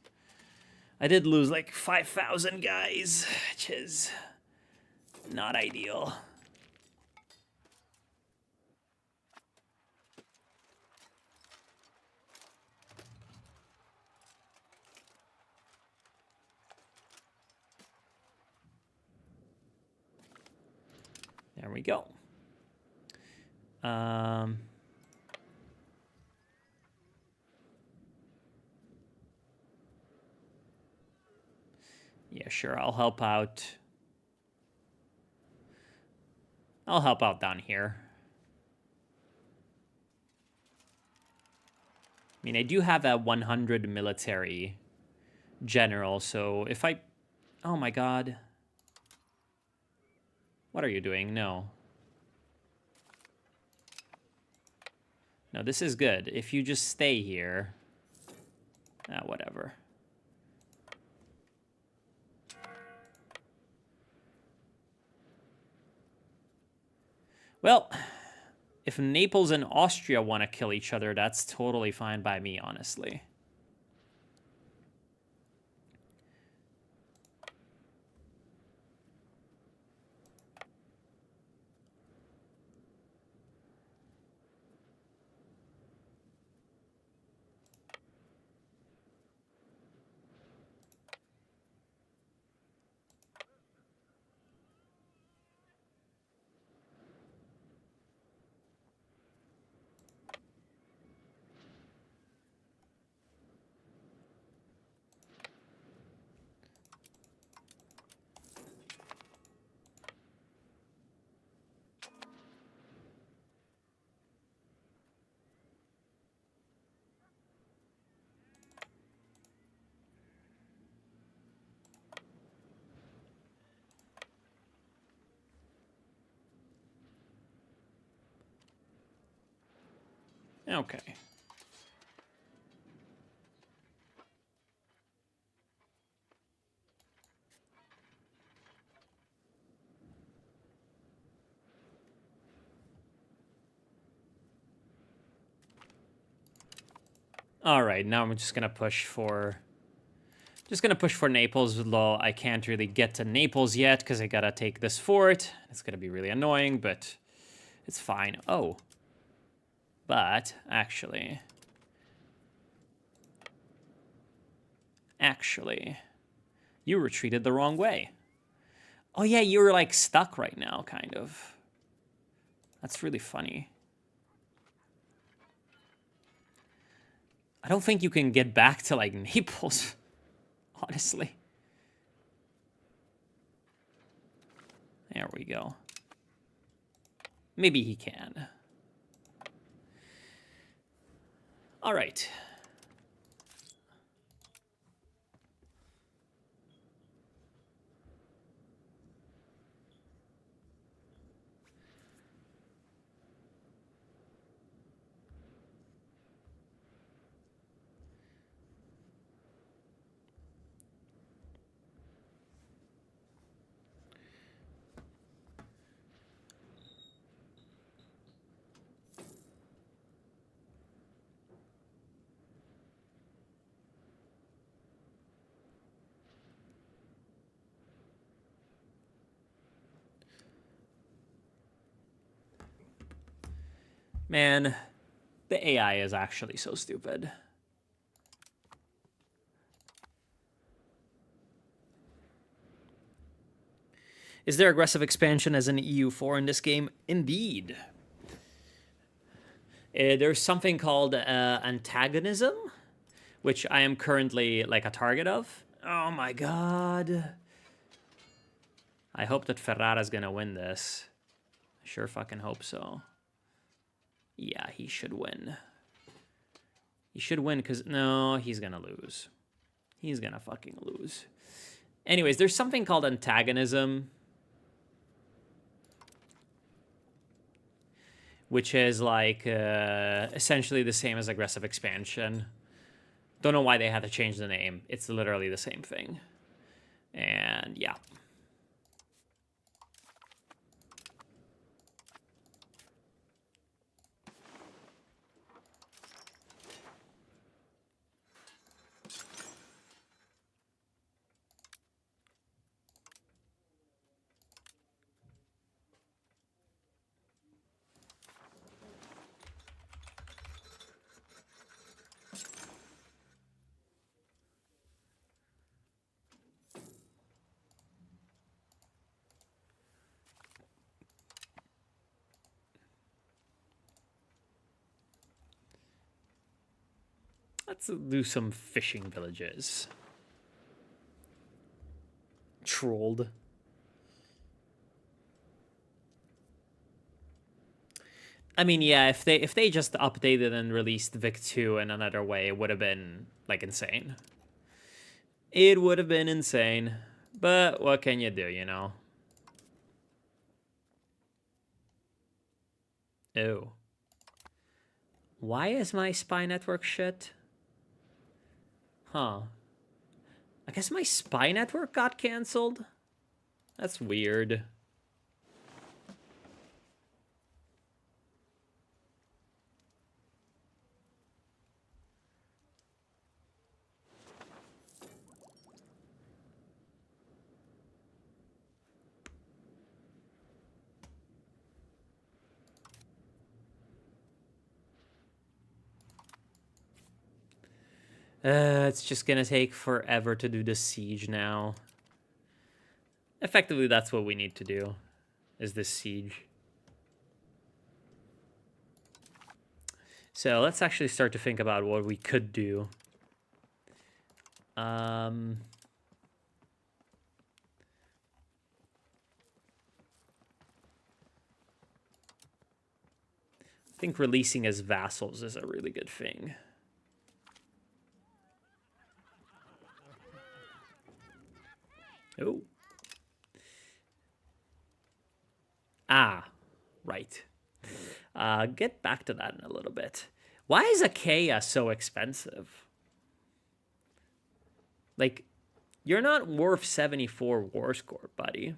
Speaker 1: I did lose, like, 5,000 guys, which is not ideal. There we go. Yeah, sure, I'll help out. I'll help out down here. I mean, I do have a 100 military general, so if I... Oh my god. What are you doing? No. No, this is good. If you just stay here... whatever. Well, if Naples and Austria want to kill each other, that's totally fine by me, honestly. Okay. All right, now I'm just gonna push for Naples, though I can't really get to Naples yet because I gotta take this fort. It's gonna be really annoying, but it's fine. Oh, but actually, you retreated the wrong way. Oh yeah, you're like stuck right now, kind of. That's really funny. I don't think you can get back to like Naples, honestly. There we go. Maybe he can. All right. Man, the AI is actually so stupid. Is there aggressive expansion as an EU4 in this game? Indeed. There's something called antagonism, which I am currently like a target of. Oh my god. I hope that Ferrara's gonna win this. I sure fucking hope so. Yeah, he should win. He should win because, no, he's gonna lose. He's gonna fucking lose. Anyways, there's something called antagonism, which is like essentially the same as aggressive expansion. Don't know why they had to change the name. It's literally the same thing. And yeah. Let's do some fishing villages. Trolled. I mean, yeah, if they just updated and released Vic 2 in another way, it would have been like insane. It would have been insane. But what can you do, you know? Ew. Why is my spy network shit? Huh. I guess my spy network got canceled? That's weird. It's just gonna take forever to do the siege now. Effectively, that's what we need to do, is this siege. So let's actually start to think about what we could do. I think releasing as vassals is a really good thing. Oh. Ah, right. Get back to that in a little bit. Why is Achaia so expensive? Like, you're not worth 74 war score, buddy.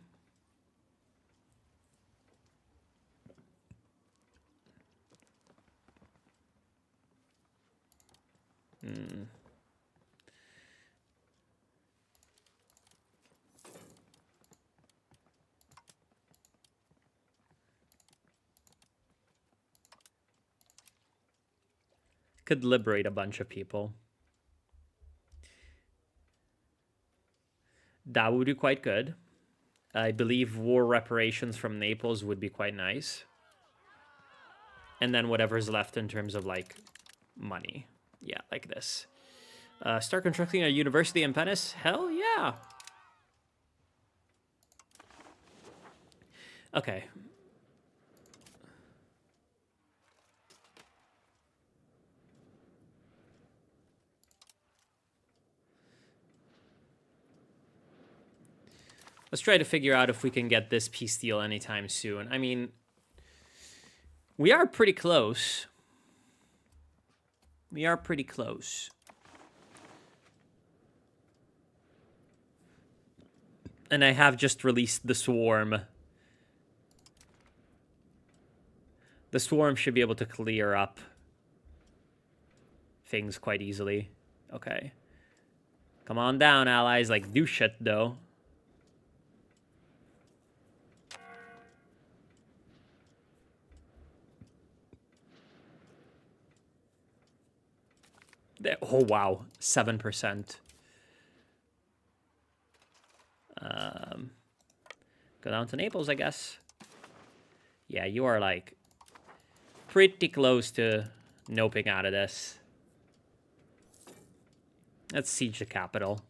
Speaker 1: Could liberate a bunch of people. That would be quite good. I believe war reparations from Naples would be quite nice. And then whatever's left in terms of, like, money. Yeah, like this. Start constructing a university in Venice? Hell yeah! Okay. Let's try to figure out if we can get this peace deal anytime soon. I mean, we are pretty close. We are pretty close. And I have just released the Swarm. The Swarm should be able to clear up things quite easily. Okay. Come on down, allies. Like, do shit, though. Oh, wow. 7%. Go down to Naples, I guess. Yeah, you are, like, pretty close to noping out of this. Let's siege the capital.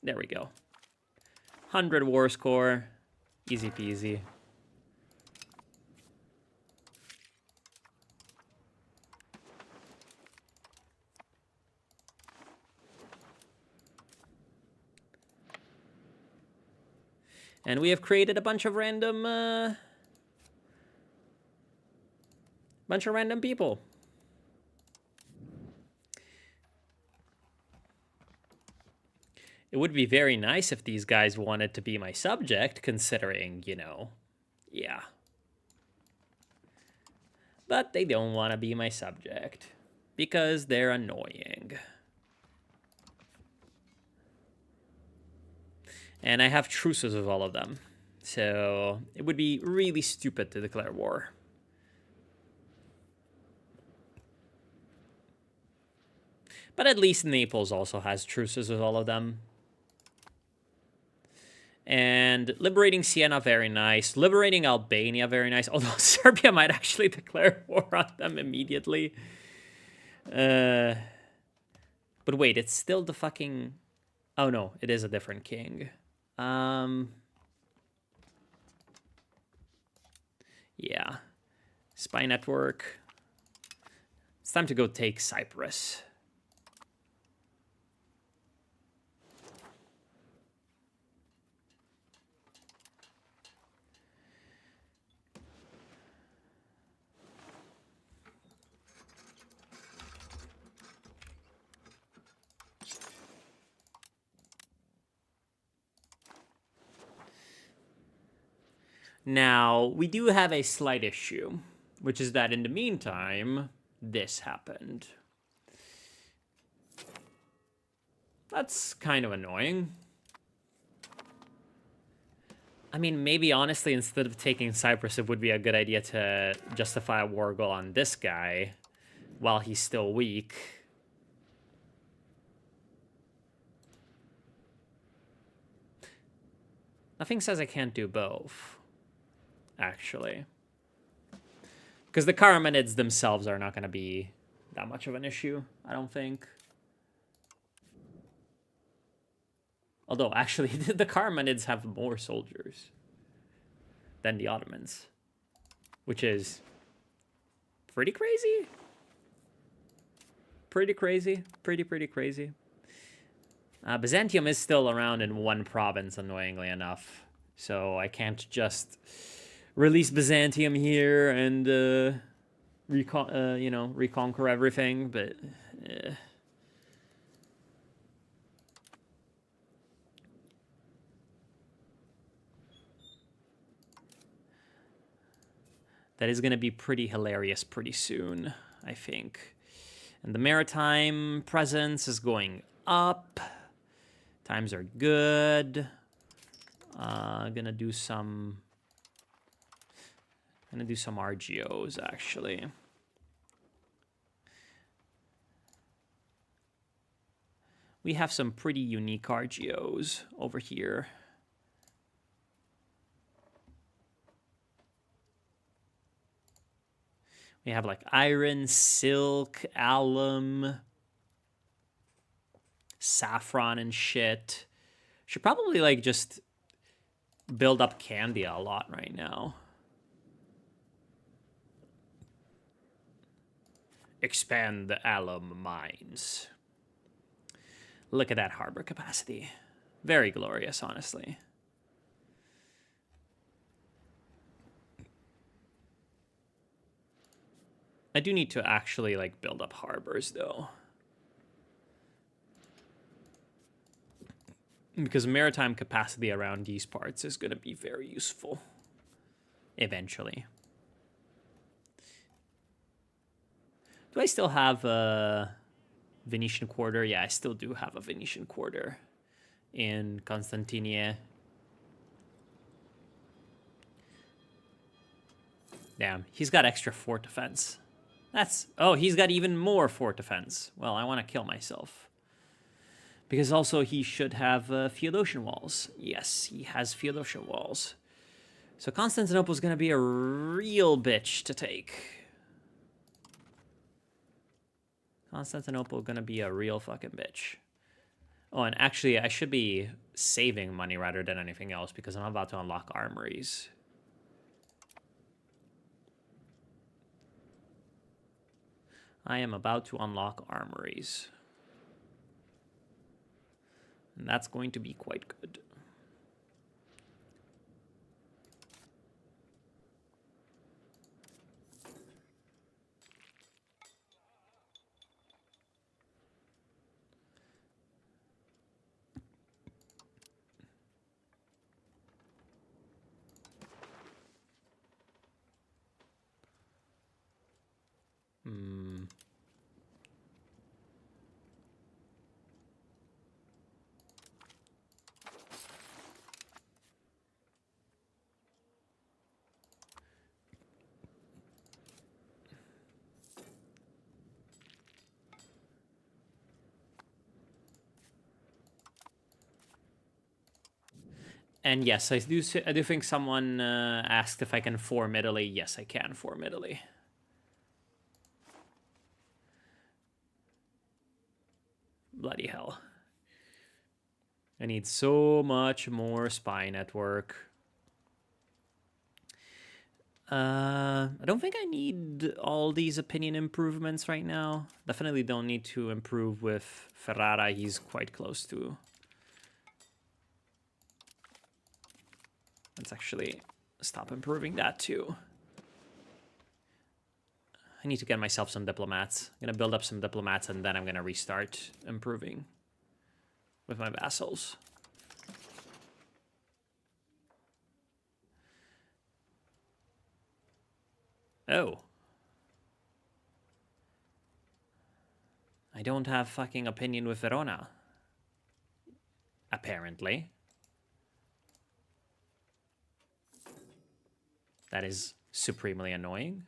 Speaker 1: There we go. 100 war score. Easy peasy. And we have created a bunch of random people. It would be very nice if these guys wanted to be my subject, considering, you know, yeah. But they don't want to be my subject because they're annoying. And I have truces with all of them. So it would be really stupid to declare war. But at least Naples also has truces with all of them. And liberating Siena, very nice. Liberating Albania, very nice. Although Serbia might actually declare war on them immediately. But wait, it's still the fucking... Oh no, it is a different king. Yeah. Spy network. It's time to go take Cyprus. Now, we do have a slight issue, which is that in the meantime, this happened. That's kind of annoying. I mean, maybe honestly, instead of taking Cyprus, it would be a good idea to justify a war goal on this guy while he's still weak. Nothing says I can't do both, actually. Because the Karamanids themselves are not going to be that much of an issue, I don't think. Although, actually, the Karamanids have more soldiers than the Ottomans, which is pretty crazy. Pretty crazy. Pretty crazy. Byzantium is still around in one province, annoyingly enough. So I can't just release Byzantium here and reconquer everything, but that is going to be pretty hilarious pretty soon, I think. And the maritime presence is going up. Times are good. Gonna do some RGOs actually. We have some pretty unique RGOs over here. We have like iron, silk, alum, saffron and shit. Should probably like just build up Candia a lot right now. Expand the alum mines. Look at that harbor capacity. Very glorious, honestly. I do need to actually like build up harbors though. Because maritime capacity around these parts is going to be very useful eventually. Do I still have a Venetian quarter? Yeah, I still do have a Venetian quarter in Constantinople. Damn, he's got extra fort defense. Oh, he's got even more fort defense. Well, I want to kill myself. Because also he should have Theodosian walls. Yes, he has Theodosian walls. So Constantinople is going to be a real bitch to take. Constantinople going to be a real fucking bitch. Oh, and actually I should be saving money rather than anything else because I'm about to unlock armories. I am about to unlock armories. And that's going to be quite good. And yes, I do think someone asked if I can form Italy. Yes, I can form Italy. Bloody hell. I need so much more spy network. I don't think I need all these opinion improvements right now. Definitely don't need to improve with Ferrara. He's quite close to. Let's actually stop improving that too. I need to get myself some diplomats. I'm gonna build up some diplomats and then I'm gonna restart improving with my vassals. Oh. I don't have fucking opinion with Verona. Apparently. That is supremely annoying.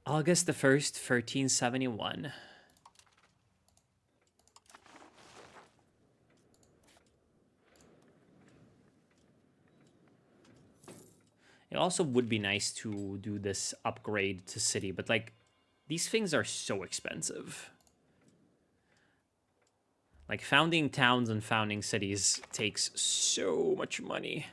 Speaker 1: August the 1st, 1371. It also would be nice to do this upgrade to city, but like, these things are so expensive. Like, founding towns and founding cities takes so much money.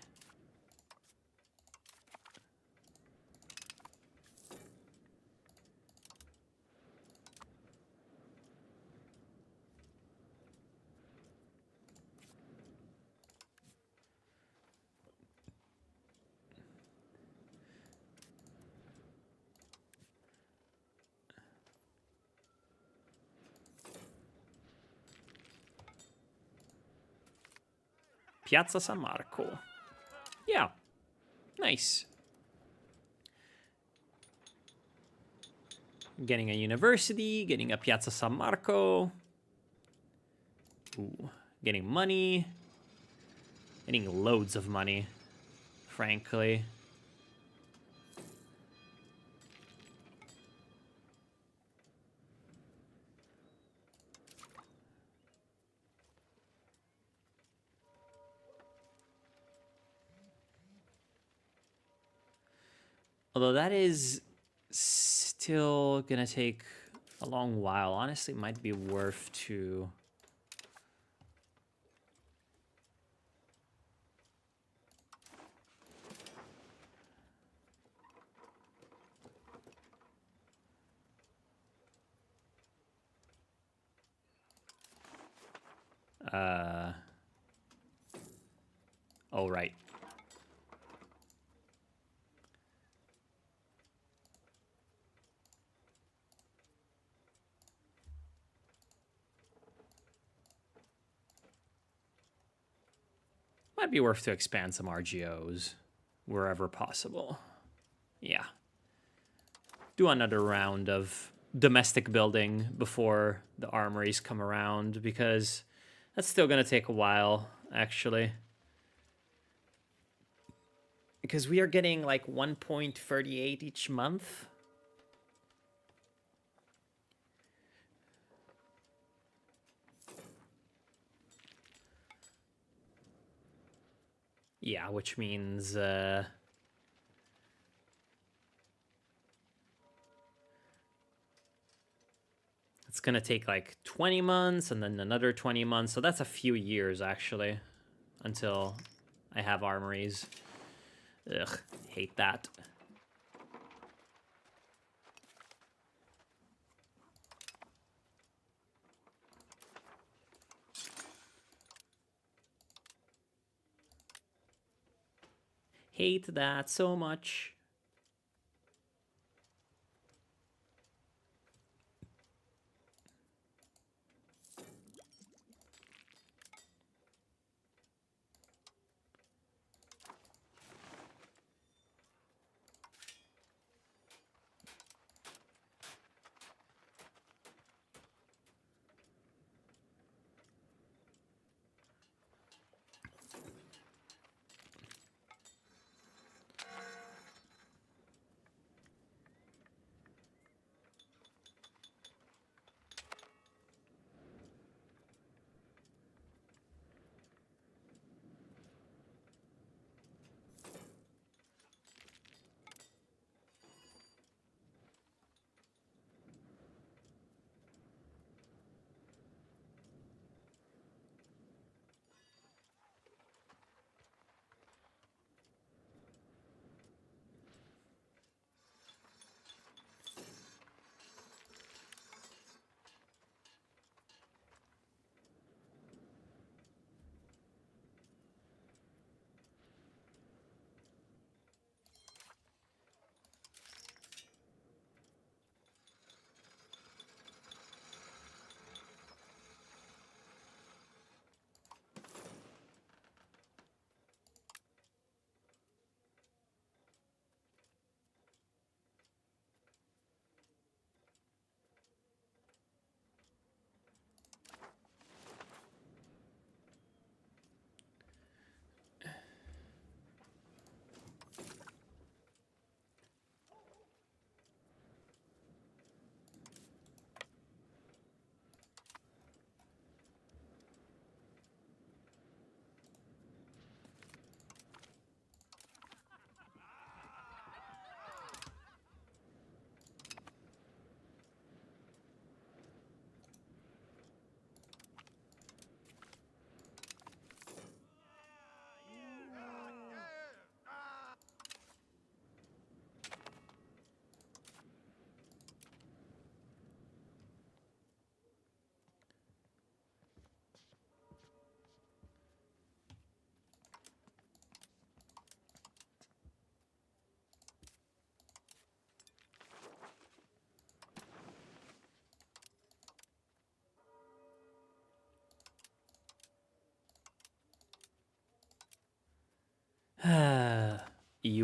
Speaker 1: Piazza San Marco. Yeah. Nice. Getting a university, getting a Piazza San Marco. Ooh, getting money. Getting loads of money, frankly. Although that is still gonna take a long while. Honestly, it might be worth to... Oh, right. Might be worth to expand some RGOs wherever possible. Yeah. Do another round of domestic building before the armories come around, because that's still going to take a while, actually. Because we are getting like 1.38 each month. Yeah, which means it's gonna take like 20 months and then another 20 months. So that's a few years actually until I have armories. Ugh, hate that. Hate that so much.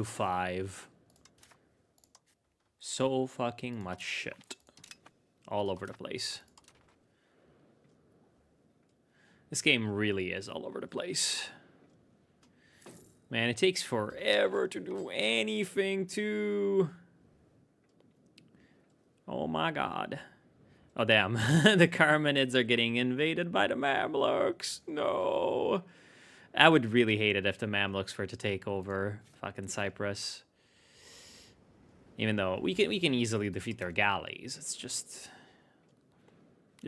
Speaker 1: 5. So fucking much shit. All over the place. This game really is all over the place. Man, it takes forever to do anything too. Oh my god. Oh damn, the Carmenids are getting invaded by the Mamluks. No. I would really hate it if the Mamluks were to take over fucking Cyprus. Even though we can easily defeat their galleys. It's just...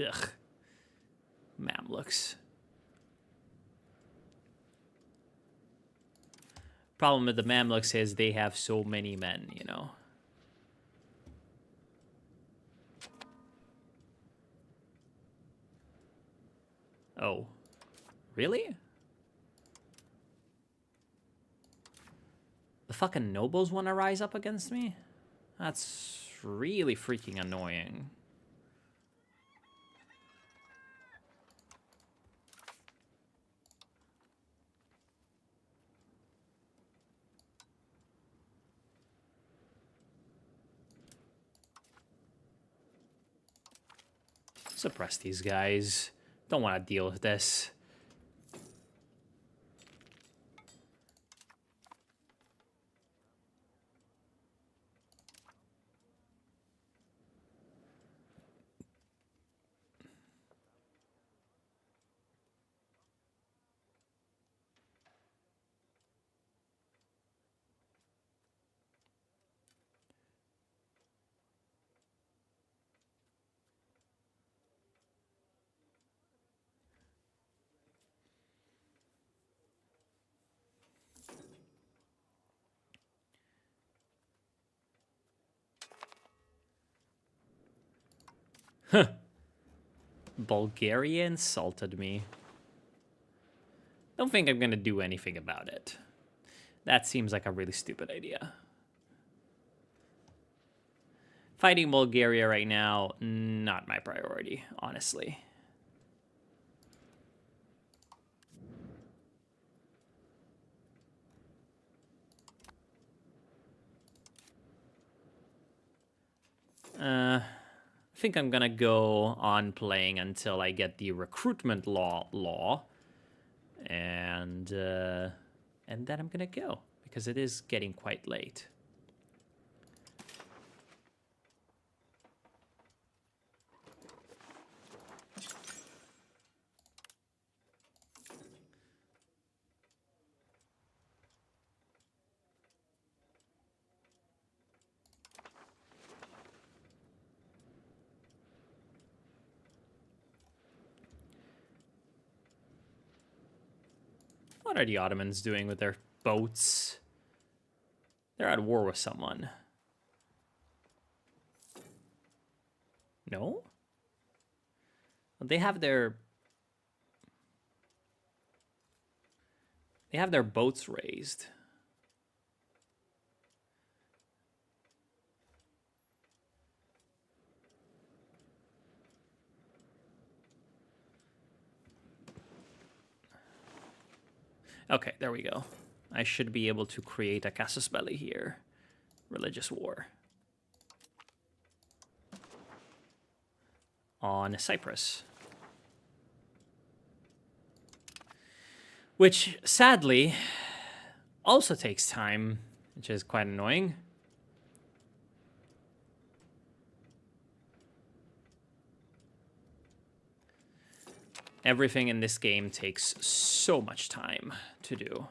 Speaker 1: ugh. Mamluks. Problem with the Mamluks is they have so many men, you know. Oh. Really? The fucking nobles want to rise up against me? That's really freaking annoying. Suppress these guys. Don't want to deal with this. Bulgaria insulted me. Don't think I'm gonna do anything about it. That seems like a really stupid idea. Fighting Bulgaria right now, not my priority, honestly. I think I'm gonna go on playing until I get the recruitment law. And then I'm gonna go, because it is getting quite late. What are the Ottomans doing with their boats? They're at war with someone. No? They have their boats raised. Okay, there we go. I should be able to create a casus belli here. Religious war. On Cyprus. Which, sadly, also takes time, which is quite annoying. Everything in this game takes so much time to do.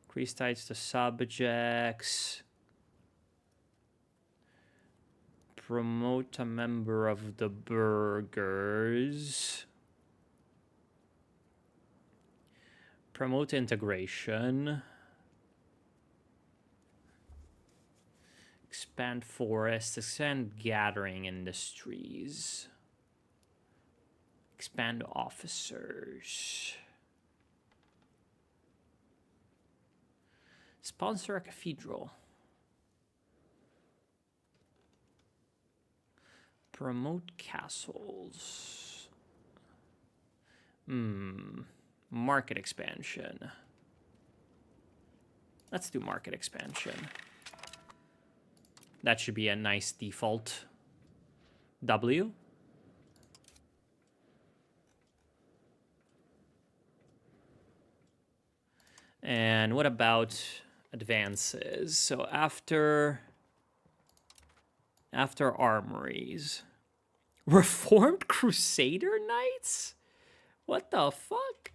Speaker 1: Increase tides to subjects. Promote a member of the burghers. Promote integration. Expand forests. Expand gathering industries. Expand officers. Sponsor a cathedral. Promote castles. Market expansion. Let's do market expansion. That should be a nice default W. And what about advances? So after armories, Reformed Crusader Knights? What the fuck?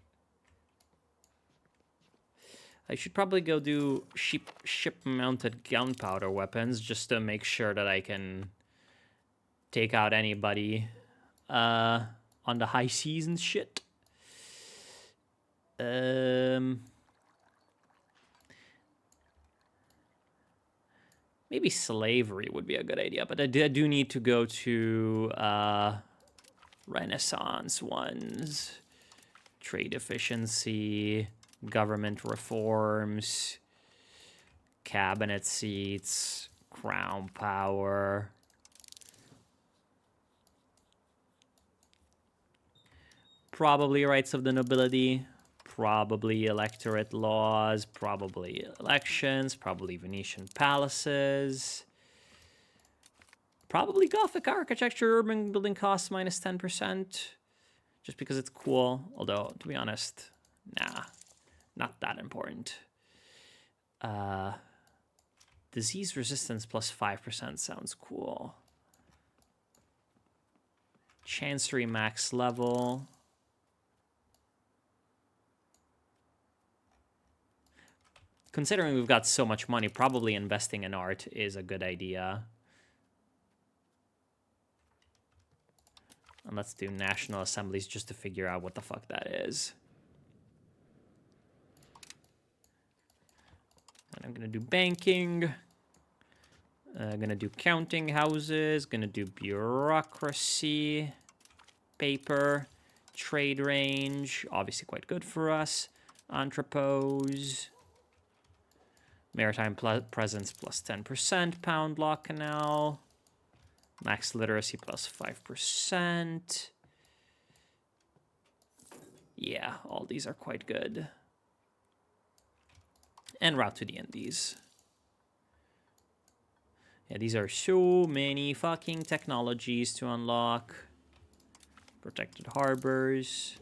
Speaker 1: I should probably go do ship-mounted gunpowder weapons just to make sure that I can take out anybody on the high seas and shit. Maybe slavery would be a good idea, but I do need to go to Renaissance ones. Trade efficiency, government reforms, cabinet seats, crown power. Probably rights of the nobility, probably electorate laws, probably elections, probably Venetian palaces, probably Gothic architecture, urban building costs minus 10%, just because it's cool. Although, to be honest, nah, not that important. Disease resistance plus 5% sounds cool. Chancery max level. Considering we've got so much money, probably investing in art is a good idea. And let's do national assemblies just to figure out what the fuck that is. And I'm gonna do banking. I'm gonna do counting houses. Gonna do bureaucracy. Paper. Trade range. Obviously quite good for us. Entrepose. Maritime presence plus 10%, pound law canal, max literacy plus 5%. Yeah, all these are quite good. And route to the Indies. Yeah, these are so many fucking technologies to unlock. Protected harbors,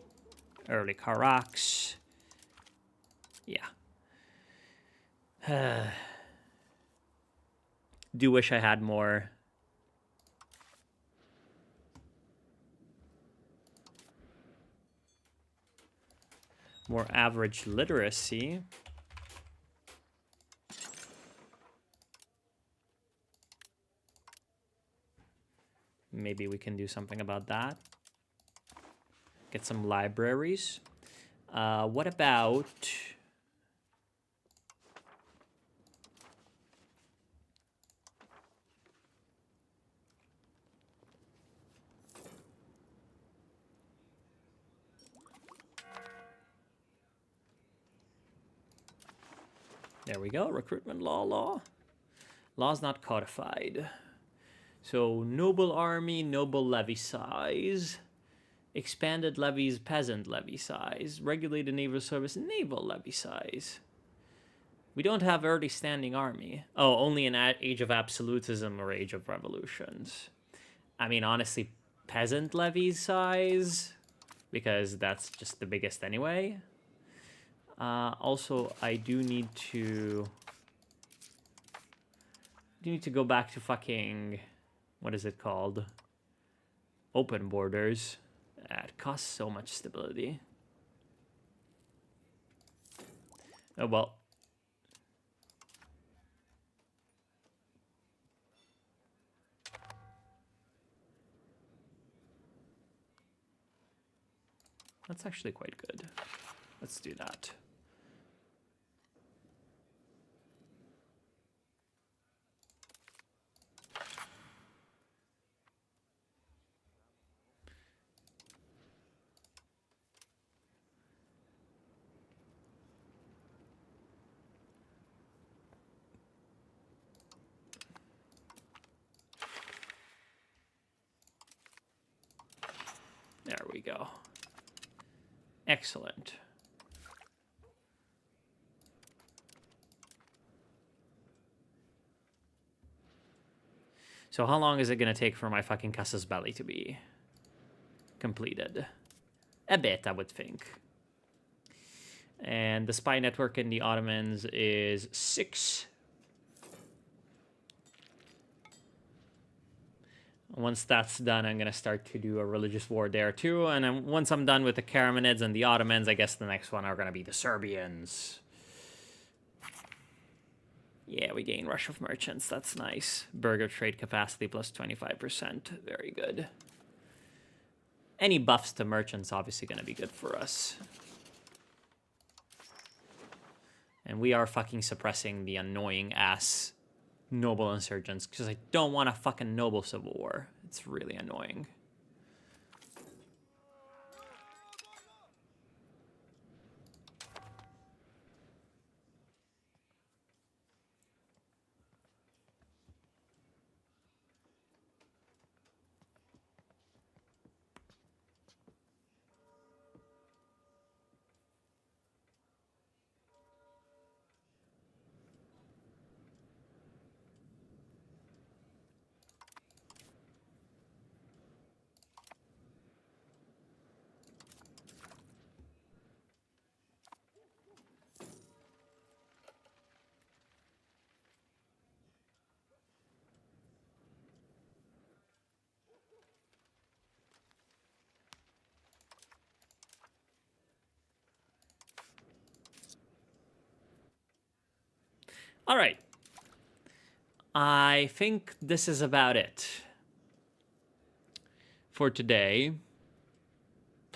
Speaker 1: early Carracks. Yeah. Do wish I had more average literacy. Maybe we can do something about that. Get some libraries. What about... There we go, recruitment law. Law's not codified. So noble army, noble levy size, expanded levies, peasant levy size, regulated naval service, naval levy size. We don't have early standing army. Oh, only in Age of Absolutism or Age of Revolutions. I mean, honestly, peasant levy size, because that's just the biggest anyway. Also, I do need to go back to fucking, what is it called? Open borders. It costs so much stability. Oh well. That's actually quite good. Let's do that. There we go. Excellent. So how long is it going to take for my fucking Casus Belli to be completed? A bit, I would think. And the spy network in the Ottomans is 6. Once that's done, I'm going to start to do a religious war there too. And then once I'm done with the Karamanids and the Ottomans, I guess the next one are going to be the Serbians. Yeah, we gain rush of merchants. That's nice. Burger trade capacity plus 25%. Very good. Any buffs to merchants obviously going to be good for us. And we are fucking suppressing the annoying ass noble insurgents because I don't want a fucking noble civil war. It's really annoying. All right. I think this is about it for today.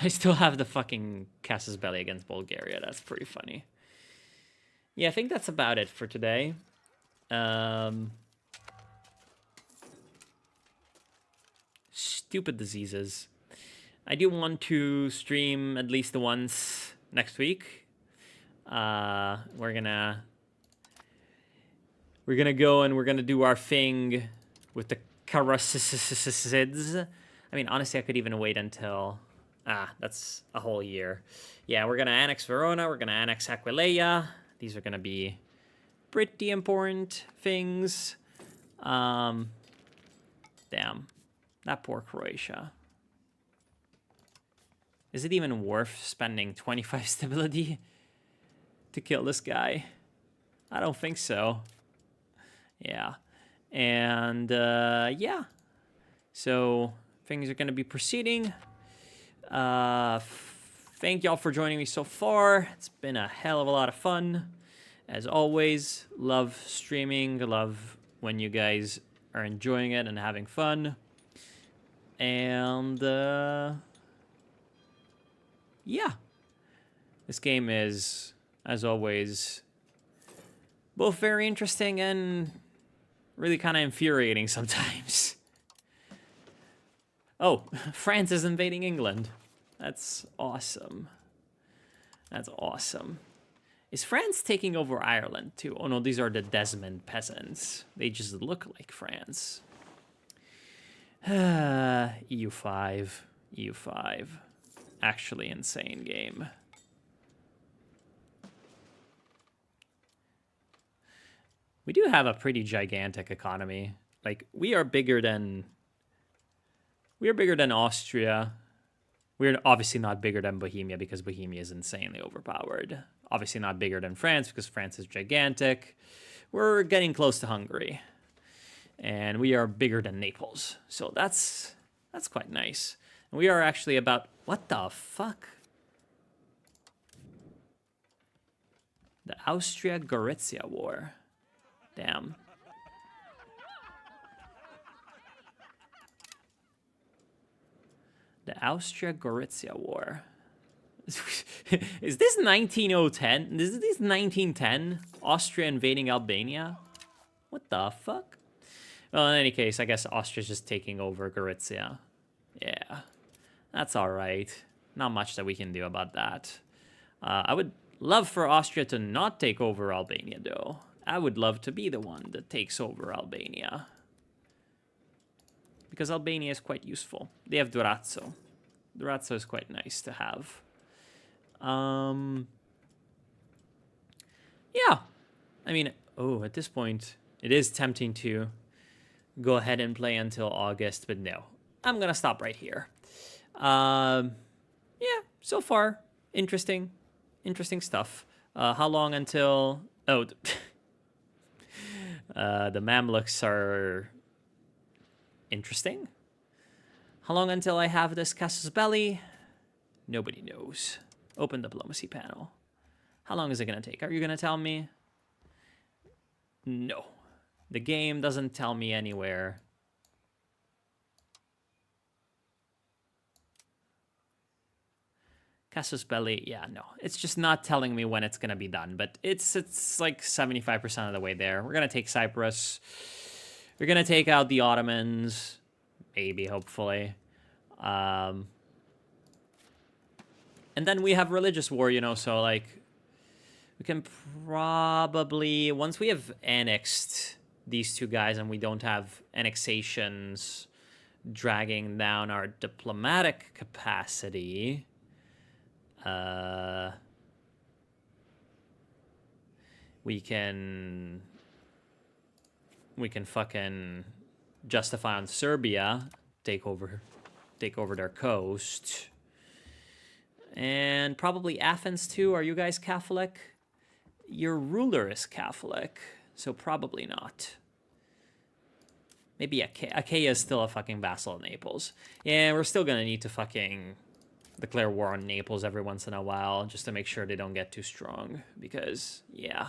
Speaker 1: I still have the fucking Casus Belli against Bulgaria. That's pretty funny. Yeah, I think that's about it for today. Stupid diseases. I do want to stream at least once next week. We're gonna go and we're gonna do our thing with the Karasids. I mean, honestly, I could even wait until... that's a whole year. Yeah, we're gonna annex Verona. We're gonna annex Aquileia. These are gonna be pretty important things. Damn. That poor Croatia. Is it even worth spending 25 stability to kill this guy? I don't think so. Yeah. And, yeah. So, things are going to be proceeding. Thank y'all for joining me so far. It's been a hell of a lot of fun. As always, love streaming. Love when you guys are enjoying it and having fun. And, yeah. This game is, as always, both very interesting and really kind of infuriating sometimes. Oh, France is invading England. That's awesome. That's awesome. Is France taking over Ireland too? Oh no, these are the Desmond peasants. They just look like France. EU5. EU5. Actually insane game. We do have a pretty gigantic economy. Like, we are bigger than Austria. We're obviously not bigger than Bohemia because Bohemia is insanely overpowered. Obviously not bigger than France because France is gigantic. We're getting close to Hungary. And we are bigger than Naples. So that's quite nice. And we are actually about... What the fuck? The Austria-Gorizia War. Damn. The Austria-Gorizia War. Is this 19010? Is this 1910? Austria invading Albania? What the fuck? Well, in any case, I guess Austria's just taking over Gorizia. Yeah. That's alright. Not much that we can do about that. I would love for Austria to not take over Albania, though. I would love to be the one that takes over Albania. Because Albania is quite useful. They have Durazzo. Durazzo is quite nice to have. Yeah. I mean, at this point, it is tempting to go ahead and play until August, but no. I'm going to stop right here. Yeah, so far, interesting stuff. How long until... Oh, the Mamluks are interesting. How long until I have this Casus Belli? Nobody knows. Open diplomacy panel. How long is it going to take? Are you going to tell me? No. The game doesn't tell me anywhere. Casus Belli, yeah, no. It's just not telling me when it's going to be done, but it's like 75% of the way there. We're going to take Cyprus. We're going to take out the Ottomans. Maybe, hopefully. And then we have religious war, you know, so, like, we can probably... Once we have annexed these two guys and we don't have annexations dragging down our diplomatic capacity... we can fucking justify on Serbia, take over their coast, and probably Athens too. Are you guys Catholic? Your ruler is Catholic, so probably not. Maybe Achaia is still a fucking vassal of Naples. Yeah, we're still gonna need to fucking declare war on Naples every once in a while just to make sure they don't get too strong, because, yeah.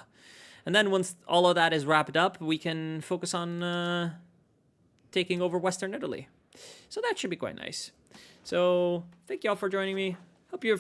Speaker 1: And then once all of that is wrapped up, we can focus on taking over Western Italy. So that should be quite nice. So thank you all for joining me. Hope you're